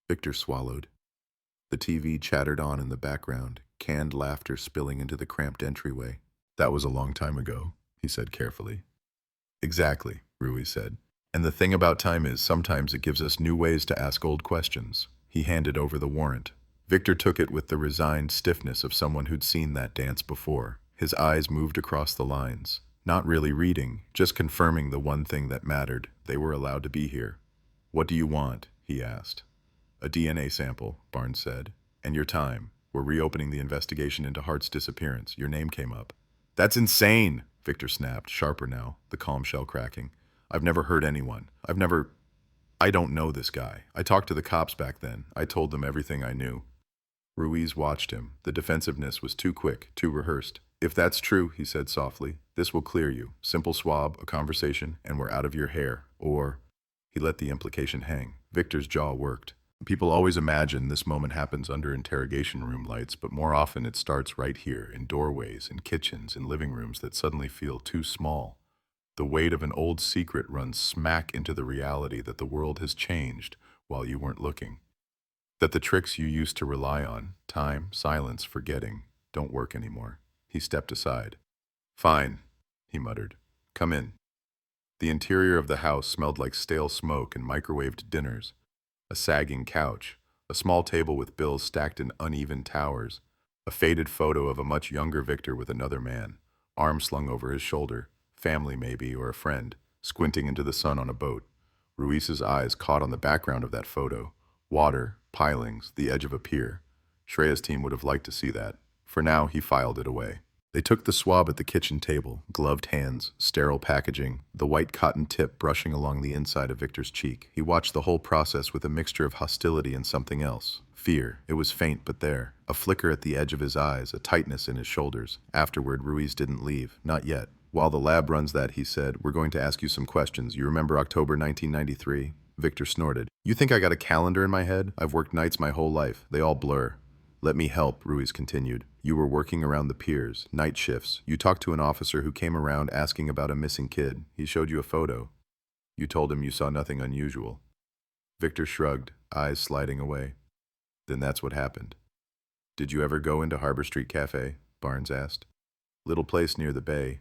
Victor swallowed. The TV chattered on in the background, canned laughter spilling into the cramped entryway. That was a long time ago, he said carefully. Exactly, Ruiz said. And the thing about time is sometimes it gives us new ways to ask old questions. He handed over the warrant. Victor took it with the resigned stiffness of someone who'd seen that dance before. His eyes moved across the lines. Not really reading, just confirming the one thing that mattered. They were allowed to be here. What do you want? He asked. A DNA sample, Barnes said. And your time. We're reopening the investigation into Hart's disappearance. Your name came up. That's insane, Victor snapped, sharper now, the calm shell cracking. I've never heard anyone. I don't know this guy. I talked to the cops back then. I told them everything I knew. Ruiz watched him. The defensiveness was too quick, too rehearsed. If that's true, he said softly, this will clear you. Simple swab, a conversation, and we're out of your hair. Or, he let the implication hang. Victor's jaw worked. People always imagine this moment happens under interrogation room lights, but more often it starts right here, in doorways, in kitchens, in living rooms that suddenly feel too small. The weight of an old secret runs smack into the reality that the world has changed while you weren't looking. That the tricks you used to rely on, time, silence, forgetting, don't work anymore. He stepped aside. Fine, he muttered. Come in. The interior of the house smelled like stale smoke and microwaved dinners. A sagging couch, a small table with bills stacked in uneven towers, a faded photo of a much younger Victor with another man, arm slung over his shoulder, family maybe, or a friend, squinting into the sun on a boat. Ruiz's eyes caught on the background of that photo. Water, pilings, the edge of a pier. Shreya's team would have liked to see that. For now, he filed it away. They took the swab at the kitchen table, gloved hands, sterile packaging, the white cotton tip brushing along the inside of Victor's cheek. He watched the whole process with a mixture of hostility and something else. Fear. It was faint, but there. A flicker at the edge of his eyes, a tightness in his shoulders. Afterward, Ruiz didn't leave. Not yet. While the lab runs that, he said, we're going to ask you some questions. You remember October 1993? Victor snorted. You think I got a calendar in my head? I've worked nights my whole life. They all blur. Let me help, Ruiz continued. You were working around the piers, night shifts. You talked to an officer who came around asking about a missing kid. He showed you a photo. You told him you saw nothing unusual. Victor shrugged, eyes sliding away. Then that's what happened. Did you ever go into Harbor Street Cafe? Barnes asked. Little place near the bay.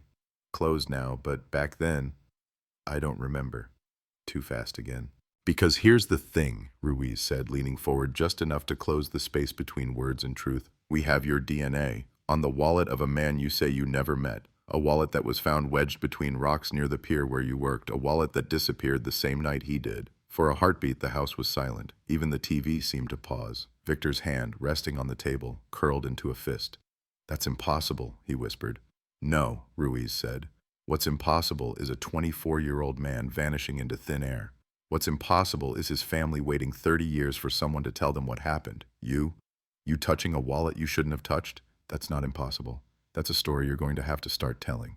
Closed now, but back then, I don't remember. Too fast again. Because here's the thing, Ruiz said, leaning forward just enough to close the space between words and truth. We have your DNA on the wallet of a man you say you never met. A wallet that was found wedged between rocks near the pier where you worked. A wallet that disappeared the same night he did. For a heartbeat, the house was silent. Even the TV seemed to pause. Victor's hand, resting on the table, curled into a fist. That's impossible, he whispered. No, Ruiz said. What's impossible is a 24-year-old man vanishing into thin air. What's impossible is his family waiting 30 years for someone to tell them what happened. You touching a wallet you shouldn't have touched? That's not impossible. That's a story you're going to have to start telling.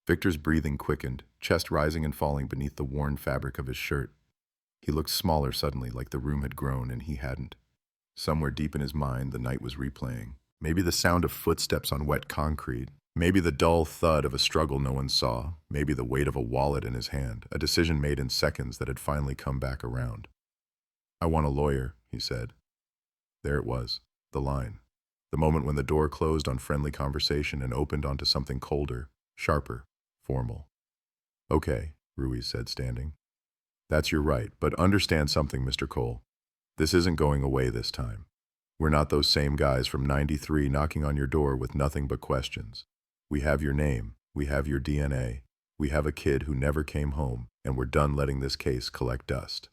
Victor's breathing quickened, chest rising and falling beneath the worn fabric of his shirt. He looked smaller suddenly, like the room had grown and he hadn't. Somewhere deep in his mind, the night was replaying. Maybe the sound of footsteps on wet concrete. Maybe the dull thud of a struggle no one saw. Maybe the weight of a wallet in his hand, a decision made in seconds that had finally come back around. I want a lawyer, he said. There it was, the line. The moment when the door closed on friendly conversation and opened onto something colder, sharper, formal. Okay, Ruiz said, standing. That's your right, but understand something, Mr. Cole. This isn't going away this time. We're not those same guys from '93 knocking on your door with nothing but questions. We have your name. We have your DNA. We have a kid who never came home, and we're done letting this case collect dust.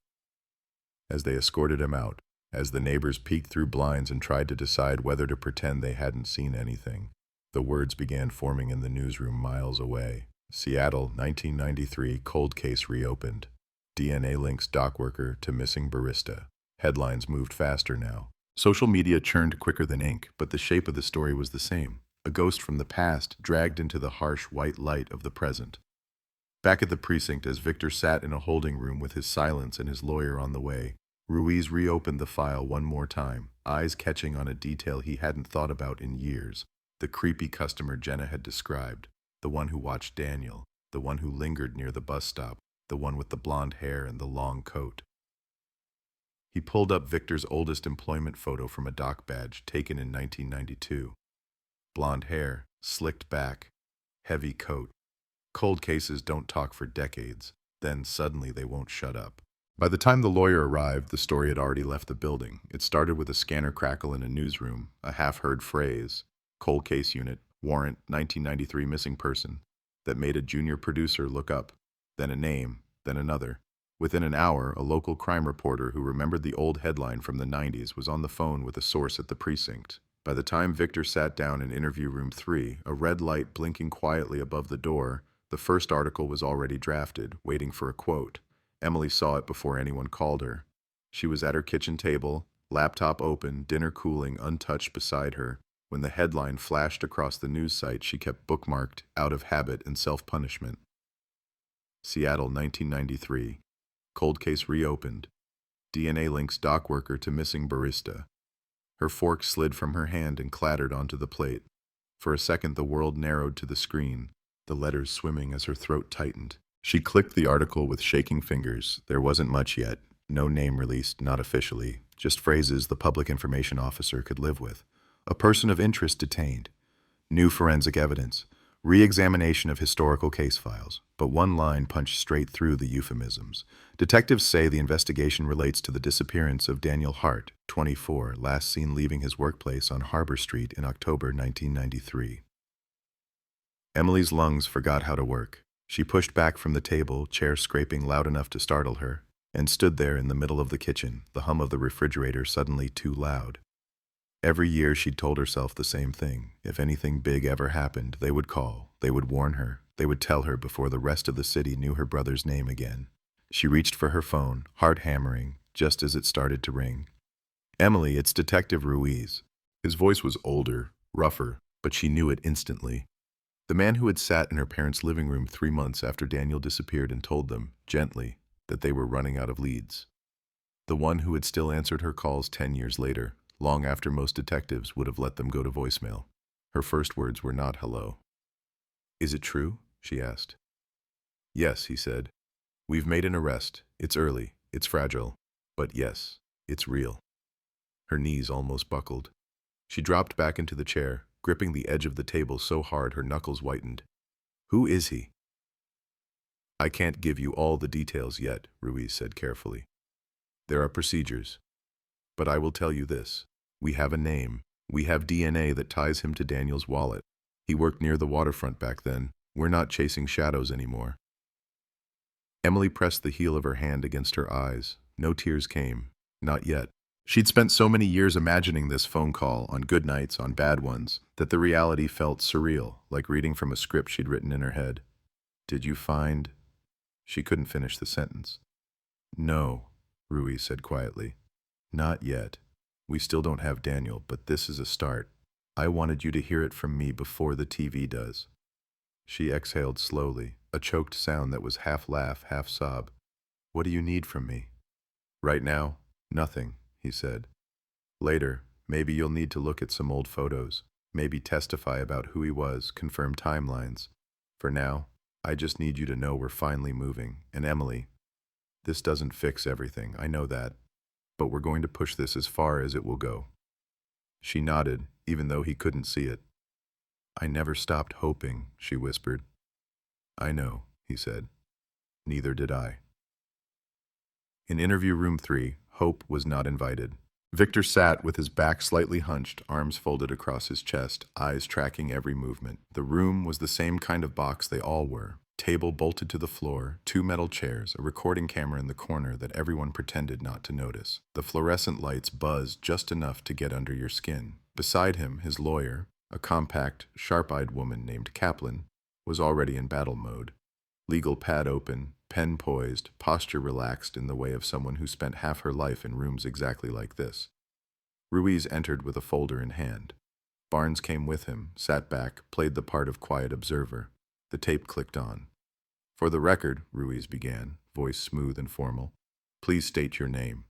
As they escorted him out, as the neighbors peeked through blinds and tried to decide whether to pretend they hadn't seen anything, the words began forming in the newsroom miles away. Seattle, 1993, cold case reopened. DNA links dockworker to missing barista. Headlines moved faster now. Social media churned quicker than ink, but the shape of the story was the same. A ghost from the past dragged into the harsh white light of the present. Back at the precinct, as Victor sat in a holding room with his silence and his lawyer on the way, Ruiz reopened the file one more time, eyes catching on a detail he hadn't thought about in years. The creepy customer Jenna had described, the one who watched Daniel, the one who lingered near the bus stop, the one with the blonde hair and the long coat. He pulled up Victor's oldest employment photo from a dock badge taken in 1992. Blonde hair, slicked back, heavy coat. Cold cases don't talk for decades, then suddenly they won't shut up. By the time the lawyer arrived, the story had already left the building. It started with a scanner crackle in a newsroom, a half-heard phrase, cold case unit, warrant, 1993 missing person, that made a junior producer look up, then a name, then another. Within an hour, a local crime reporter who remembered the old headline from the 90s was on the phone with a source at the precinct. By the time Victor sat down in interview room 3, a red light blinking quietly above the door, the first article was already drafted, waiting for a quote. Emily saw it before anyone called her. She was at her kitchen table, laptop open, dinner cooling, untouched beside her, when the headline flashed across the news site she kept bookmarked out of habit and self-punishment. Seattle, 1993. Cold case reopened. DNA links dockworker to missing barista. Her fork slid from her hand and clattered onto the plate. For a second the world narrowed to the screen, the letters swimming as her throat tightened. She clicked the article with shaking fingers. There wasn't much yet. No name released, not officially. Just phrases the public information officer could live with. A person of interest detained. New forensic evidence. Re-examination of historical case files. But one line punched straight through the euphemisms. Detectives say the investigation relates to the disappearance of Daniel Hart, 24, last seen leaving his workplace on Harbor Street in October 1993. Emily's lungs forgot how to work. She pushed back from the table, chair scraping loud enough to startle her, and stood there in the middle of the kitchen, the hum of the refrigerator suddenly too loud. Every year she'd told herself the same thing. If anything big ever happened, they would call, they would warn her, they would tell her before the rest of the city knew her brother's name again. She reached for her phone, heart hammering, just as it started to ring. "Emily, it's Detective Ruiz." His voice was older, rougher, but she knew it instantly. The man who had sat in her parents' living room 3 months after Daniel disappeared and told them, gently, that they were running out of leads. The one who had still answered her calls 10 years later, long after most detectives would have let them go to voicemail. Her first words were not hello. "Is it true?" she asked. "Yes," he said. "We've made an arrest. It's early. It's fragile. But yes, it's real." Her knees almost buckled. She dropped back into the chair, gripping the edge of the table so hard her knuckles whitened. "Who is he?" "I can't give you all the details yet," Ruiz said carefully. "There are procedures. But I will tell you this. We have a name. We have DNA that ties him to Daniel's wallet. He worked near the waterfront back then. We're not chasing shadows anymore." Emily pressed the heel of her hand against her eyes. No tears came. Not yet. She'd spent so many years imagining this phone call, on good nights, on bad ones, that the reality felt surreal, like reading from a script she'd written in her head. "Did you find—" She couldn't finish the sentence. "No," Ruiz said quietly. "Not yet. We still don't have Daniel, but this is a start. I wanted you to hear it from me before the TV does." She exhaled slowly, a choked sound that was half laugh, half sob. "What do you need from me?" "Right now, nothing," he said. "Later, maybe you'll need to look at some old photos, maybe testify about who he was, confirm timelines. For now, I just need you to know we're finally moving. And Emily, this doesn't fix everything, I know that, but we're going to push this as far as it will go." She nodded, even though he couldn't see it. "I never stopped hoping," she whispered. "I know," he said. "Neither did I." In interview room 3, hope was not invited. Victor sat with his back slightly hunched, arms folded across his chest, eyes tracking every movement. The room was the same kind of box they all were. Table bolted to the floor, 2 metal chairs, a recording camera in the corner that everyone pretended not to notice. The fluorescent lights buzzed just enough to get under your skin. Beside him, his lawyer, a compact, sharp-eyed woman named Kaplan, was already in battle mode. Legal pad open, pen poised, posture relaxed in the way of someone who spent half her life in rooms exactly like this. Ruiz entered with a folder in hand. Barnes came with him, sat back, played the part of quiet observer. The tape clicked on. "For the record," Ruiz began, voice smooth and formal, "please state your name."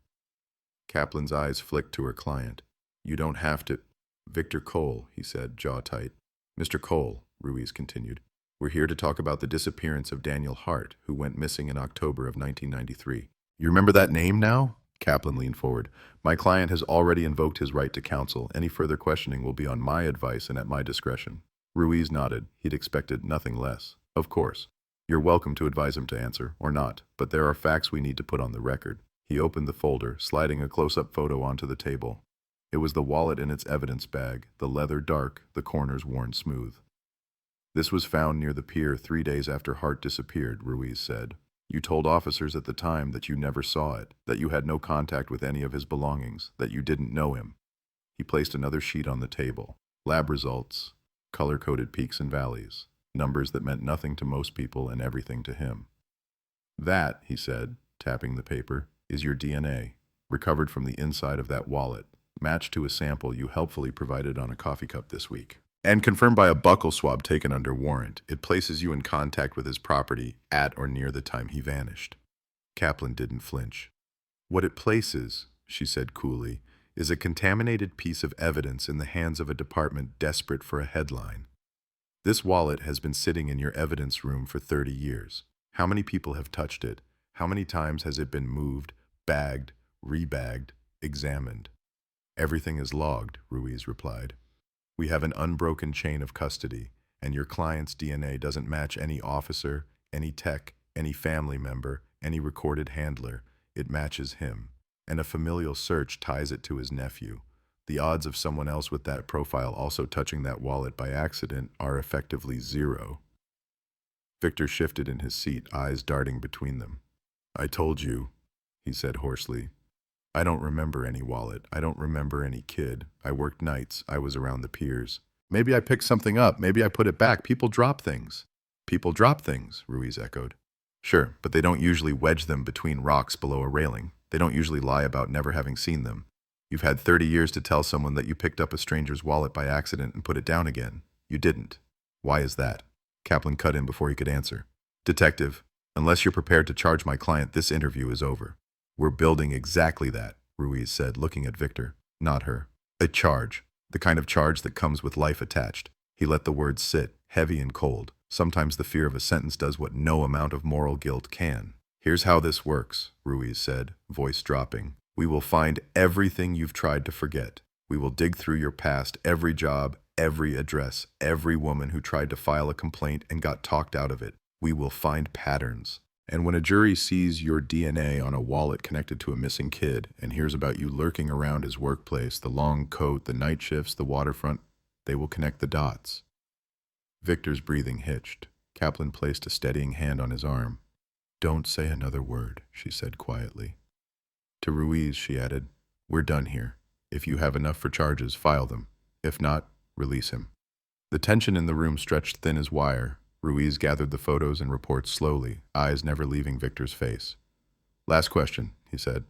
Kaplan's eyes flicked to her client. "You don't have to—" "Victor Cole," he said, jaw tight. "Mr. Cole," Ruiz continued, "we're here to talk about the disappearance of Daniel Hart, who went missing in October of 1993. You remember that name now?" Kaplan leaned forward. "My client has already invoked his right to counsel. Any further questioning will be on my advice and at my discretion." Ruiz nodded. He'd expected nothing less. "Of course. You're welcome to advise him to answer, or not, but there are facts we need to put on the record." He opened the folder, sliding a close-up photo onto the table. It was the wallet in its evidence bag, the leather dark, the corners worn smooth. "This was found near the pier 3 days after Hart disappeared," Ruiz said. "You told officers at the time that you never saw it, that you had no contact with any of his belongings, that you didn't know him." He placed another sheet on the table. Lab results, color-coded peaks and valleys, numbers that meant nothing to most people and everything to him. "That," he said, tapping the paper, "is your DNA, recovered from the inside of that wallet, matched to a sample you helpfully provided on a coffee cup this week. And confirmed by a buccal swab taken under warrant, it places you in contact with his property at or near the time he vanished." Kaplan didn't flinch. "What it places," she said coolly, "is a contaminated piece of evidence in the hands of a department desperate for a headline. This wallet has been sitting in your evidence room for 30 years. How many people have touched it? How many times has it been moved, bagged, rebagged, examined?" "Everything is logged," Ruiz replied. "We have an unbroken chain of custody, and your client's DNA doesn't match any officer, any tech, any family member, any recorded handler. It matches him. And a familial search ties it to his nephew. The odds of someone else with that profile also touching that wallet by accident are effectively 0. Victor shifted in his seat, eyes darting between them. "I told you," he said hoarsely. "I don't remember any wallet. I don't remember any kid. I worked nights. I was around the piers. Maybe I picked something up. Maybe I put it back. People drop things." "People drop things," Ruiz echoed. "Sure, but they don't usually wedge them between rocks below a railing. They don't usually lie about never having seen them. You've had 30 years to tell someone that you picked up a stranger's wallet by accident and put it down again. You didn't. Why is that?" Kaplan cut in before he could answer. "Detective, unless you're prepared to charge my client, this interview is over." "We're building exactly that," Ruiz said, looking at Victor, not her. "A charge. The kind of charge that comes with life attached." He let the words sit, heavy and cold. Sometimes the fear of a sentence does what no amount of moral guilt can. "Here's how this works," Ruiz said, voice dropping. "We will find everything you've tried to forget. We will dig through your past, every job, every address, every woman who tried to file a complaint and got talked out of it. We will find patterns. And when a jury sees your DNA on a wallet connected to a missing kid and hears about you lurking around his workplace, the long coat, the night shifts, the waterfront, they will connect the dots." Victor's breathing hitched. Kaplan placed a steadying hand on his arm. "Don't say another word," she said quietly. To Ruiz, she added, "We're done here. If you have enough for charges, file them. If not, release him." The tension in the room stretched thin as wire. Ruiz gathered the photos and reports slowly, eyes never leaving Victor's face. "Last question," he said.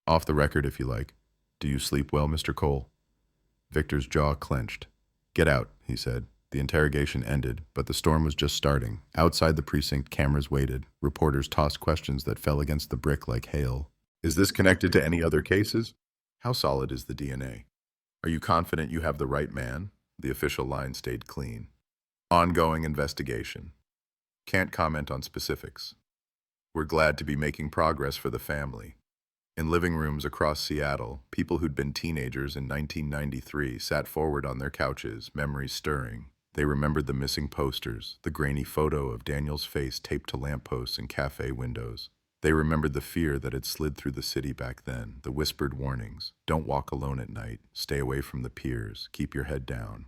"Off the record, if you like. Do you sleep well, Mr. Cole?" Victor's jaw clenched. "Get out," he said. The interrogation ended, but the storm was just starting. Outside the precinct, cameras waited. Reporters tossed questions that fell against the brick like hail. "Is this connected to any other cases? How solid is the DNA? Are you confident you have the right man?" The official line stayed clean. "Ongoing investigation. Can't comment on specifics. We're glad to be making progress for the family." In living rooms across Seattle, people who'd been teenagers in 1993 sat forward on their couches, memories stirring. They remembered the missing posters, the grainy photo of Daniel's face taped to lampposts and cafe windows. They remembered the fear that had slid through the city back then, the whispered warnings, don't walk alone at night, stay away from the piers, keep your head down.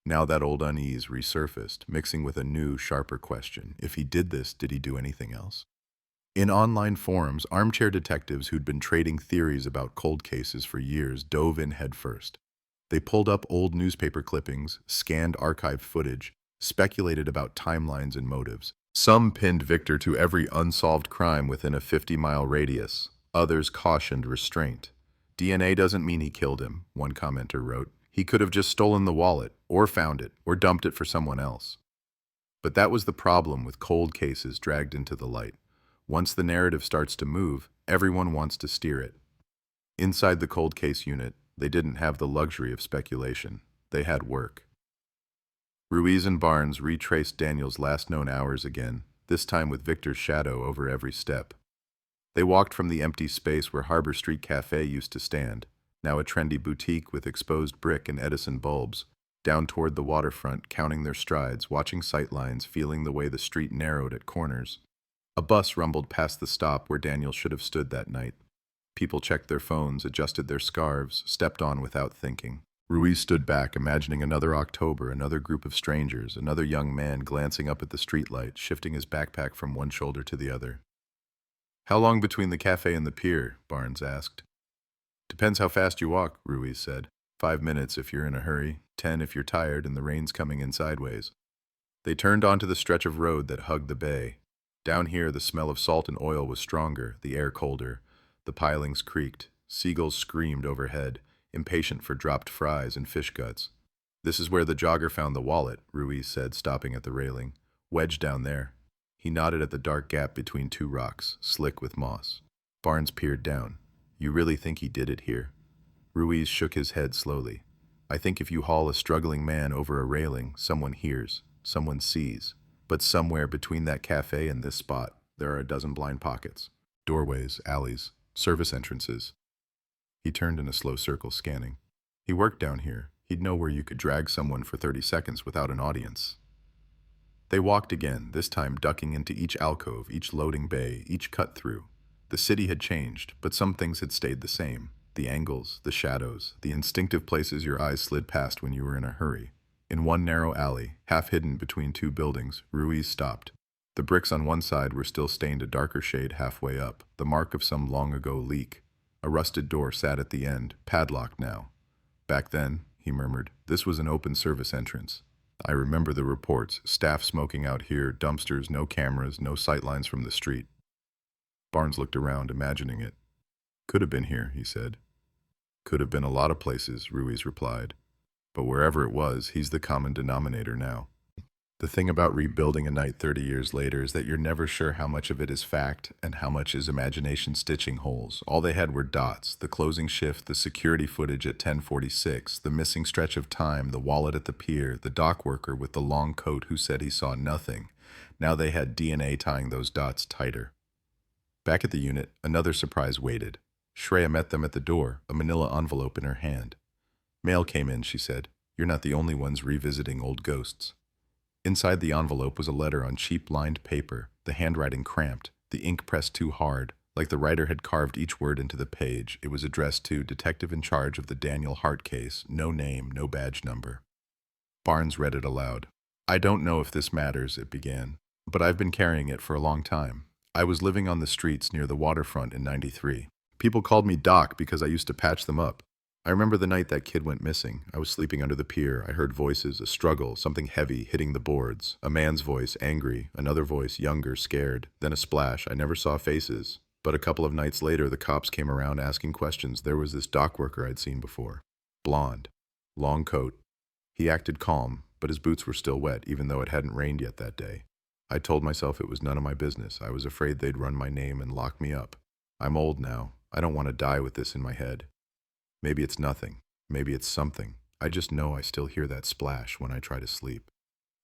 Now that old unease resurfaced, mixing with a new, sharper question. If he did this, did he do anything else? In online forums, armchair detectives who'd been trading theories about cold cases for years dove in headfirst. They pulled up old newspaper clippings, scanned archived footage, speculated about timelines and motives. Some pinned Victor to every unsolved crime within a 50-mile radius. Others cautioned restraint. DNA doesn't mean he killed him, one commenter wrote. He could have just stolen the wallet, or found it, or dumped it for someone else. But that was the problem with cold cases dragged into the light. Once the narrative starts to move, everyone wants to steer it. Inside the cold case unit, they didn't have the luxury of speculation. They had work. Ruiz and Barnes retraced Daniel's last known hours again, this time with Victor's shadow over every step. They walked from the empty space where Harbor Street Cafe used to stand, now a trendy boutique with exposed brick and Edison bulbs, down toward the waterfront, counting their strides, watching sightlines, feeling the way the street narrowed at corners. A bus rumbled past the stop where Daniel should have stood that night. People checked their phones, adjusted their scarves, stepped on without thinking. Ruiz stood back, imagining another October, another group of strangers, another young man glancing up at the streetlight, shifting his backpack from one shoulder to the other. "How long between the cafe and the pier?" Barnes asked. "Depends how fast you walk," Ruiz said. 5 minutes if you're in a hurry, 10 if you're tired and the rain's coming in sideways. They turned onto the stretch of road that hugged the bay. Down here, the smell of salt and oil was stronger, the air colder. The pilings creaked. Seagulls screamed overhead, impatient for dropped fries and fish guts. "This is where the jogger found the wallet," Ruiz said, stopping at the railing. "Wedged down there." He nodded at the dark gap between two rocks, slick with moss. Barnes peered down. "You really think he did it here?" Ruiz shook his head slowly. "I think if you haul a struggling man over a railing, someone hears, someone sees. But somewhere between that cafe and this spot, there are a dozen blind pockets. Doorways, alleys, service entrances." He turned in a slow circle, scanning. He worked down here. He'd know where you could drag someone for 30 seconds without an audience. They walked again, this time ducking into each alcove, each loading bay, each cut-through. The city had changed, but some things had stayed the same. The angles, the shadows, the instinctive places your eyes slid past when you were in a hurry. In one narrow alley, half hidden between two buildings, Ruiz stopped. The bricks on one side were still stained a darker shade halfway up, the mark of some long-ago leak. A rusted door sat at the end, padlocked now. "Back then," he murmured, "this was an open service entrance. I remember the reports, staff smoking out here, dumpsters, no cameras, no sightlines from the street." Barnes looked around, imagining it. "Could have been here," he said. "Could have been a lot of places," Ruiz replied. "But wherever it was, he's the common denominator now." The thing about rebuilding a night 30 years later is that you're never sure how much of it is fact and how much is imagination stitching holes. All they had were dots, the closing shift, the security footage at 10:46, the missing stretch of time, the wallet at the pier, the dock worker with the long coat who said he saw nothing. Now they had DNA tying those dots tighter. Back at the unit, another surprise waited. Shreya met them at the door, a manila envelope in her hand. "Mail came in," she said. "You're not the only ones revisiting old ghosts." Inside the envelope was a letter on cheap lined paper, the handwriting cramped, the ink pressed too hard, like the writer had carved each word into the page. It was addressed to Detective in charge of the Daniel Hart case, no name, no badge number. Barnes read it aloud. "I don't know if this matters," it began, "but I've been carrying it for a long time. I was living on the streets near the waterfront in '93. People called me Doc because I used to patch them up. I remember the night that kid went missing. I was sleeping under the pier. I heard voices, a struggle, something heavy hitting the boards. A man's voice, angry. Another voice, younger, scared. Then a splash. I never saw faces. But a couple of nights later, the cops came around asking questions. There was this dock worker I'd seen before. Blonde. Long coat. He acted calm, but his boots were still wet, even though it hadn't rained yet that day. I told myself it was none of my business. I was afraid they'd run my name and lock me up. I'm old now. I don't want to die with this in my head. Maybe it's nothing. Maybe it's something. I just know I still hear that splash when I try to sleep."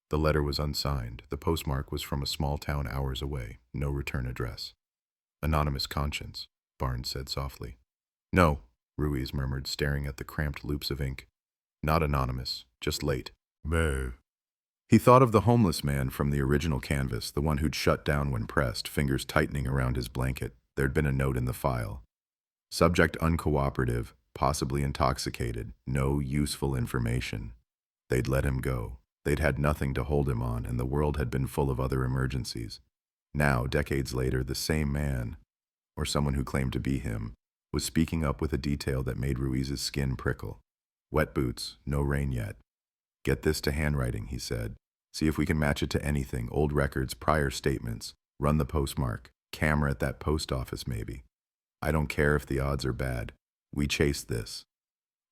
The letter was unsigned. The postmark was from a small town hours away. No return address. "Anonymous conscience," Barnes said softly. "No," Ruiz murmured, staring at the cramped loops of ink. "Not anonymous. Just late." "Boo." He thought of the homeless man from the original canvas, the one who'd shut down when pressed, fingers tightening around his blanket. There'd been a note in the file. Subject uncooperative, possibly intoxicated, no useful information. They'd let him go. They'd had nothing to hold him on, and the world had been full of other emergencies. Now, decades later, the same man, or someone who claimed to be him, was speaking up with a detail that made Ruiz's skin prickle. Wet boots, no rain yet. Get this to handwriting, he said. See if we can match it to anything, old records, prior statements. Run the postmark. Camera at that post office, maybe. I don't care if the odds are bad. We chased this.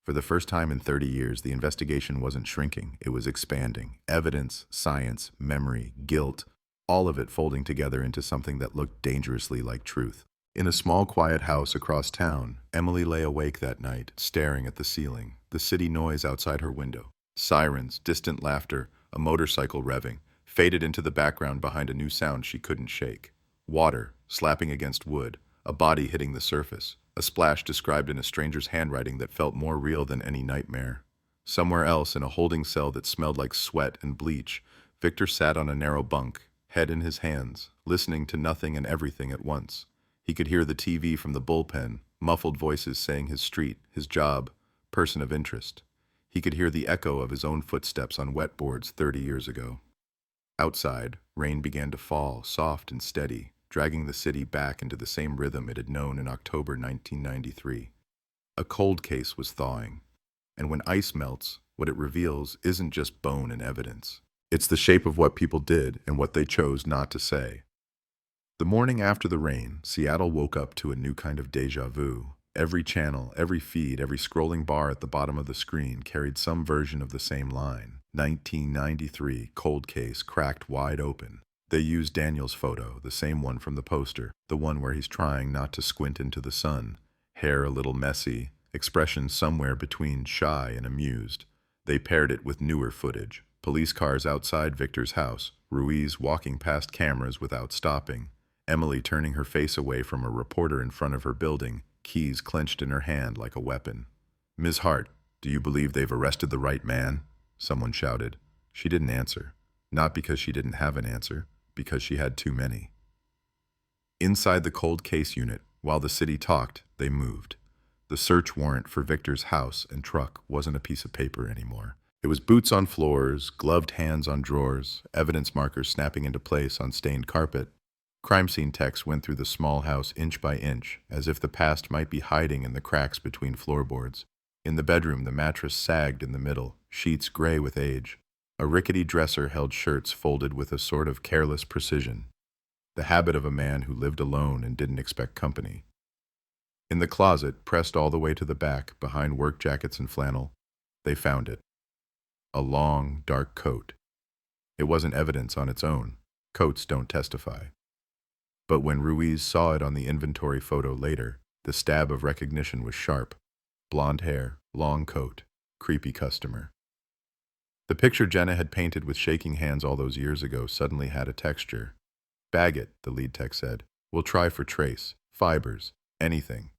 For the first time in 30 years, the investigation wasn't shrinking. It was expanding. Evidence, science, memory, guilt, all of it folding together into something that looked dangerously like truth. In a small, quiet house across town, Emily lay awake that night, staring at the ceiling, the city noise outside her window. Sirens, distant laughter, a motorcycle revving, faded into the background behind a new sound she couldn't shake. Water, slapping against wood, a body hitting the surface, a splash described in a stranger's handwriting that felt more real than any nightmare. Somewhere else, in a holding cell that smelled like sweat and bleach, Victor sat on a narrow bunk, head in his hands, listening to nothing and everything at once. He could hear the TV from the bullpen, muffled voices saying his street, his job, person of interest. He could hear the echo of his own footsteps on wet boards 30 years ago. Outside, rain began to fall, soft and steady, dragging the city back into the same rhythm it had known in October 1993. A cold case was thawing, and when ice melts, what it reveals isn't just bone and evidence. It's the shape of what people did and what they chose not to say. The morning after the rain, Seattle woke up to a new kind of déjà vu. Every channel, every feed, every scrolling bar at the bottom of the screen carried some version of the same line. 1993, cold case, cracked wide open. They used Daniel's photo, the same one from the poster, the one where he's trying not to squint into the sun. Hair a little messy, expression somewhere between shy and amused. They paired it with newer footage. Police cars outside Victor's house, Ruiz walking past cameras without stopping, Emily turning her face away from a reporter in front of her building, keys clenched in her hand like a weapon. "Ms. Hart, do you believe they've arrested the right man?" Someone shouted. She didn't answer. Not because she didn't have an answer, because she had too many. Inside the cold case unit, while the city talked, they moved. The search warrant for Victor's house and truck wasn't a piece of paper anymore. It was boots on floors, gloved hands on drawers, evidence markers snapping into place on stained carpet. Crime scene techs went through the small house inch by inch, as if the past might be hiding in the cracks between floorboards. In the bedroom, the mattress sagged in the middle, sheets gray with age. A rickety dresser held shirts folded with a sort of careless precision, the habit of a man who lived alone and didn't expect company. In the closet, pressed all the way to the back, behind work jackets and flannel, they found it. A long, dark coat. It wasn't evidence on its own. Coats don't testify. But when Ruiz saw it on the inventory photo later, the stab of recognition was sharp. Blonde hair, long coat, creepy customer. The picture Jenna had painted with shaking hands all those years ago suddenly had a texture. "Bag it," the lead tech said. "We'll try for trace, fibers, anything."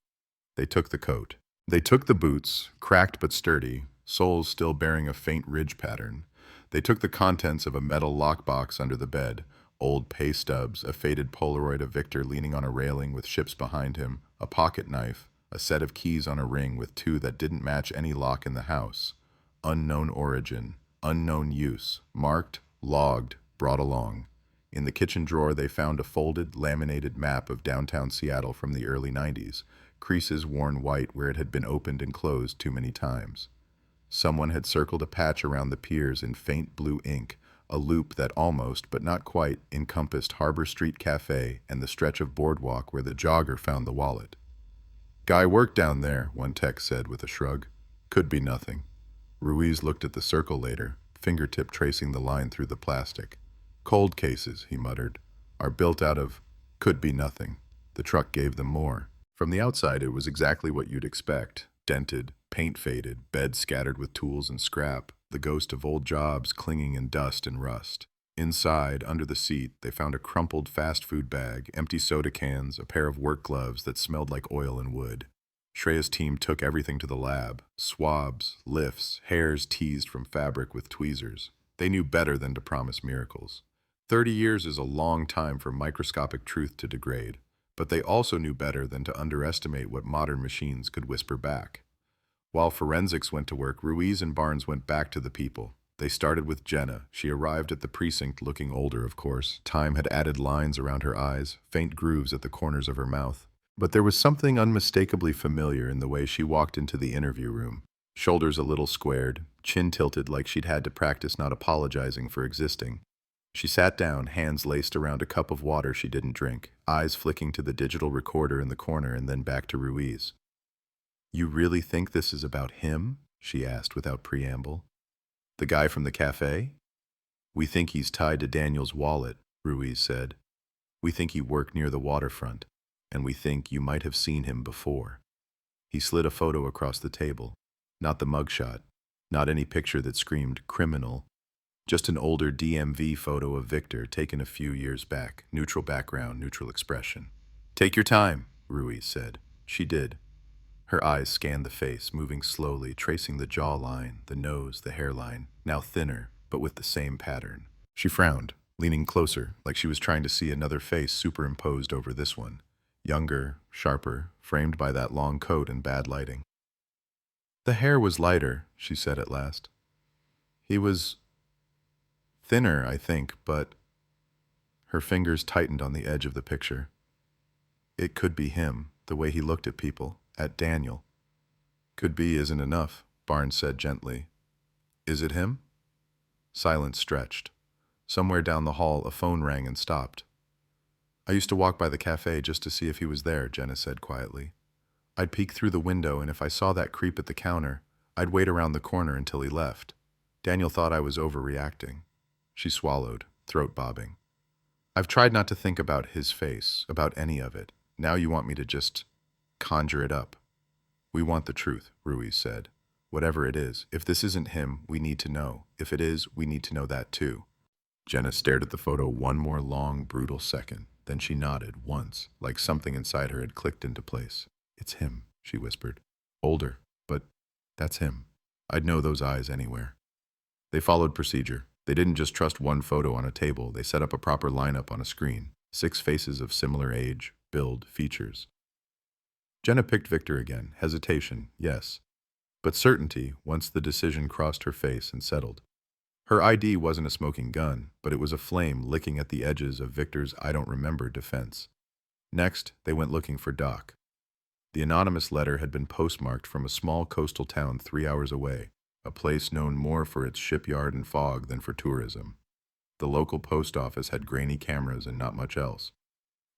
They took the coat. They took the boots, cracked but sturdy, soles still bearing a faint ridge pattern. They took the contents of a metal lockbox under the bed, old pay stubs, a faded Polaroid of Victor leaning on a railing with ships behind him, a pocket knife, a set of keys on a ring with two that didn't match any lock in the house. Unknown origin, unknown use, marked, logged, brought along. In the kitchen drawer, they found a folded, laminated map of downtown Seattle from the early 90s, creases worn white where it had been opened and closed too many times. Someone had circled a patch around the piers in faint blue ink, a loop that almost, but not quite, encompassed Harbor Street Cafe and the stretch of boardwalk where the jogger found the wallet. "Guy worked down there," one tech said with a shrug. "Could be nothing." Ruiz looked at the circle later, fingertip tracing the line through the plastic. "Cold cases," he muttered, "are built out of could be nothing." The truck gave them more. From the outside, it was exactly what you'd expect. Dented, paint faded, bed scattered with tools and scrap, the ghost of old jobs clinging in dust and rust. Inside, under the seat, they found a crumpled fast food bag, empty soda cans, a pair of work gloves that smelled like oil and wood. Shreya's team took everything to the lab. Swabs, lifts, hairs teased from fabric with tweezers. They knew better than to promise miracles. 30 years is a long time for microscopic truth to degrade, but they also knew better than to underestimate what modern machines could whisper back. While forensics went to work, Ruiz and Barnes went back to the people. They started with Jenna. She arrived at the precinct looking older, of course. Time had added lines around her eyes, faint grooves at the corners of her mouth. But there was something unmistakably familiar in the way she walked into the interview room. Shoulders a little squared, chin tilted like she'd had to practice not apologizing for existing. She sat down, hands laced around a cup of water she didn't drink, eyes flicking to the digital recorder in the corner and then back to Ruiz. "You really think this is about him?" she asked without preamble. "The guy from the cafe?" "We think he's tied to Daniel's wallet," Ruiz said. "We think he worked near the waterfront, and we think you might have seen him before." He slid a photo across the table. Not the mugshot, not any picture that screamed criminal, just an older DMV photo of Victor taken a few years back, neutral background, neutral expression. "Take your time," Ruiz said. She did. Her eyes scanned the face, moving slowly, tracing the jawline, the nose, the hairline, now thinner, but with the same pattern. She frowned, leaning closer, like she was trying to see another face superimposed over this one. Younger, sharper, framed by that long coat and bad lighting. "The hair was lighter," she said at last. "He was thinner, I think, but..." Her fingers tightened on the edge of the picture. It could be him, the way he looked at people, at Daniel. "Could be isn't enough," Barnes said gently. "Is it him?" Silence stretched. Somewhere down the hall, a phone rang and stopped. "I used to walk by the cafe just to see if he was there," Jenna said quietly. "I'd peek through the window, and if I saw that creep at the counter, I'd wait around the corner until he left. Daniel thought I was overreacting." She swallowed, throat bobbing. "I've tried not to think about his face, about any of it. Now you want me to just conjure it up." "We want the truth," Ruiz said. "Whatever it is. If this isn't him, we need to know. If it is, we need to know that too." Jenna stared at the photo one more long, brutal second. Then she nodded, once, like something inside her had clicked into place. "It's him," she whispered. "Older, but that's him. I'd know those eyes anywhere." They followed procedure. They didn't just trust one photo on a table. They set up a proper lineup on a screen. 6 faces of similar age, build, features. Jenna picked Victor again. Hesitation, yes. But certainty once the decision crossed her face and settled. Her ID wasn't a smoking gun, but it was a flame licking at the edges of Victor's "I don't remember" defense. Next, they went looking for Doc. The anonymous letter had been postmarked from a small coastal town 3 hours away, a place known more for its shipyard and fog than for tourism. The local post office had grainy cameras and not much else.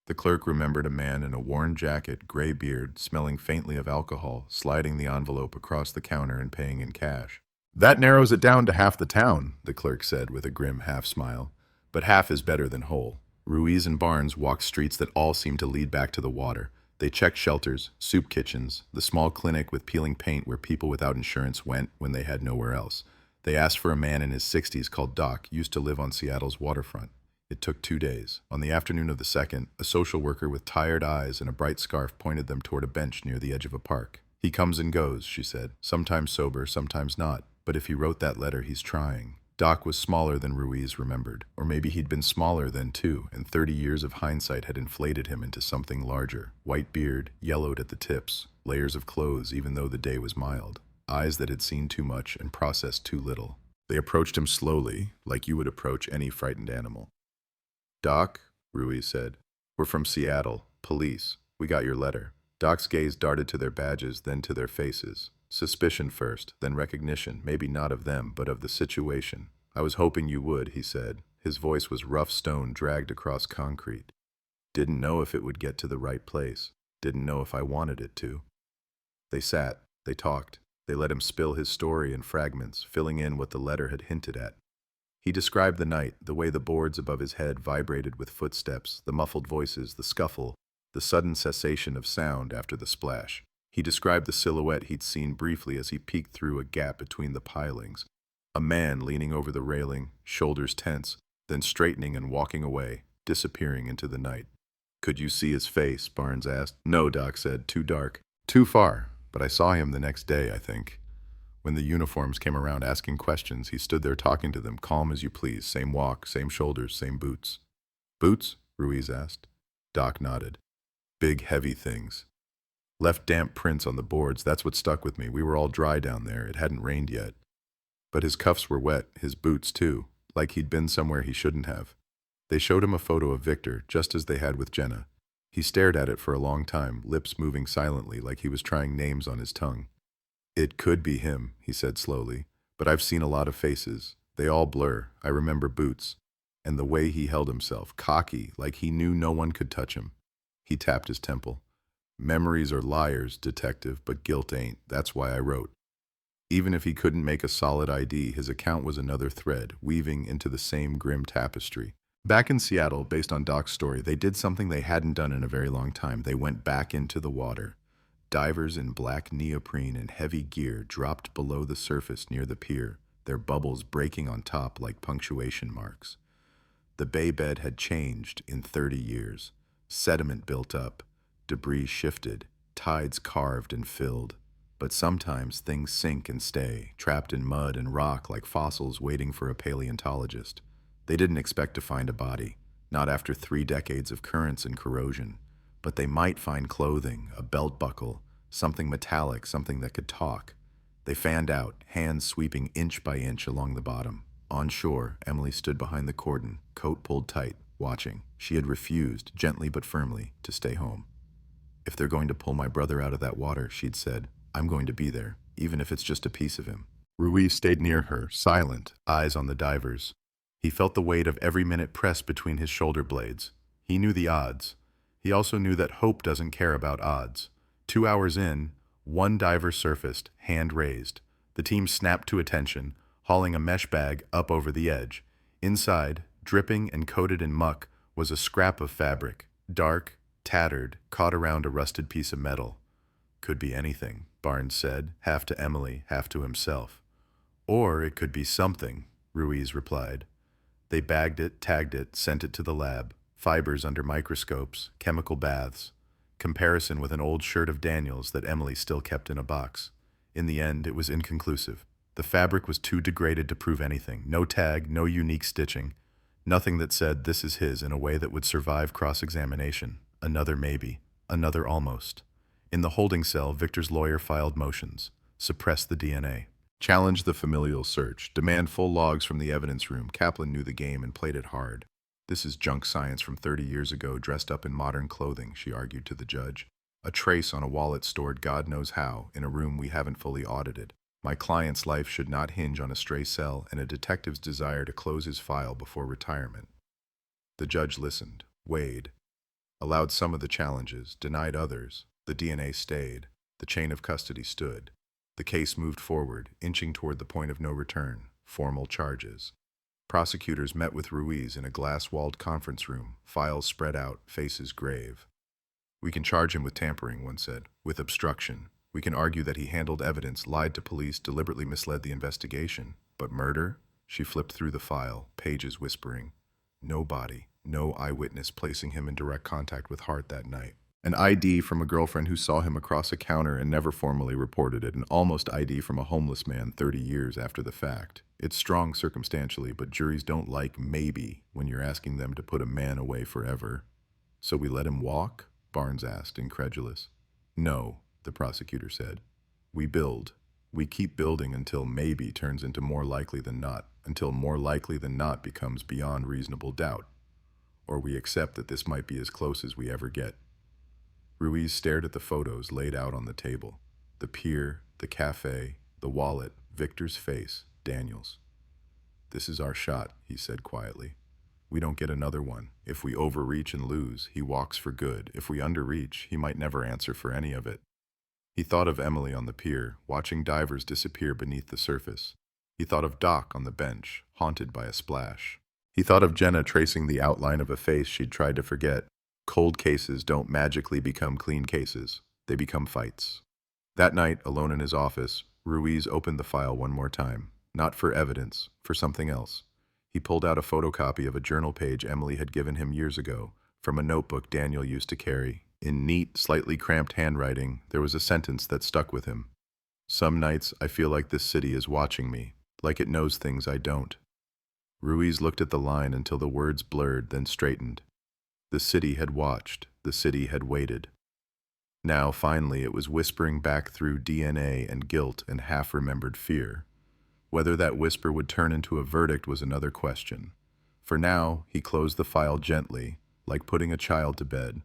The clerk remembered a man in a worn jacket, gray beard, smelling faintly of alcohol, sliding the envelope across the counter and paying in cash. "That narrows it down to half the town," the clerk said with a grim half-smile. "But half is better than whole." Ruiz and Barnes walked streets that all seemed to lead back to the water. They checked shelters, soup kitchens, the small clinic with peeling paint where people without insurance went when they had nowhere else. They asked for a man in his 60s called Doc, used to live on Seattle's waterfront. It took 2 days. On the afternoon of the second, a social worker with tired eyes and a bright scarf pointed them toward a bench near the edge of a park. "He comes and goes," she said, "sometimes sober, sometimes not. But if he wrote that letter, he's trying." Doc was smaller than Ruiz remembered. Or maybe he'd been smaller then too, and 30 years of hindsight had inflated him into something larger. White beard, yellowed at the tips, layers of clothes even though the day was mild. Eyes that had seen too much and processed too little. They approached him slowly, like you would approach any frightened animal. "Doc," Ruiz said, "we're from Seattle. Police. We got your letter." Doc's gaze darted to their badges, then to their faces. Suspicion first, then recognition, maybe not of them, but of the situation. "I was hoping you would," he said. His voice was rough stone dragged across concrete. "Didn't know if it would get to the right place. Didn't know if I wanted it to." They sat. They talked. They let him spill his story in fragments, filling in what the letter had hinted at. He described the night, the way the boards above his head vibrated with footsteps, the muffled voices, the scuffle, the sudden cessation of sound after the splash. He described the silhouette he'd seen briefly as he peeked through a gap between the pilings. A man leaning over the railing, shoulders tense, then straightening and walking away, disappearing into the night. "Could you see his face?" Barnes asked. "No," Doc said. "Too dark. Too far. But I saw him the next day, I think. When the uniforms came around asking questions, he stood there talking to them, calm as you please, same walk, same shoulders, same boots. Boots? Ruiz asked. Doc nodded. Big, heavy things. Left damp prints on the boards, that's what stuck with me. We were all dry down there, it hadn't rained yet. But his cuffs were wet, his boots too, like he'd been somewhere he shouldn't have. They showed him a photo of Victor, just as they had with Jenna. He stared at it for a long time, lips moving silently like he was trying names on his tongue. It could be him, he said slowly, but I've seen a lot of faces. They all blur. I remember Boots. And the way he held himself, cocky, like he knew no one could touch him. He tapped his temple. Memories are liars, detective, but guilt ain't. That's why I wrote. Even if he couldn't make a solid ID, his account was another thread, weaving into the same grim tapestry. Back in Seattle, based on Doc's story, they did something they hadn't done in a very long time. They went back into the water. Divers in black neoprene and heavy gear dropped below the surface near the pier, their bubbles breaking on top like punctuation marks. The bay bed had changed in 30 years. Sediment built up, debris shifted, tides carved and filled. But sometimes things sink and stay, trapped in mud and rock like fossils waiting for a paleontologist. They didn't expect to find a body, not after 3 decades of currents and corrosion. But they might find clothing, a belt buckle, something metallic, something that could talk. They fanned out, hands sweeping inch by inch along the bottom. On shore, Emily stood behind the cordon, coat pulled tight, watching. She had refused, gently but firmly, to stay home. If they're going to pull my brother out of that water, she'd said, I'm going to be there, even if it's just a piece of him. Ruiz stayed near her, silent, eyes on the divers. He felt the weight of every minute pressed between his shoulder blades. He knew the odds. He also knew that hope doesn't care about odds. 2 hours in, 1 diver surfaced, hand raised. The team snapped to attention, hauling a mesh bag up over the edge. Inside, dripping and coated in muck, was a scrap of fabric, dark, tattered, caught around a rusted piece of metal. Could be anything, Barnes said, half to Emily, half to himself. Or it could be something, Ruiz replied. They bagged it, tagged it, sent it to the lab. Fibers under microscopes, chemical baths. Comparison with an old shirt of Daniel's that Emily still kept in a box. In the end, it was inconclusive. The fabric was too degraded to prove anything. No tag, no unique stitching. Nothing that said this is his in a way that would survive cross-examination. Another maybe. Another almost. In the holding cell, Victor's lawyer filed motions. Suppress the DNA. Challenge the familial search. Demand full logs from the evidence room. Kaplan knew the game and played it hard. This is junk science from 30 years ago dressed up in modern clothing, she argued to the judge. A trace on a wallet stored God knows how, in a room we haven't fully audited. My client's life should not hinge on a stray cell and a detective's desire to close his file before retirement. The judge listened, weighed, allowed some of the challenges, denied others. The DNA stayed. The chain of custody stood. The case moved forward, inching toward the point of no return, formal charges. Prosecutors met with Ruiz in a glass-walled conference room, files spread out, faces grave. We can charge him with tampering, one said, with obstruction. We can argue that he handled evidence, lied to police, deliberately misled the investigation. But murder? She flipped through the file, pages whispering. No body, no eyewitness placing him in direct contact with Hart that night. An ID from a girlfriend who saw him across a counter and never formally reported it. An almost ID from a homeless man 30 years after the fact. It's strong circumstantially, but juries don't like maybe when you're asking them to put a man away forever. So we let him walk? Barnes asked, incredulous. No, the prosecutor said. We build. We keep building until maybe turns into more likely than not, until more likely than not becomes beyond reasonable doubt. Or we accept that this might be as close as we ever get. Ruiz stared at the photos laid out on the table. The pier, the cafe, the wallet, Victor's face, Daniel's. This is our shot, he said quietly. We don't get another one. If we overreach and lose, he walks for good. If we underreach, he might never answer for any of it. He thought of Emily on the pier, watching divers disappear beneath the surface. He thought of Doc on the bench, haunted by a splash. He thought of Jenna tracing the outline of a face she'd tried to forget. Cold cases don't magically become clean cases. They become fights. That night, alone in his office, Ruiz opened the file one more time. Not for evidence, for something else. He pulled out a photocopy of a journal page Emily had given him years ago, from a notebook Daniel used to carry. In neat, slightly cramped handwriting, there was a sentence that stuck with him. Some nights I feel like this city is watching me, like it knows things I don't. Ruiz looked at the line until the words blurred, then straightened. The city had watched, the city had waited. Now, finally, it was whispering back through DNA and guilt and half-remembered fear. Whether that whisper would turn into a verdict was another question. For now, he closed the file gently, like putting a child to bed.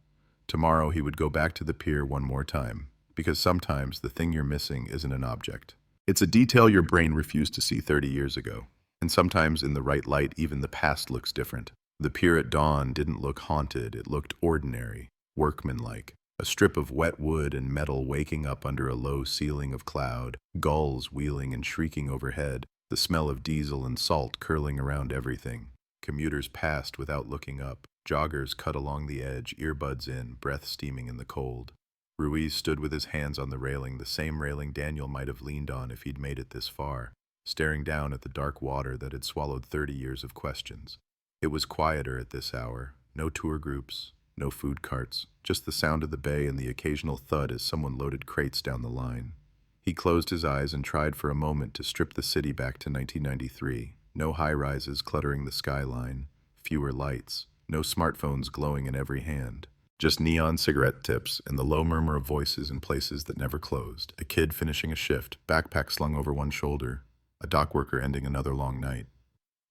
Tomorrow he would go back to the pier one more time, because sometimes the thing you're missing isn't an object. It's a detail your brain refused to see 30 years ago. And sometimes in the right light, even the past looks different. The pier at dawn didn't look haunted, it looked ordinary, workmanlike. A strip of wet wood and metal waking up under a low ceiling of cloud, gulls wheeling and shrieking overhead, the smell of diesel and salt curling around everything. Commuters passed without looking up. Joggers cut along the edge, earbuds in, breath steaming in the cold. Ruiz stood with his hands on the railing, the same railing Daniel might have leaned on if he'd made it this far, staring down at the dark water that had swallowed 30 years of questions. It was quieter at this hour. No tour groups, no food carts, just the sound of the bay and the occasional thud as someone loaded crates down the line. He closed his eyes and tried for a moment to strip the city back to 1993. No high-rises cluttering the skyline, fewer lights, no smartphones glowing in every hand. Just neon cigarette tips and the low murmur of voices in places that never closed. A kid finishing a shift, backpack slung over one shoulder. A dock worker ending another long night.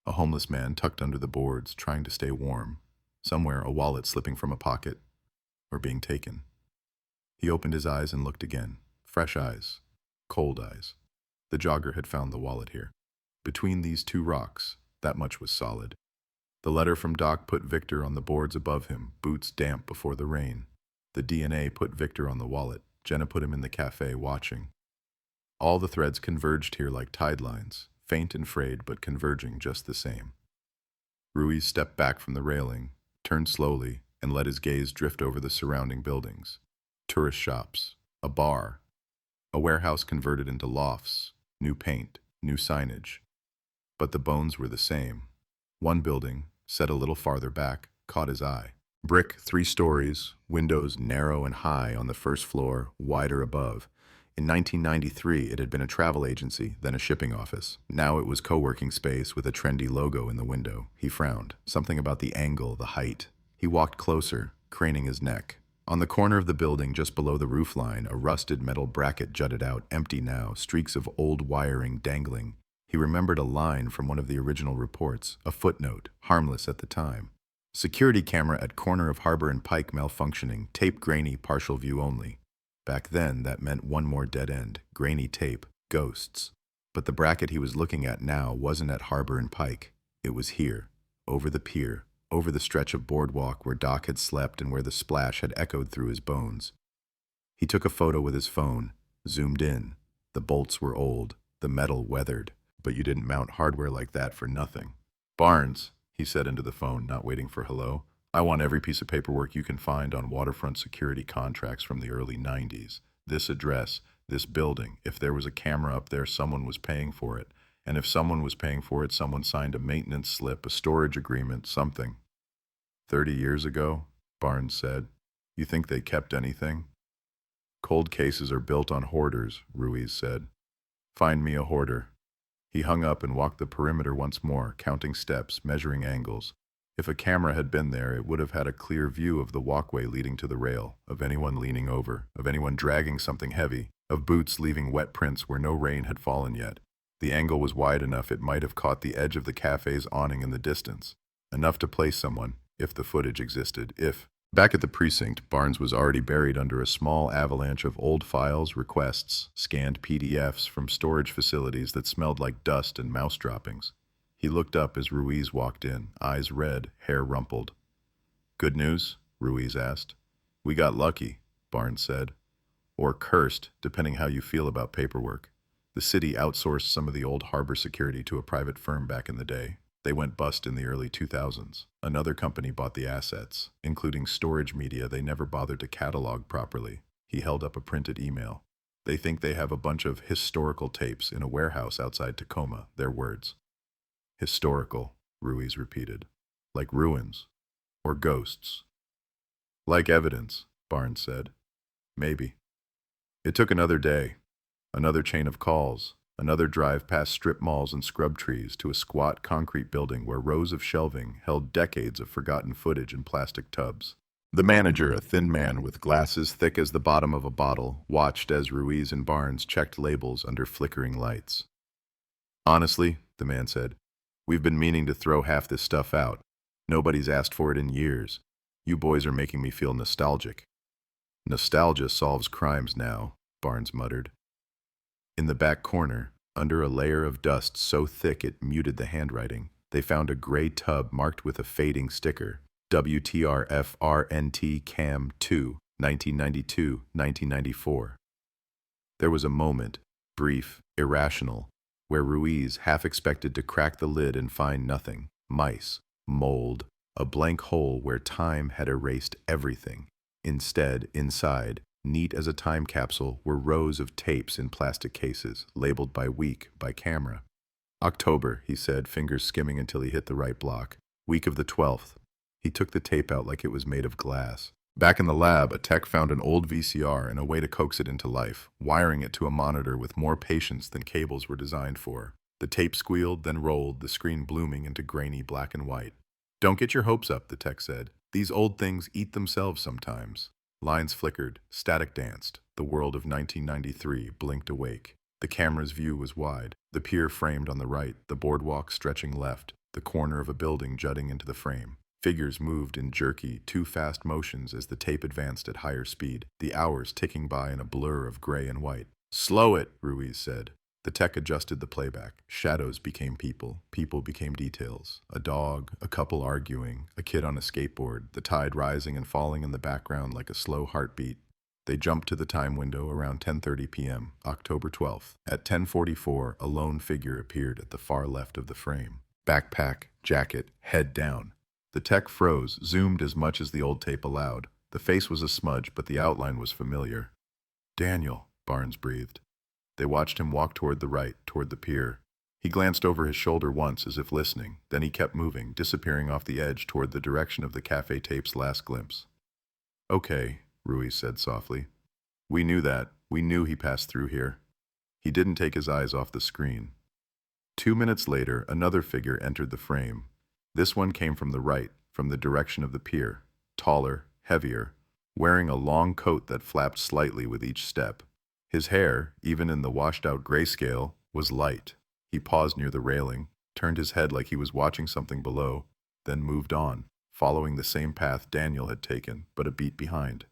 A homeless man tucked under the boards, trying to stay warm. Somewhere a wallet slipping from a pocket, or being taken. He opened his eyes and looked again. Fresh eyes. Cold eyes. The jogger had found the wallet here. Between these two rocks, that much was solid. The letter from Doc put Victor on the boards above him, boots damp before the rain. The DNA put Victor on the wallet. Jenna put him in the cafe watching. All the threads converged here like tide lines, faint and frayed but converging just the same. Ruiz stepped back from the railing, turned slowly, and let his gaze drift over the surrounding buildings. Tourist shops, a bar, a warehouse converted into lofts, new paint, new signage. But the bones were the same. One building, set a little farther back, caught his eye. Brick, 3 stories, windows narrow and high on the first floor, wider above. In 1993, it had been a travel agency, then a shipping office. Now it was co-working space with a trendy logo in the window. He frowned. Something about the angle, the height. He walked closer, craning his neck. On the corner of the building, just below the roofline, a rusted metal bracket jutted out, empty now, streaks of old wiring dangling. He remembered a line from one of the original reports, a footnote, harmless at the time. Security camera at corner of Harbor and Pike malfunctioning, tape grainy, partial view only. Back then, that meant one more dead end, grainy tape, ghosts. But the bracket he was looking at now wasn't at Harbor and Pike. It was here, over the pier, over the stretch of boardwalk where Doc had slept and where the splash had echoed through his bones. He took a photo with his phone, zoomed in. The bolts were old, the metal weathered. But you didn't mount hardware like that for nothing. Barnes, he said into the phone, not waiting for hello. I want every piece of paperwork you can find on waterfront security contracts from the early 90s. This address, this building. If there was a camera up there, someone was paying for it. And if someone was paying for it, someone signed a maintenance slip, a storage agreement, something. 30 years ago, Barnes said. You think they kept anything? Cold cases are built on hoarders, Ruiz said. Find me a hoarder. He hung up and walked the perimeter once more, counting steps, measuring angles. If a camera had been there, it would have had a clear view of the walkway leading to the rail, of anyone leaning over, of anyone dragging something heavy, of boots leaving wet prints where no rain had fallen yet. The angle was wide enough it might have caught the edge of the cafe's awning in the distance. Enough to place someone, if the footage existed, if... Back at the precinct, Barnes was already buried under a small avalanche of old files, requests, scanned PDFs from storage facilities that smelled like dust and mouse droppings. He looked up as Ruiz walked in, eyes red, hair rumpled. Good news? Ruiz asked. We got lucky, Barnes said. Or cursed, depending how you feel about paperwork. The city outsourced some of the old harbor security to a private firm back in the day. They went bust in the early 2000s. Another company bought the assets, including storage media they never bothered to catalog properly. He held up a printed email. They think they have a bunch of historical tapes in a warehouse outside Tacoma, their words. Historical, Ruiz repeated. Like ruins. Or ghosts. Like evidence, Barnes said. Maybe. It took another day. Another chain of calls. Another drive past strip malls and scrub trees to a squat concrete building where rows of shelving held decades of forgotten footage in plastic tubs. The manager, a thin man with glasses thick as the bottom of a bottle, watched as Ruiz and Barnes checked labels under flickering lights. "Honestly," the man said, "we've been meaning to throw half this stuff out. Nobody's asked for it in years. You boys are making me feel nostalgic." "Nostalgia solves crimes now," Barnes muttered. In the back corner, under a layer of dust so thick it muted the handwriting, they found a gray tub marked with a fading sticker, WTRFRNT Cam 2, 1992-1994. There was a moment, brief, irrational, where Ruiz half expected to crack the lid and find nothing. Mice, mold, a blank hole where time had erased everything. Instead, inside, neat as a time capsule, were rows of tapes in plastic cases, labeled by week, by camera. "October," he said, fingers skimming until he hit the right block. "Week of the 12th. He took the tape out like it was made of glass. Back in the lab, a tech found an old VCR and a way to coax it into life, wiring it to a monitor with more patience than cables were designed for. The tape squealed, then rolled, the screen blooming into grainy black and white. "Don't get your hopes up," the tech said. "These old things eat themselves sometimes." Lines flickered, static danced. The world of 1993 blinked awake. The camera's view was wide, the pier framed on the right, the boardwalk stretching left, the corner of a building jutting into the frame. Figures moved in jerky, too fast motions as the tape advanced at higher speed, the hours ticking by in a blur of gray and white. "Slow it," Ruiz said. The tech adjusted the playback. Shadows became people. People became details. A dog, a couple arguing, a kid on a skateboard, the tide rising and falling in the background like a slow heartbeat. They jumped to the time window around 10:30 p.m., October 12th. At 10:44, a lone figure appeared at the far left of the frame. Backpack, jacket, head down. The tech froze, zoomed as much as the old tape allowed. The face was a smudge, but the outline was familiar. "Daniel," Barnes breathed. They watched him walk toward the right, toward the pier. He glanced over his shoulder once as if listening, then he kept moving, disappearing off the edge toward the direction of the cafe tape's last glimpse. "Okay," Ruiz said softly. "We knew that. We knew he passed through here." He didn't take his eyes off the screen. 2 minutes later, another figure entered the frame. This one came from the right, from the direction of the pier, taller, heavier, wearing a long coat that flapped slightly with each step. His hair, even in the washed-out grayscale, was light. He paused near the railing, turned his head like he was watching something below, then moved on, following the same path Daniel had taken, but a beat behind.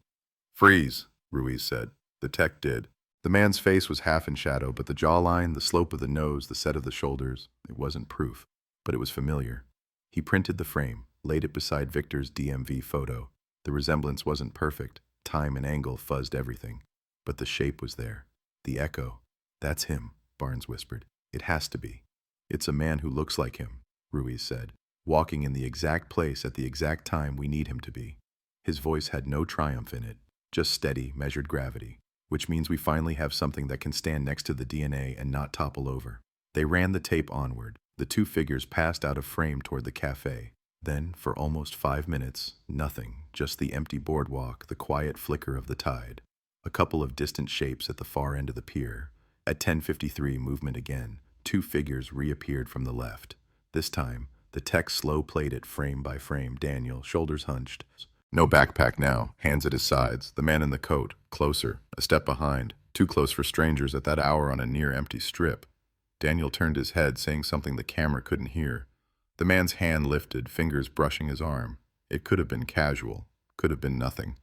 "Freeze," Ruiz said. The tech did. The man's face was half in shadow, but the jawline, the slope of the nose, the set of the shoulders, it wasn't proof, but it was familiar. He printed the frame, laid it beside Victor's DMV photo. The resemblance wasn't perfect. Time and angle fuzzed everything. But the shape was there. The echo. "That's him," Barnes whispered. "It has to be." "It's a man who looks like him," Ruiz said, "walking in the exact place at the exact time we need him to be." His voice had no triumph in it, just steady, measured gravity, which means we finally have something that can stand next to the DNA and not topple over. They ran the tape onward. The two figures passed out of frame toward the cafe. Then, for almost 5 minutes, nothing, just the empty boardwalk, the quiet flicker of the tide. A couple of distant shapes at the far end of the pier. At 10:53, movement again. 2 figures reappeared from the left. This time, the tech slow-played it frame by frame. Daniel, shoulders hunched. No backpack now, hands at his sides. The man in the coat, closer, a step behind. Too close for strangers at that hour on a near-empty strip. Daniel turned his head, saying something the camera couldn't hear. The man's hand lifted, fingers brushing his arm. It could have been casual, could have been nothing.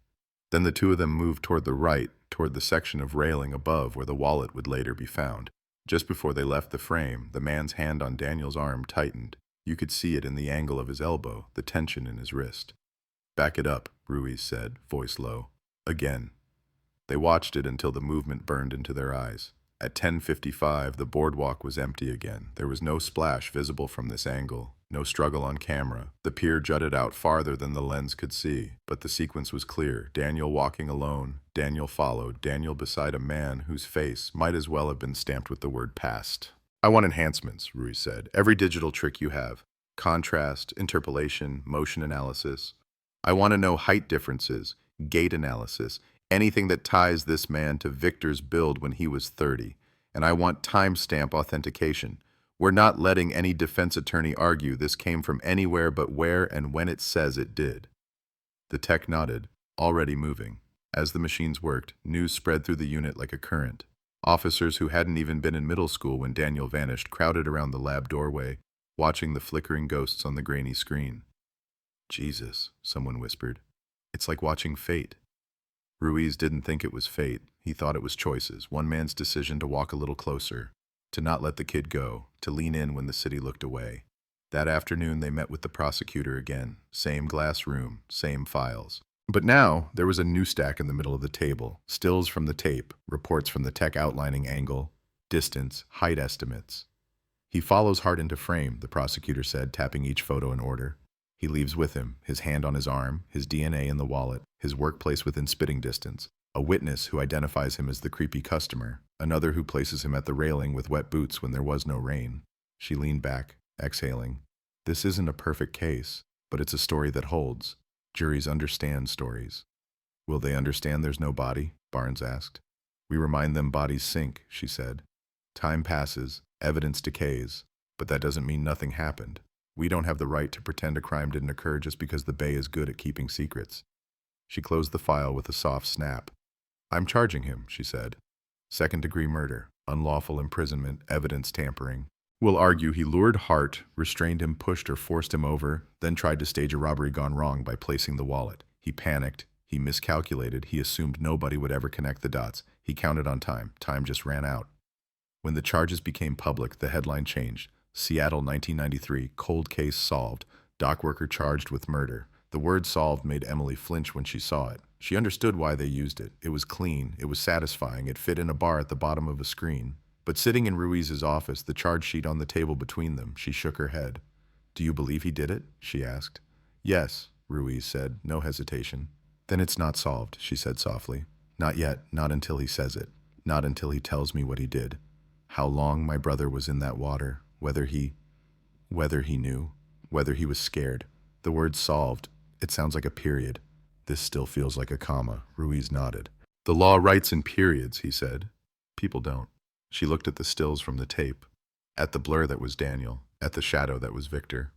Then the two of them moved toward the right, toward the section of railing above where the wallet would later be found. Just before they left the frame, the man's hand on Daniel's arm tightened. You could see it in the angle of his elbow, the tension in his wrist. "Back it up," Ruiz said, voice low. Again. They watched it until the movement burned into their eyes. At 10:55, the boardwalk was empty again. There was no splash visible from this angle, no struggle on camera. The pier jutted out farther than the lens could see, but the sequence was clear. Daniel walking alone, Daniel followed, Daniel beside a man whose face might as well have been stamped with the word past. "I want enhancements," Ruiz said. "Every digital trick you have. Contrast, interpolation, motion analysis. I want to know height differences, gait analysis, anything that ties this man to Victor's build when he was 30. and I want timestamp authentication. We're not letting any defense attorney argue this came from anywhere but where and when it says it did. The tech nodded, already moving. As the machines worked, news spread through the unit like a current. Officers who hadn't even been in middle school when Daniel vanished crowded around the lab doorway, watching the flickering ghosts on the grainy screen. Jesus, someone whispered. It's like watching fate. Ruiz didn't think it was fate. He thought it was choices. One man's decision to walk a little closer, to not let the kid go, to lean in when the city looked away. That afternoon they met with the prosecutor again. Same glass room, same files. But now, there was a new stack in the middle of the table. Stills from the tape, reports from the tech outlining angle, distance, height estimates. He follows Hart into frame, the prosecutor said, tapping each photo in order. He leaves with him, his hand on his arm, his DNA in the wallet, his workplace within spitting distance. A witness who identifies him as the creepy customer, another who places him at the railing with wet boots when there was no rain. She leaned back, exhaling. This isn't a perfect case, but it's a story that holds. Juries understand stories. Will they understand there's no body? Barnes asked. We remind them bodies sink, she said. Time passes, evidence decays, but that doesn't mean nothing happened. We don't have the right to pretend a crime didn't occur just because the Bay is good at keeping secrets. She closed the file with a soft snap. I'm charging him, she said. Second-degree murder, unlawful imprisonment, evidence tampering. We'll argue he lured Hart, restrained him, pushed or forced him over, then tried to stage a robbery gone wrong by placing the wallet. He panicked. He miscalculated. He assumed nobody would ever connect the dots. He counted on time. Time just ran out. When the charges became public, the headline changed. Seattle, 1993, cold case solved. Dock worker charged with murder. The word solved made Emily flinch when she saw it. She understood why they used it. It was clean. It was satisfying. It fit in a bar at the bottom of a screen. But sitting in Ruiz's office, the charge sheet on the table between them, she shook her head. Do you believe he did it? She asked. Yes, Ruiz said, no hesitation. Then it's not solved, she said softly. Not yet, not until he says it. Not until he tells me what he did. How long my brother was in that water, whether he knew, whether he was scared. The word solved, it sounds like a period. This still feels like a comma, Ruiz nodded. The law writes in periods, he said. People don't. She looked at the stills from the tape, at the blur that was Daniel, at the shadow that was Victor.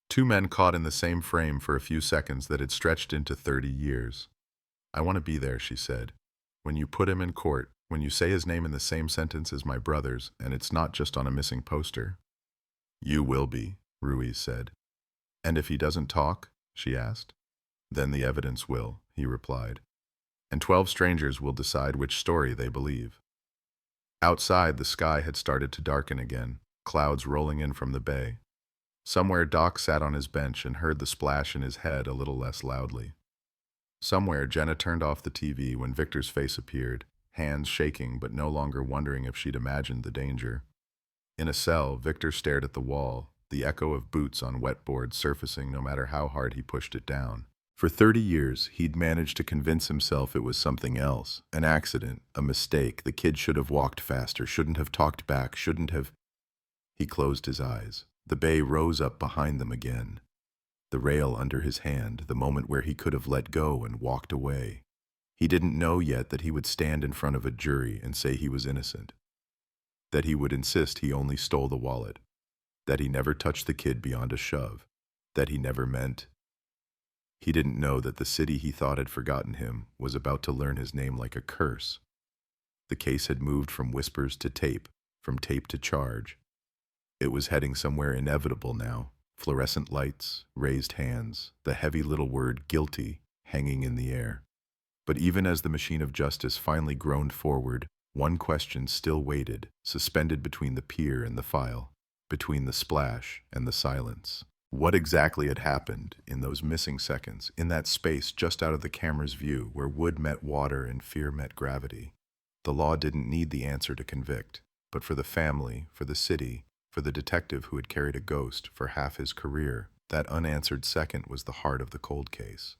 Two men caught in the same frame for a few seconds that had stretched into 30 years. I want to be there, she said. When you put him in court, when you say his name in the same sentence as my brother's, and it's not just on a missing poster. You will be, Ruiz said. And if he doesn't talk? She asked. Then the evidence will, he replied. And 12 strangers will decide which story they believe. Outside, the sky had started to darken again, clouds rolling in from the bay. Somewhere Doc sat on his bench and heard the splash in his head a little less loudly. Somewhere Jenna turned off the TV when Victor's face appeared, hands shaking but no longer wondering if she'd imagined the danger. In a cell, Victor stared at the wall, the echo of boots on wet boards surfacing no matter how hard he pushed it down. For 30 years, he'd managed to convince himself it was something else, an accident, a mistake. The kid should have walked faster, shouldn't have talked back, shouldn't have... He closed his eyes. The bay rose up behind them again. The rail under his hand, the moment where he could have let go and walked away. He didn't know yet that he would stand in front of a jury and say he was innocent. That he would insist he only stole the wallet. That he never touched the kid beyond a shove. That he never meant... He didn't know that the city he thought had forgotten him was about to learn his name like a curse. The case had moved from whispers to tape, from tape to charge. It was heading somewhere inevitable now. Fluorescent lights, raised hands, the heavy little word guilty hanging in the air. But even as the machine of justice finally groaned forward, one question still waited, suspended between the pier and the file, between the splash and the silence. What exactly had happened in those missing seconds, in that space just out of the camera's view where wood met water and fear met gravity? The law didn't need the answer to convict, but for the family, for the city, for the detective who had carried a ghost for half his career, that unanswered second was the heart of the cold case.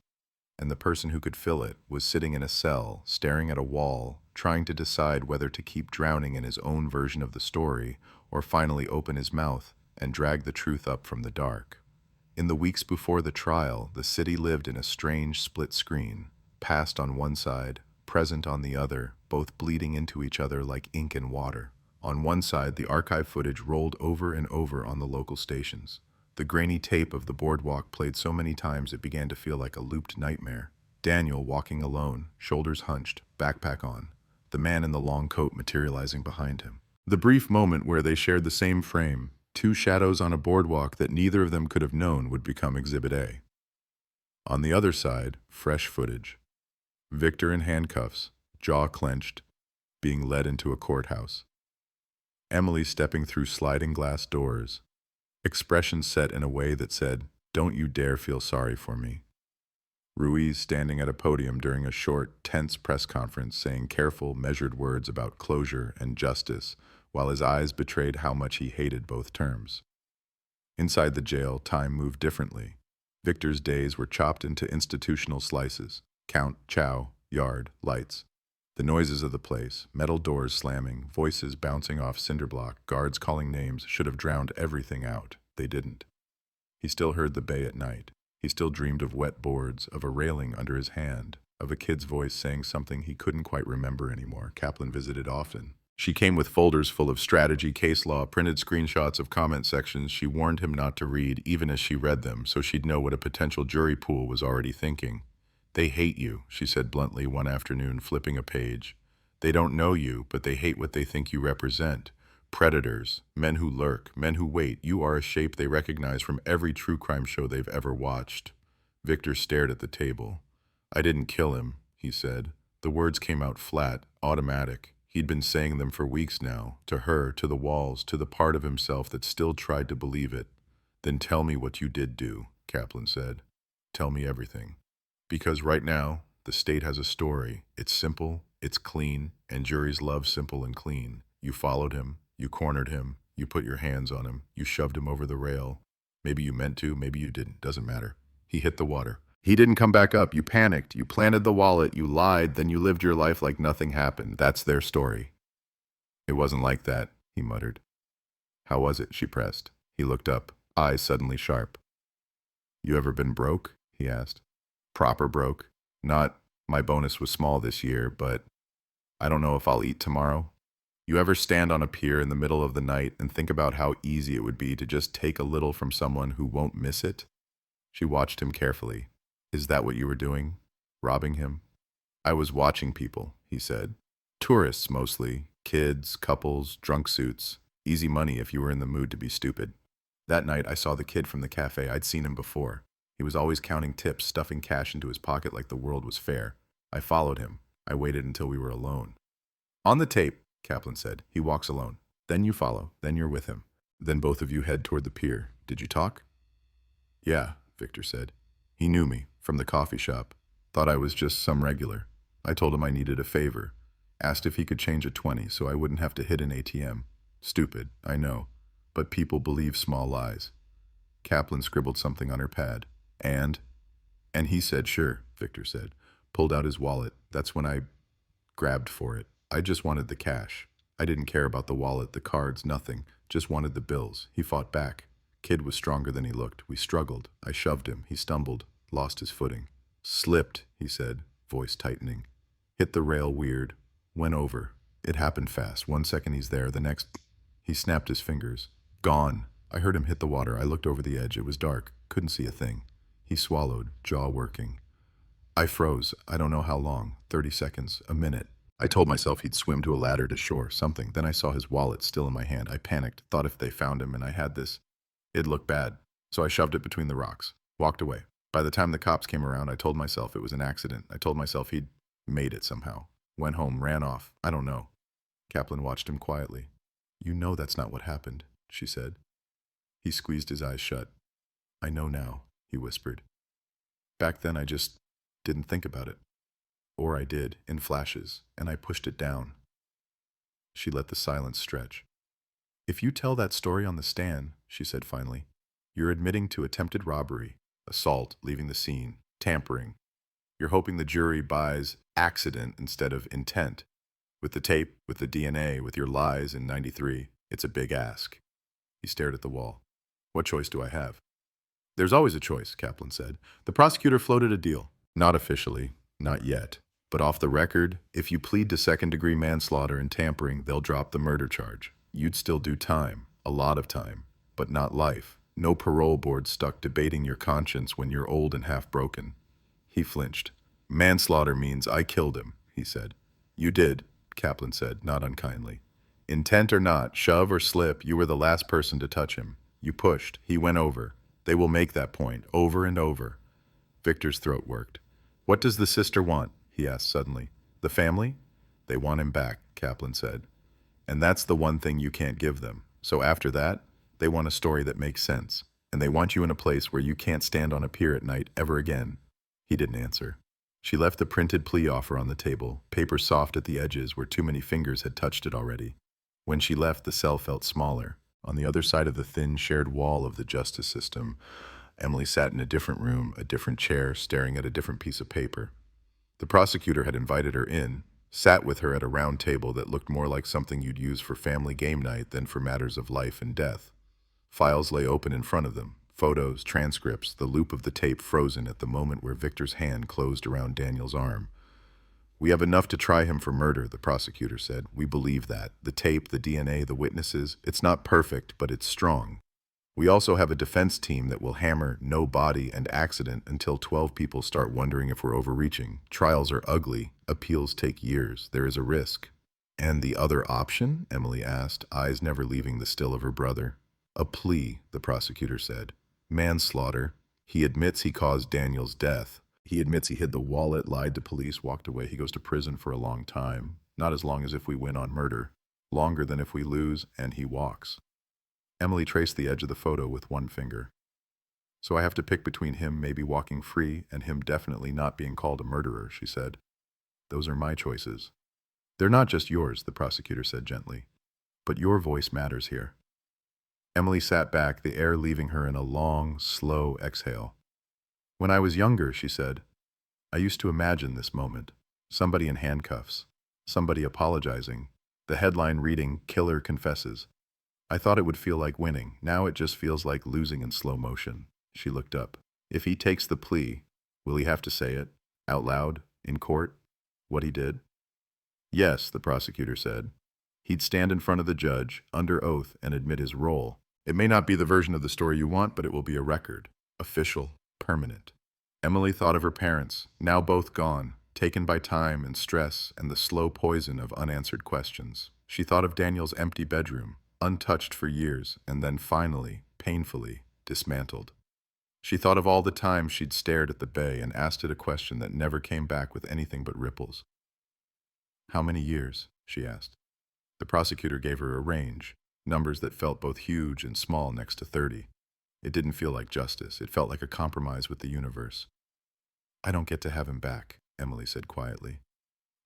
And the person who could fill it was sitting in a cell, staring at a wall, trying to decide whether to keep drowning in his own version of the story or finally open his mouth and drag the truth up from the dark. In the weeks before the trial, the city lived in a strange split screen, past on one side, present on the other, both bleeding into each other like ink and water. On one side, the archive footage rolled over and over on the local stations. The grainy tape of the boardwalk played so many times it began to feel like a looped nightmare. Daniel walking alone, shoulders hunched, backpack on. The man in the long coat materializing behind him. The brief moment where they shared the same frame, two shadows on a boardwalk that neither of them could have known would become Exhibit A. On the other side, fresh footage. Victor in handcuffs, jaw clenched, being led into a courthouse. Emily stepping through sliding glass doors, expression set in a way that said, "Don't you dare feel sorry for me." Ruiz standing at a podium during a short, tense press conference saying careful, measured words about closure and justice, while his eyes betrayed how much he hated both terms. Inside the jail, time moved differently. Victor's days were chopped into institutional slices. Count, chow, yard, lights. The noises of the place, metal doors slamming, voices bouncing off cinder block, guards calling names, should have drowned everything out. They didn't. He still heard the bay at night. He still dreamed of wet boards, of a railing under his hand, of a kid's voice saying something he couldn't quite remember anymore. Kaplan visited often. She came with folders full of strategy, case law, printed screenshots of comment sections she warned him not to read, even as she read them, so she'd know what a potential jury pool was already thinking. "They hate you," she said bluntly one afternoon, flipping a page. "They don't know you, but they hate what they think you represent. Predators, men who lurk, men who wait. You are a shape they recognize from every true crime show they've ever watched." Victor stared at the table. "I didn't kill him," he said. The words came out flat, automatic. He'd been saying them for weeks now, to her, to the walls, to the part of himself that still tried to believe it. "Then tell me what you did do," Kaplan said. "Tell me everything. Because right now, the state has a story. It's simple, it's clean, and juries love simple and clean. You followed him, you cornered him, you put your hands on him, you shoved him over the rail. Maybe you meant to, maybe you didn't, doesn't matter. He hit the water. He didn't come back up, you panicked, you planted the wallet, you lied, then you lived your life like nothing happened. That's their story." "It wasn't like that," he muttered. "How was it?" she pressed. He looked up, eyes suddenly sharp. "You ever been broke?" he asked. "Proper broke. Not, my bonus was small this year, but I don't know if I'll eat tomorrow. You ever stand on a pier in the middle of the night and think about how easy it would be to just take a little from someone who won't miss it?" She watched him carefully. "Is that what you were doing? Robbing him?" "I was watching people," he said. "Tourists mostly. Kids, couples, drunk suits. Easy money if you were in the mood to be stupid. That night I saw the kid from the cafe. I'd seen him before. He was always counting tips, stuffing cash into his pocket like the world was fair. I followed him. I waited until we were alone." "On the tape," Kaplan said, "he walks alone. Then you follow. Then you're with him. Then both of you head toward the pier. Did you talk?" "Yeah," Victor said. "He knew me, from the coffee shop. Thought I was just some regular. I told him I needed a favor. Asked if he could change a 20 so I wouldn't have to hit an ATM. Stupid, I know. But people believe small lies." Kaplan scribbled something on her pad. And he said, "Sure," Victor said. Pulled out his wallet. That's when I grabbed for it. I just wanted the cash. I didn't care about the wallet, the cards, nothing. Just wanted the bills. He fought back. Kid was stronger than he looked. We struggled. I shoved him. He stumbled. Lost his footing. "Slipped," he said, voice tightening. "Hit the rail weird. Went over. It happened fast. 1 second he's there. The next..." He snapped his fingers. "Gone." I heard him hit the water. I looked over the edge. It was dark. Couldn't see a thing. He swallowed, jaw working. I froze. I don't know how long. 30 seconds. A minute. I told myself he'd swim to a ladder to shore, something. Then I saw his wallet still in my hand. I panicked. Thought if they found him and I had this, it'd look bad. So I shoved it between the rocks. Walked away. By the time the cops came around, I told myself it was an accident. I told myself he'd made it somehow. Went home, ran off. I don't know. Kaplan watched him quietly. "You know that's not what happened," she said. He squeezed his eyes shut. "I know now," he whispered. "Back then I just didn't think about it. Or I did, in flashes, and I pushed it down." She let the silence stretch. "If you tell that story on the stand," she said finally, "you're admitting to attempted robbery, assault, leaving the scene, tampering. You're hoping the jury buys accident instead of intent. With the tape, with the DNA, with your lies in '93, it's a big ask." He stared at the wall. "What choice do I have?" "There's always a choice," Kaplan said. "The prosecutor floated a deal. Not officially. Not yet. But off the record, if you plead to second-degree manslaughter and tampering, they'll drop the murder charge. You'd still do time, a lot of time, but not life. No parole board stuck debating your conscience when you're old and half-broken. He flinched. Manslaughter means I killed him, he said. You did, Kaplan said, not unkindly. Intent or not, shove or slip, you were the last person to touch him. You pushed. He went over. They will make that point, over and over. Victor's throat worked. What does the sister want? He asked suddenly. The family? They want him back, Kaplan said. And that's the one thing you can't give them. So after that, they want a story that makes sense. And they want you in a place where you can't stand on a pier at night ever again. He didn't answer. She left the printed plea offer on the table, paper soft at the edges where too many fingers had touched it already. When she left, the cell felt smaller. On the other side of the thin, shared wall of the justice system, Emily sat in a different room, a different chair, staring at a different piece of paper. The prosecutor had invited her in, sat with her at a round table that looked more like something you'd use for family game night than for matters of life and death. Files lay open in front of them, photos, transcripts, the loop of the tape frozen at the moment where Victor's hand closed around Daniel's arm. We have enough to try him for murder, the prosecutor said. We believe that. The tape, the DNA, the witnesses, it's not perfect, but it's strong. We also have a defense team that will hammer no body and accident until 12 people start wondering if we're overreaching. Trials are ugly. Appeals take years. There is a risk. And the other option? Emily asked, eyes never leaving the still of her brother. A plea, the prosecutor said. Manslaughter. He admits he caused Daniel's death. He admits he hid the wallet, lied to police, walked away. He goes to prison for a long time. Not as long as if we win on murder. Longer than if we lose, and he walks. Emily traced the edge of the photo with one finger. So I have to pick between him maybe walking free and him definitely not being called a murderer, she said. Those are my choices. They're not just yours, the prosecutor said gently. But your voice matters here. Emily sat back, the air leaving her in a long, slow exhale. When I was younger, she said, I used to imagine this moment. Somebody in handcuffs. Somebody apologizing. The headline reading, Killer Confesses. I thought it would feel like winning. Now it just feels like losing in slow motion. She looked up. If he takes the plea, will he have to say it? Out loud? In court? What he did? Yes, the prosecutor said. He'd stand in front of the judge, under oath, and admit his role. It may not be the version of the story you want, but it will be a record. Official. Permanent. Emily thought of her parents, now both gone, taken by time and stress and the slow poison of unanswered questions. She thought of Daniel's empty bedroom, untouched for years, and then finally, painfully, dismantled. She thought of all the times she'd stared at the bay and asked it a question that never came back with anything but ripples. How many years? She asked. The prosecutor gave her a range, numbers that felt both huge and small next to 30. It didn't feel like justice. It felt like a compromise with the universe. I don't get to have him back, Emily said quietly.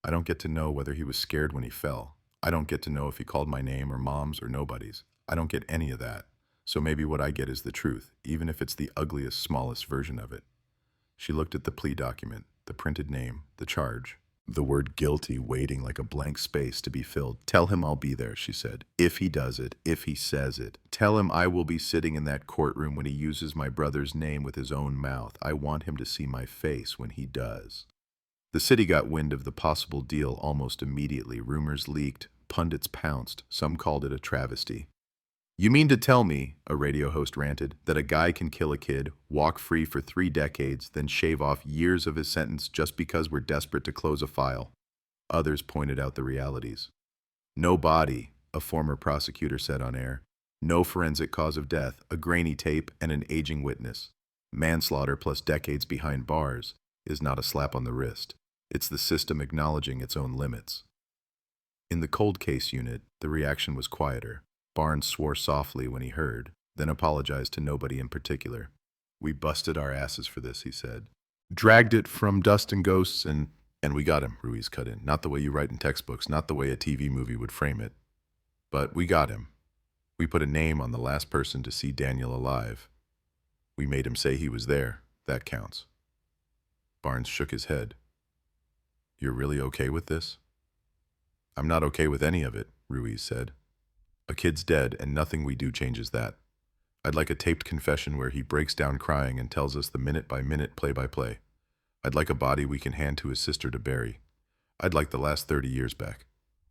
I don't get to know whether he was scared when he fell. I don't get to know if he called my name or mom's or nobody's. I don't get any of that. So maybe what I get is the truth, even if it's the ugliest, smallest version of it. She looked at the plea document, the printed name, the charge. The word guilty waiting like a blank space to be filled. Tell him I'll be there, she said. If he does it, if he says it. Tell him I will be sitting in that courtroom when he uses my brother's name with his own mouth. I want him to see my face when he does. The city got wind of the possible deal almost immediately. Rumors leaked, pundits pounced. Some called it a travesty. You mean to tell me, a radio host ranted, that a guy can kill a kid, walk free for 3 decades, then shave off years of his sentence just because we're desperate to close a file? Others pointed out the realities. No body, a former prosecutor said on air. No forensic cause of death, a grainy tape, and an aging witness. Manslaughter plus decades behind bars is not a slap on the wrist. It's the system acknowledging its own limits. In the cold case unit, the reaction was quieter. Barnes swore softly when he heard, then apologized to nobody in particular. We busted our asses for this, he said. Dragged it from dust and ghosts and we got him, Ruiz cut in. Not the way you write in textbooks, not the way a TV movie would frame it. But we got him. We put a name on the last person to see Daniel alive. We made him say he was there. That counts. Barnes shook his head. You're really okay with this? I'm not okay with any of it, Ruiz said. A kid's dead, and nothing we do changes that. I'd like a taped confession where he breaks down crying and tells us the minute-by-minute, play-by-play. I'd like a body we can hand to his sister to bury. I'd like the last 30 years back.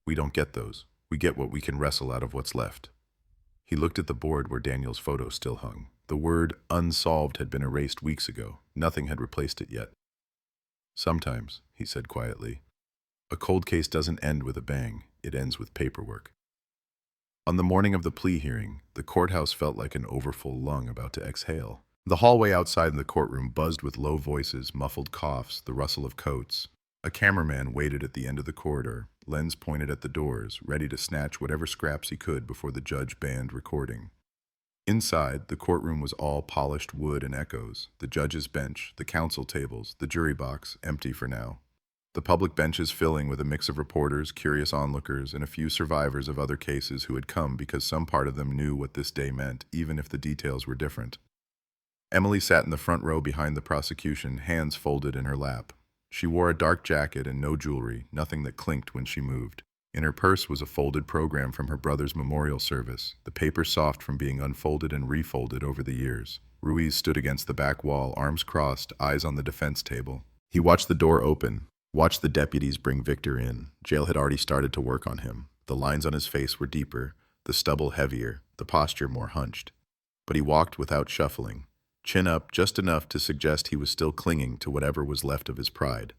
We don't get those. We get what we can wrestle out of what's left. He looked at the board where Daniel's photo still hung. The word unsolved had been erased weeks ago. Nothing had replaced it yet. Sometimes, he said quietly, a cold case doesn't end with a bang. It ends with paperwork. On the morning of the plea hearing, the courthouse felt like an overfull lung about to exhale. The hallway outside the courtroom buzzed with low voices, muffled coughs, the rustle of coats. A cameraman waited at the end of the corridor, lens pointed at the doors, ready to snatch whatever scraps he could before the judge banned recording. Inside, the courtroom was all polished wood and echoes, the judge's bench, the counsel tables, the jury box, empty for now. The public benches filling with a mix of reporters, curious onlookers, and a few survivors of other cases who had come because some part of them knew what this day meant, even if the details were different. Emily sat in the front row behind the prosecution, hands folded in her lap. She wore a dark jacket and no jewelry, nothing that clinked when she moved. In her purse was a folded program from her brother's memorial service, the paper soft from being unfolded and refolded over the years. Ruiz stood against the back wall, arms crossed, eyes on the defense table. He watched the door open, watched the deputies bring Victor in. Jail had already started to work on him. The lines on his face were deeper, the stubble heavier, the posture more hunched. But he walked without shuffling, chin up just enough to suggest he was still clinging to whatever was left of his pride.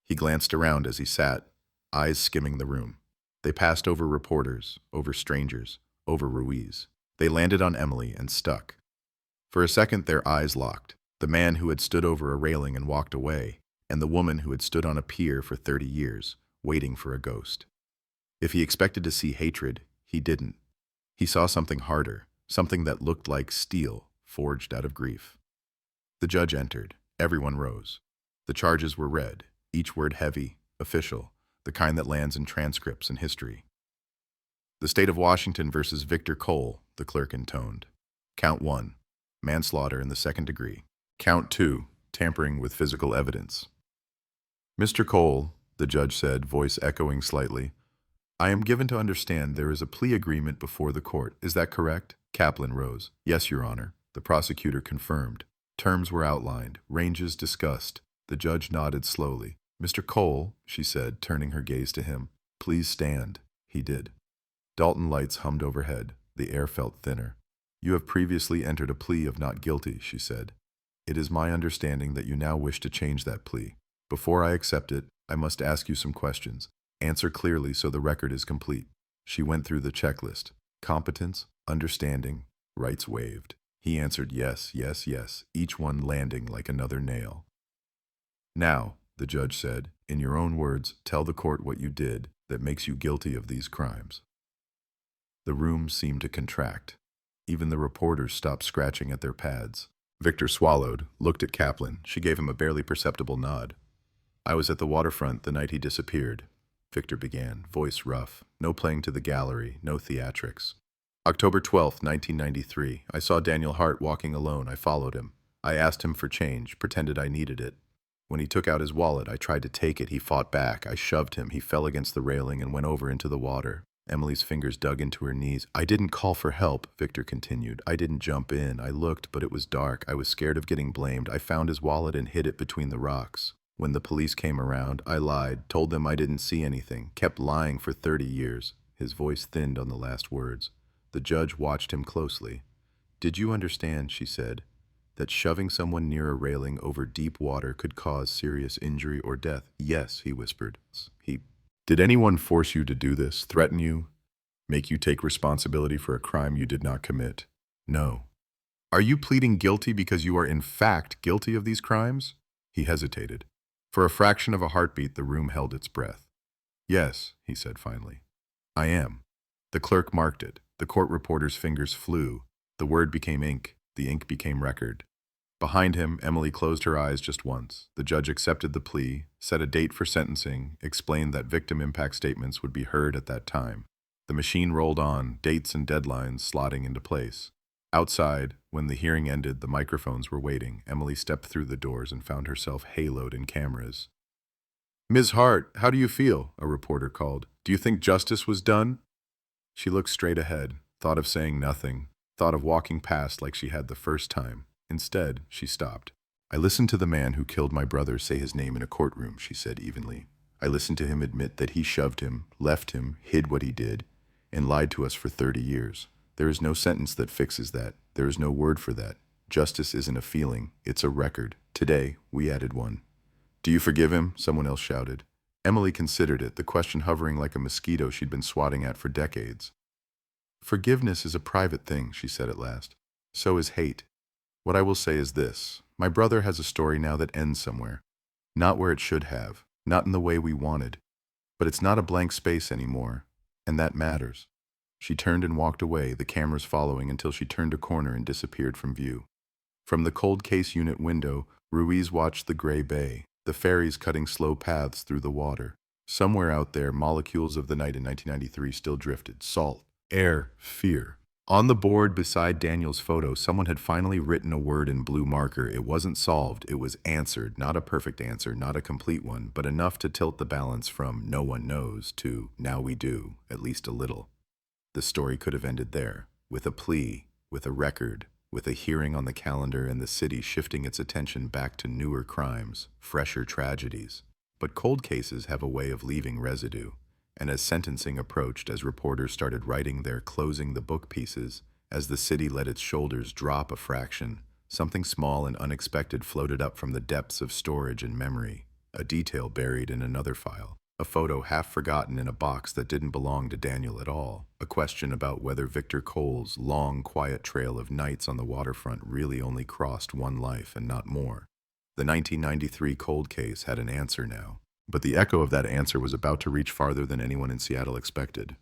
He glanced around as he sat, eyes skimming the room. They passed over reporters, over strangers, over Ruiz. They landed on Emily and stuck. For a second, their eyes locked. The man who had stood over a railing and walked away, and the woman who had stood on a pier for 30 years, waiting for a ghost. If he expected to see hatred, he didn't. He saw something harder, something that looked like steel, forged out of grief. The judge entered. Everyone rose. The charges were read, each word heavy, official, the kind that lands in transcripts and history. The state of Washington versus Victor Cole, the clerk intoned. Count 1, manslaughter in the second degree. Count 2, tampering with physical evidence. Mr. Cole, the judge said, voice echoing slightly, I am given to understand there is a plea agreement before the court. Is that correct? Kaplan rose. Yes, Your Honor. The prosecutor confirmed. Terms were outlined, ranges discussed. The judge nodded slowly. Mr. Cole, she said, turning her gaze to him, please stand. He did. Dalton lights hummed overhead. The air felt thinner. You have previously entered a plea of not guilty, she said. It is my understanding that you now wish to change that plea. Before I accept it, I must ask you some questions. Answer clearly so the record is complete. She went through the checklist. Competence, understanding, rights waived. He answered yes, yes, yes, each one landing like another nail. Now, the judge said, in your own words, tell the court what you did that makes you guilty of these crimes. The room seemed to contract. Even the reporters stopped scratching at their pads. Victor swallowed, looked at Kaplan. She gave him a barely perceptible nod. I was at the waterfront the night he disappeared, Victor began, voice rough. No playing to the gallery, no theatrics. October 12th, 1993. I saw Daniel Hart walking alone. I followed him. I asked him for change, pretended I needed it. When he took out his wallet, I tried to take it. He fought back. I shoved him. He fell against the railing and went over into the water. Emily's fingers dug into her knees. I didn't call for help, Victor continued. I didn't jump in. I looked, but it was dark. I was scared of getting blamed. I found his wallet and hid it between the rocks. When the police came around, I lied, told them I didn't see anything, kept lying for 30 years. His voice thinned on the last words. The judge watched him closely. Did you understand, she said, that shoving someone near a railing over deep water could cause serious injury or death? Yes, he whispered. Did anyone force you to do this, threaten you, make you take responsibility for a crime you did not commit? No. Are you pleading guilty because you are in fact guilty of these crimes? He hesitated. For a fraction of a heartbeat, the room held its breath. Yes, he said finally. I am. The clerk marked it. The court reporter's fingers flew. The word became ink. The ink became record. Behind him, Emily closed her eyes just once. The judge accepted the plea, set a date for sentencing, explained that victim impact statements would be heard at that time. The machine rolled on, dates and deadlines slotting into place. Outside, when the hearing ended, the microphones were waiting. Emily stepped through the doors and found herself haloed in cameras. Ms. Hart, how do you feel? A reporter called. Do you think justice was done? She looked straight ahead, thought of saying nothing, thought of walking past like she had the first time. Instead, she stopped. I listened to the man who killed my brother say his name in a courtroom, she said evenly. I listened to him admit that he shoved him, left him, hid what he did, and lied to us for 30 years. There is no sentence that fixes that. There is no word for that. Justice isn't a feeling, it's a record. Today, we added one. Do you forgive him? Someone else shouted. Emily considered it, the question hovering like a mosquito she'd been swatting at for decades. Forgiveness is a private thing, she said at last. So is hate. What I will say is this. My brother has a story now that ends somewhere. Not where it should have. Not in the way we wanted. But it's not a blank space anymore. And that matters. She turned and walked away, the cameras following until she turned a corner and disappeared from view. From the cold case unit window, Ruiz watched the gray bay, the ferries cutting slow paths through the water. Somewhere out there, molecules of the night in 1993 still drifted. Salt, air, fear. On the board beside Daniel's photo, someone had finally written a word in blue marker. It wasn't solved, it was answered. Not a perfect answer, not a complete one, but enough to tilt the balance from no one knows to now we do, at least a little. The story could have ended there, with a plea, with a record, with a hearing on the calendar and the city shifting its attention back to newer crimes, fresher tragedies. But cold cases have a way of leaving residue, and as sentencing approached, as reporters started writing their closing the book pieces, as the city let its shoulders drop a fraction, something small and unexpected floated up from the depths of storage and memory, a detail buried in another file. A photo half forgotten in a box that didn't belong to Daniel at all. A question about whether Victor Cole's long, quiet trail of nights on the waterfront really only crossed one life and not more. The 1993 cold case had an answer now, but the echo of that answer was about to reach farther than anyone in Seattle expected.